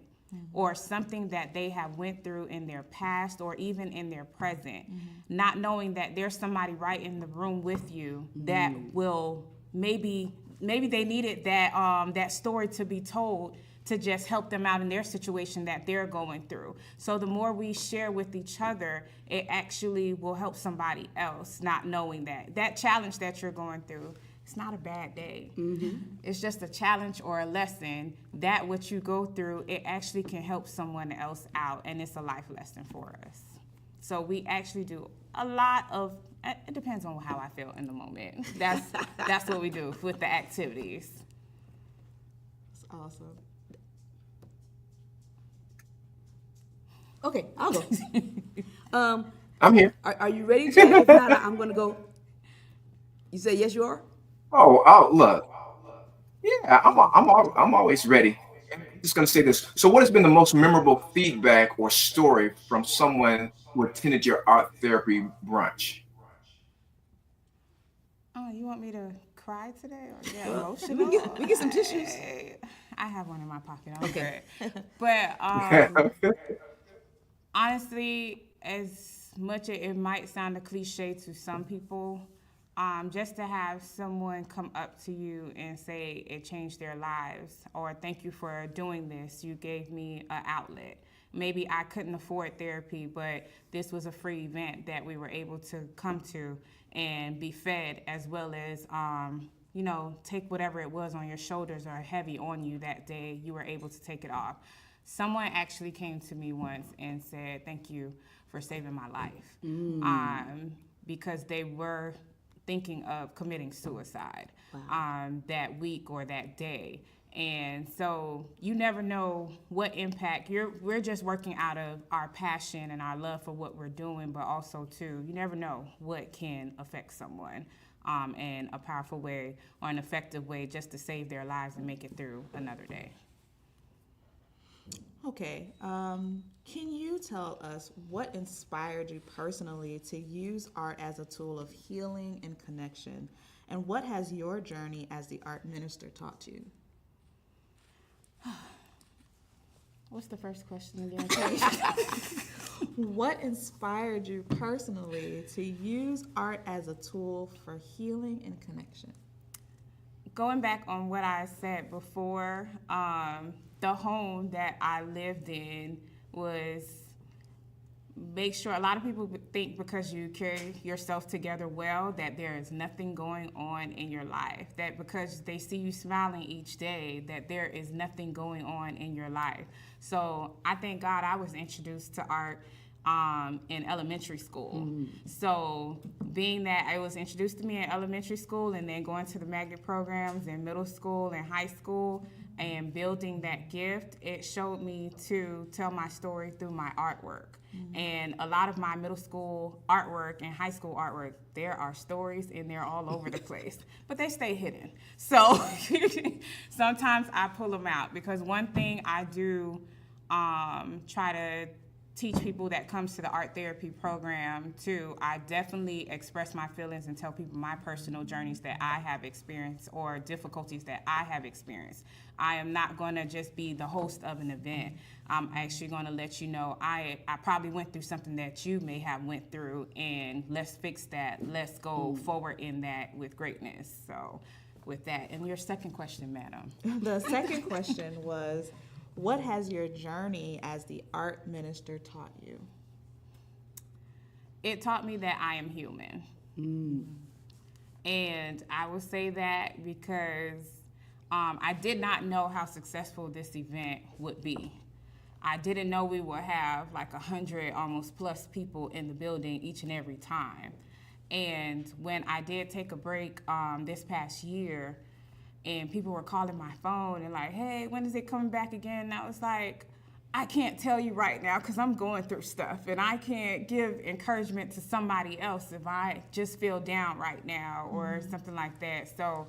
Or something that they have went through in their past or even in their present, not knowing that there's somebody right in the room with you that will maybe they needed that story to be told to just help them out in their situation that they're going through. So the more we share with each other, it actually will help somebody else, not knowing that challenge that you're going through, it's not a bad day. It's just a challenge or a lesson that what you go through, it actually can help someone else out, and it's a life lesson for us. So we actually do a lot of, it depends on how I feel in the moment. That's what we do with the activities. That's awesome. Okay, I'll go. I'm here. Are you ready, Jay? If not, I'm going to go. You say yes, you are? Oh, look. Yeah, I'm always ready. I'm just gonna say this. So, what has been the most memorable feedback or story from someone who attended your art therapy brunch? Oh, you want me to cry today or get Well, emotional? we get some tissues. I have one in my pocket. I'm Okay. good. But honestly, as much as it might sound a cliche to some people, just to have someone come up to you and say it changed their lives, or thank you for doing this, you gave me an outlet. Maybe I couldn't afford therapy, but this was a free event that we were able to come to and be fed, as well as take whatever it was on your shoulders or heavy on you that day, you were able to take it off. Someone actually came to me once and said, thank you for saving my life. Because they were thinking of committing suicide that week or that day. And so you never know what impact we're just working out of our passion and our love for what we're doing, but also too, you never know what can affect someone in a powerful way or an effective way just to save their lives and make it through another day. Okay, can you tell us what inspired you personally to use art as a tool of healing and connection? And what has your journey as the art minister taught you? What's the first question again? What inspired you personally to use art as a tool for healing and connection? Going back on what I said before, the home that I lived in was make sure, a lot of people think because you carry yourself together well that there is nothing going on in your life, that because they see you smiling each day that there is nothing going on in your life. So I thank God I was introduced to art in elementary school. So being that it was introduced to me in elementary school and then going to the magnet programs in middle school and high school and building that gift, it showed me to tell my story through my artwork. And a lot of my middle school artwork and high school artwork, there are stories and they're all over the place, but they stay hidden. So sometimes I pull them out because one thing I do try to teach people that comes to the art therapy program too, I definitely express my feelings and tell people my personal journeys that I have experienced or difficulties that I have experienced. I am not going to just be the host of an event. I'm actually going to let you know I probably went through something that you may have went through, and let's fix that. Let's go forward in that with greatness. So with that, and your second question, madam. The second question was, what has your journey as the art minister taught you? It taught me that I am human. And I will say that because I did not know how successful this event would be. I didn't know we would have like 100 almost plus people in the building each and every time. And when I did take a break this past year, and people were calling my phone and like, hey, when is it coming back again? And I was like, I can't tell you right now because I'm going through stuff, and I can't give encouragement to somebody else if I just feel down right now or something like that. So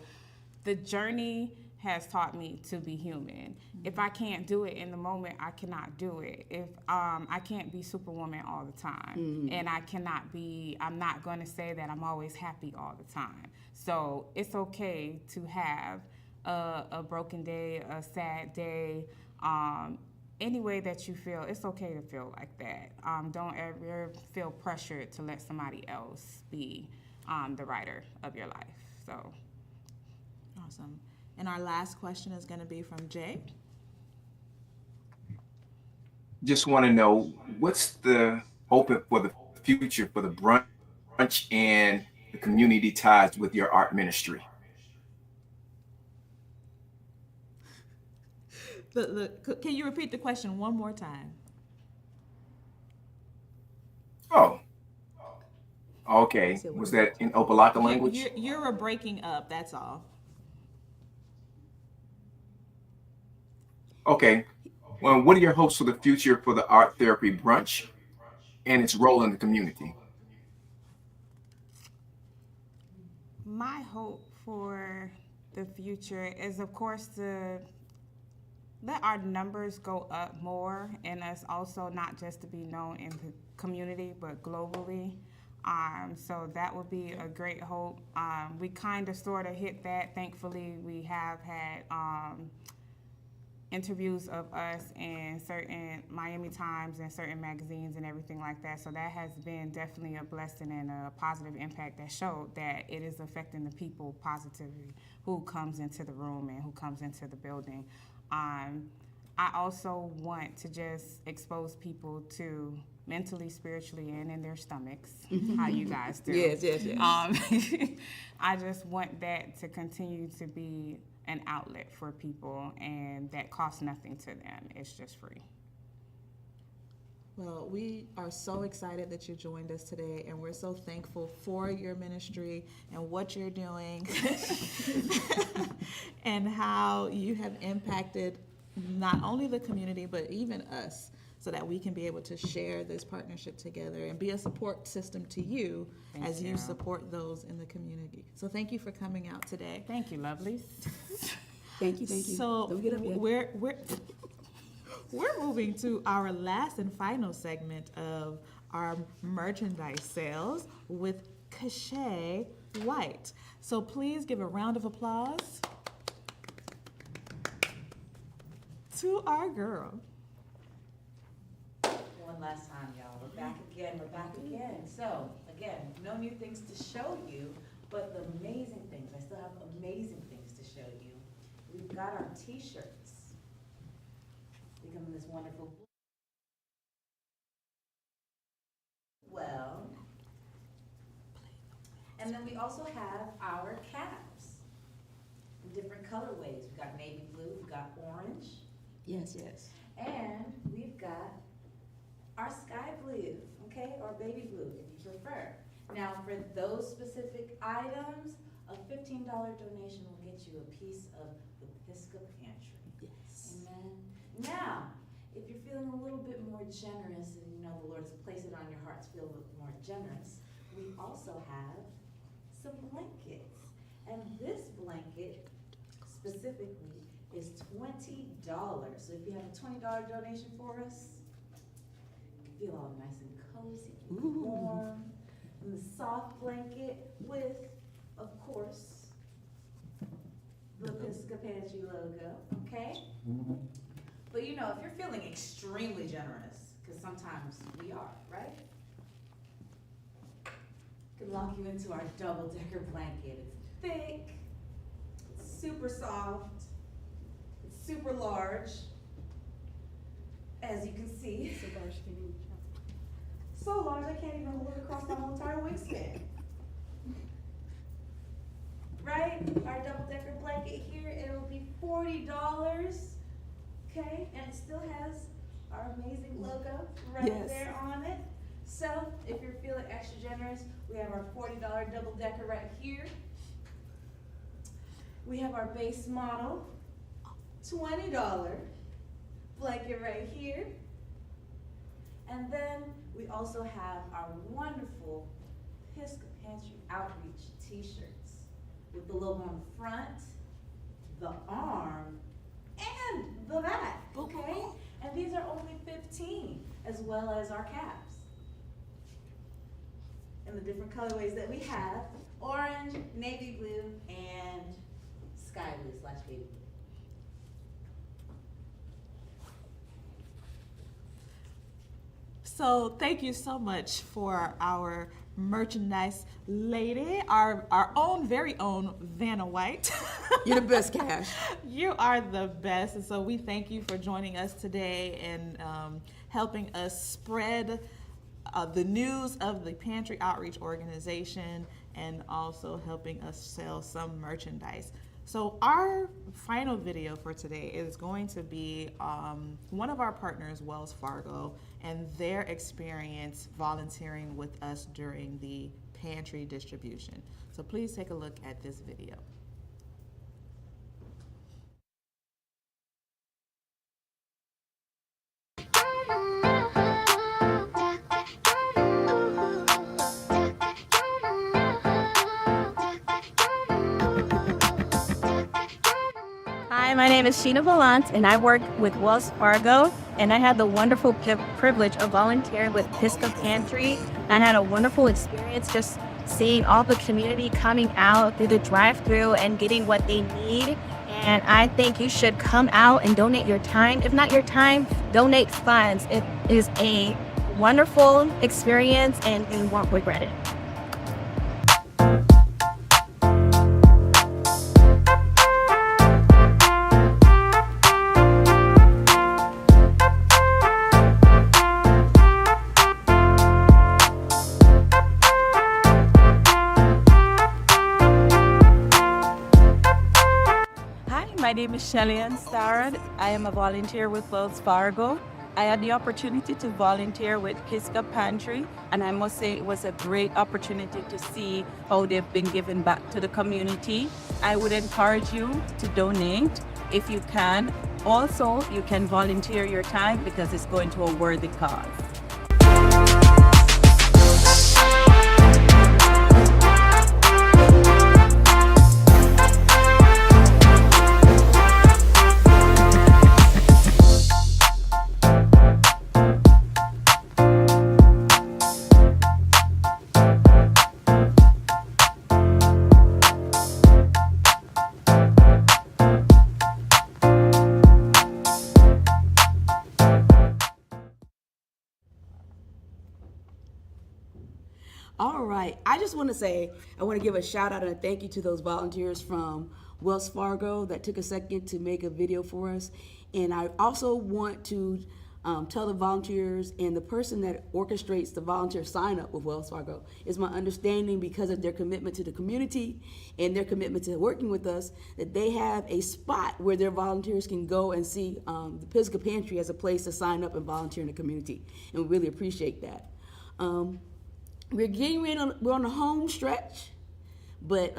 the journey has taught me to be human. If I can't do it in the moment, I cannot do it. If I can't be Superwoman all the time, and I'm not going to say that I'm always happy all the time. So it's okay to have a broken day, a sad day, any way that you feel. It's okay to feel like that. Don't ever feel pressured to let somebody else be the writer of your life. So Awesome. And our last question is going to be from Jay. Just want to know, what's the hope for the future for the brunch and the community ties with your art ministry? Can you repeat the question one more time? Oh, Okay, was that in Opalaka language? You're breaking up, that's all. Okay. Well, what are your hopes for the future for the art therapy brunch and its role in the community? My hope for the future is, of course, to let our numbers go up more, and us also not just to be known in the community, but globally. So that would be a great hope. We kind of sort of hit that. Thankfully, we have had interviews of us in certain Miami Times and certain magazines and everything like that. So that has been definitely a blessing and a positive impact that showed that it is affecting the people positively who comes into the room and who comes into the building. I also want to just expose people to mentally, spiritually, and in their stomachs, how you guys do. Yes. I just want that to continue to be an outlet for people, and that costs nothing to them. It's just free. Well, we are so excited that you joined us today, and we're so thankful for your ministry and what you're doing and how you have impacted not only the community, but even us, so that we can be able to share this partnership together and be a support system to you as you support those in the community. So thank you for coming out today. Thank you, lovelies. Thank you. So Don't get up yet. We're moving to our last and final segment of our merchandise sales with Cashapp White. So please give a round of applause to our girl. One last time, y'all. We're back again. So, again, no new things to show you, but the amazing things. I still have amazing things to show you. We've got our t-shirts. They come in this wonderful well. And then we also have our caps in different colorways. We've got navy blue, we've got orange. Yes. And we've got our sky blue, okay, or baby blue if you prefer. Now, for those specific items, a $15 donation will get you a piece of the Pisgah Pantry. Yes. Amen. Now, if you're feeling a little bit more generous, and you know the Lord has placed it on your heart to feel a little more generous, we also have some blankets. And this blanket specifically is $20. So if you have a $20 donation for us, you feel all nice and cozy and warm in the soft blanket with, of course, the Pisgah Pantry logo, okay? But you know, if you're feeling extremely generous, because sometimes we are, right? Can lock you into our double-decker blanket. It's thick, it's super soft, it's super large, as you can see. So large I can't even look across my whole entire wingspan. Right? Our double-decker blanket here, it'll be $40, okay? And it still has our amazing logo right there on it. So if you're feeling extra generous, we have our $40 double-decker right here. We have our base model $20 blanket right here. And then we also have our wonderful Pisgah Pantry Outreach t-shirts with the logo on the front, the arm, and the back, okay? And these are only $15, as well as our caps. And the different colorways that we have, orange, navy blue, and sky blue / baby blue. So thank you so much for our merchandise lady, our own, very own Vanna White. You're the best, Cash. You are the best. And so we thank you for joining us today and helping us spread the news of the Pantry Outreach Organization and also helping us sell some merchandise. So our final video for today is going to be one of our partners, Wells Fargo, and their experience volunteering with us during the pantry distribution. So please take a look at this video. Hi, my name is Sheena Valance, and I work with Wells Fargo, and I had the wonderful privilege of volunteering with Pisgah Pantry. I had a wonderful experience just seeing all the community coming out through the drive-thru and getting what they need. And I think you should come out and donate your time. If not your time, donate funds. It is a wonderful experience, and you won't regret it. My name is Shelly-Ann Starrett. I am a volunteer with Wells Fargo. I had the opportunity to volunteer with Pisgah Pantry, and I must say it was a great opportunity to see how they've been giving back to the community. I would encourage you to donate if you can. Also, you can volunteer your time because it's going to a worthy cause. All right, I just want to say, I want to give a shout out and a thank you to those volunteers from Wells Fargo that took a second to make a video for us. And I also want to tell the volunteers and the person that orchestrates the volunteer sign up with Wells Fargo. It's my understanding, because of their commitment to the community and their commitment to working with us, that they have a spot where their volunteers can go and see the Pisgah Pantry as a place to sign up and volunteer in the community. And we really appreciate that. We're getting ready, we're on the home stretch, but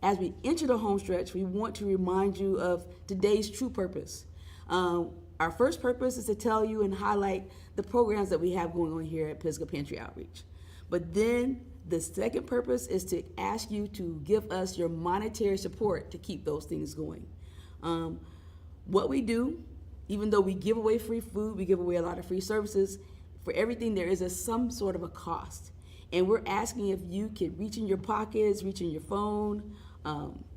as we enter the home stretch, we want to remind you of today's true purpose. Our first purpose is to tell you and highlight the programs that we have going on here at Pisgah Pantry Outreach. But then the second purpose is to ask you to give us your monetary support to keep those things going. What we do, even though we give away free food, we give away a lot of free services, for everything there is some sort of a cost. And we're asking if you could reach in your pockets, reach in your phone,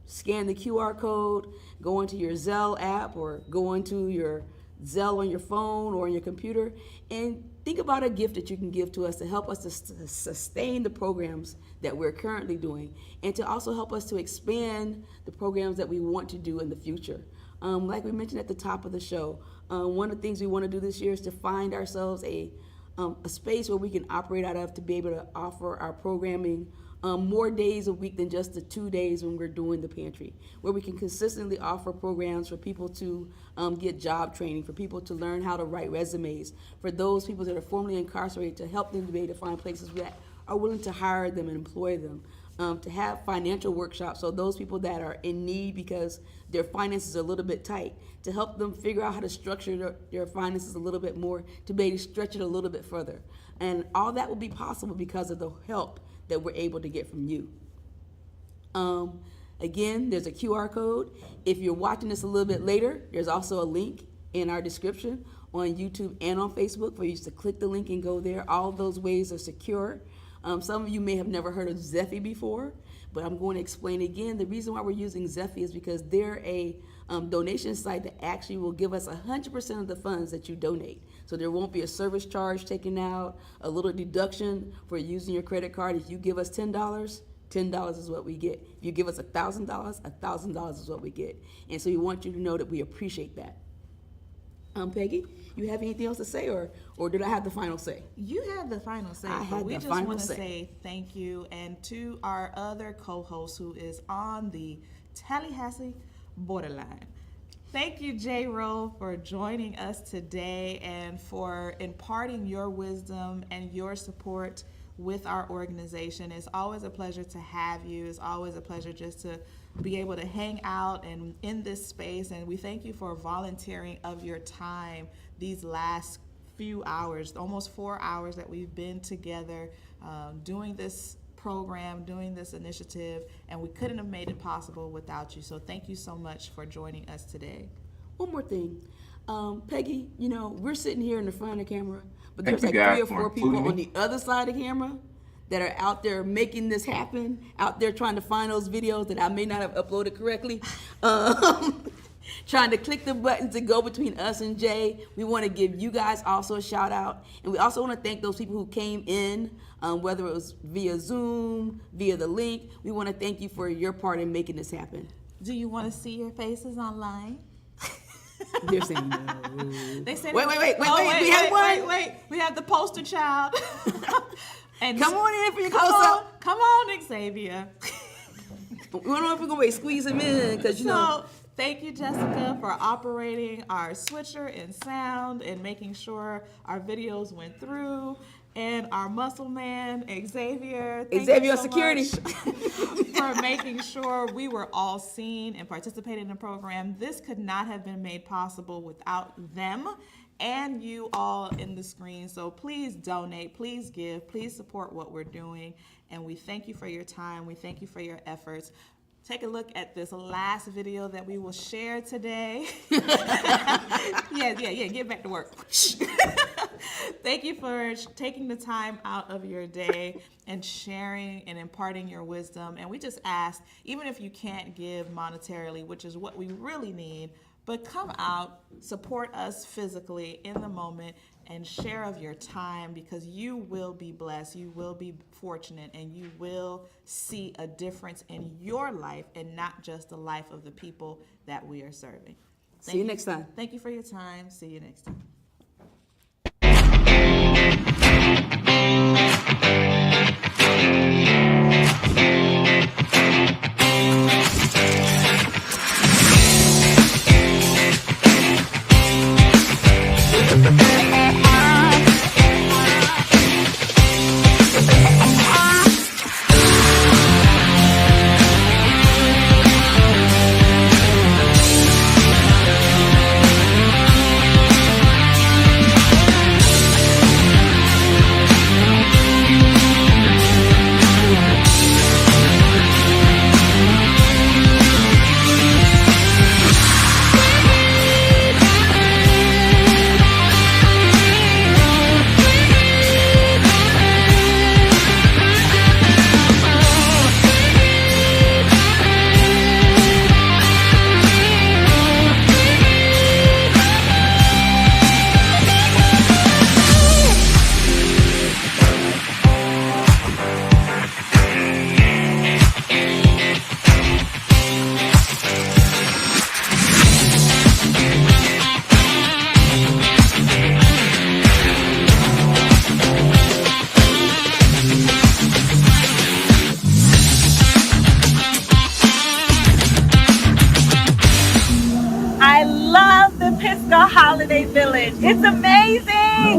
scan the QR code, go into your Zelle app or go into your Zelle on your phone or on your computer, and think about a gift that you can give to us to help us to sustain the programs that we're currently doing, and to also help us to expand the programs that we want to do in the future. Like we mentioned at the top of the show, one of the things we want to do this year is to find ourselves a space where we can operate out of to be able to offer our programming more days a week than just the 2 days when we're doing the pantry, where we can consistently offer programs for people to get job training, for people to learn how to write resumes, for those people that are formerly incarcerated to help them to be able to find places that are willing to hire them and employ them, to have financial workshops, so those people that are in need because their finances are a little bit tight, to help them figure out how to structure their finances a little bit more, to be able to stretch it a little bit further. And all that will be possible because of the help that we're able to get from you. Again, there's a QR code. If you're watching this a little bit later, there's also a link in our description on YouTube and on Facebook for you to click the link and go there. All of those ways are secure. Some of you may have never heard of Zelle before, but I'm going to explain again. The reason why we're using Zelle is because they're a donation site that actually will give us 100% of the funds that you donate. So there won't be a service charge taken out, a little deduction for using your credit card. If you give us $10, $10 is what we get. If you give us $1,000, $1,000 is what we get. And so we want you to know that we appreciate that. Peggy, you have anything else to say, or did I have the final say? You had the final say. I had we the just final want to say. say thank you, and to our other co-host who is on the Tallahassee borderline. Thank you, J. Rowe, for joining us today and for imparting your wisdom and your support with our organization. It's always a pleasure to have you. It's always a pleasure just to be able to hang out and in this space. And we thank you for volunteering of your time these last few hours, almost 4 hours that we've been together doing this program, doing this initiative, and we couldn't have made it possible without you. So thank you so much for joining us today. One more thing. Peggy, you know, we're sitting here in the front of the camera, but Thank there's you, like guys, 3 or for 4 people including on the other side of the camera that are out there making this happen, out there trying to find those videos that I may not have uploaded correctly, trying to click the buttons to go between us and Jay. We want to give you guys also a shout out. And we also want to thank those people who came in, whether it was via Zoom, via the link. We want to thank you for your part in making this happen. Do you want to see your faces online? They're saying no. They said wait, we have one. We have the poster child. And come on in for your close-up. Come on, Xavier. We don't know if we're going to squeeze him in, because, you know. Thank you, Jessica, for operating our switcher and sound and making sure our videos went through. And our muscle man, Xavier. Xavier Security. For making sure we were all seen and participated in the program. This could not have been made possible without them and you all in the screen. So please donate, please give, please support what we're doing. And we thank you for your time. We thank you for your efforts. Take a look at this last video that we will share today. Yeah, get back to work. Thank you for taking the time out of your day and sharing and imparting your wisdom. And we just ask, even if you can't give monetarily, which is what we really need, but come out, support us physically in the moment, and share of your time, because you will be blessed, you will be fortunate, and you will see a difference in your life and not just the life of the people that we are serving. See you next time. Thank you for your time. See you next time. I love the Pisgah Holiday Village. It's amazing.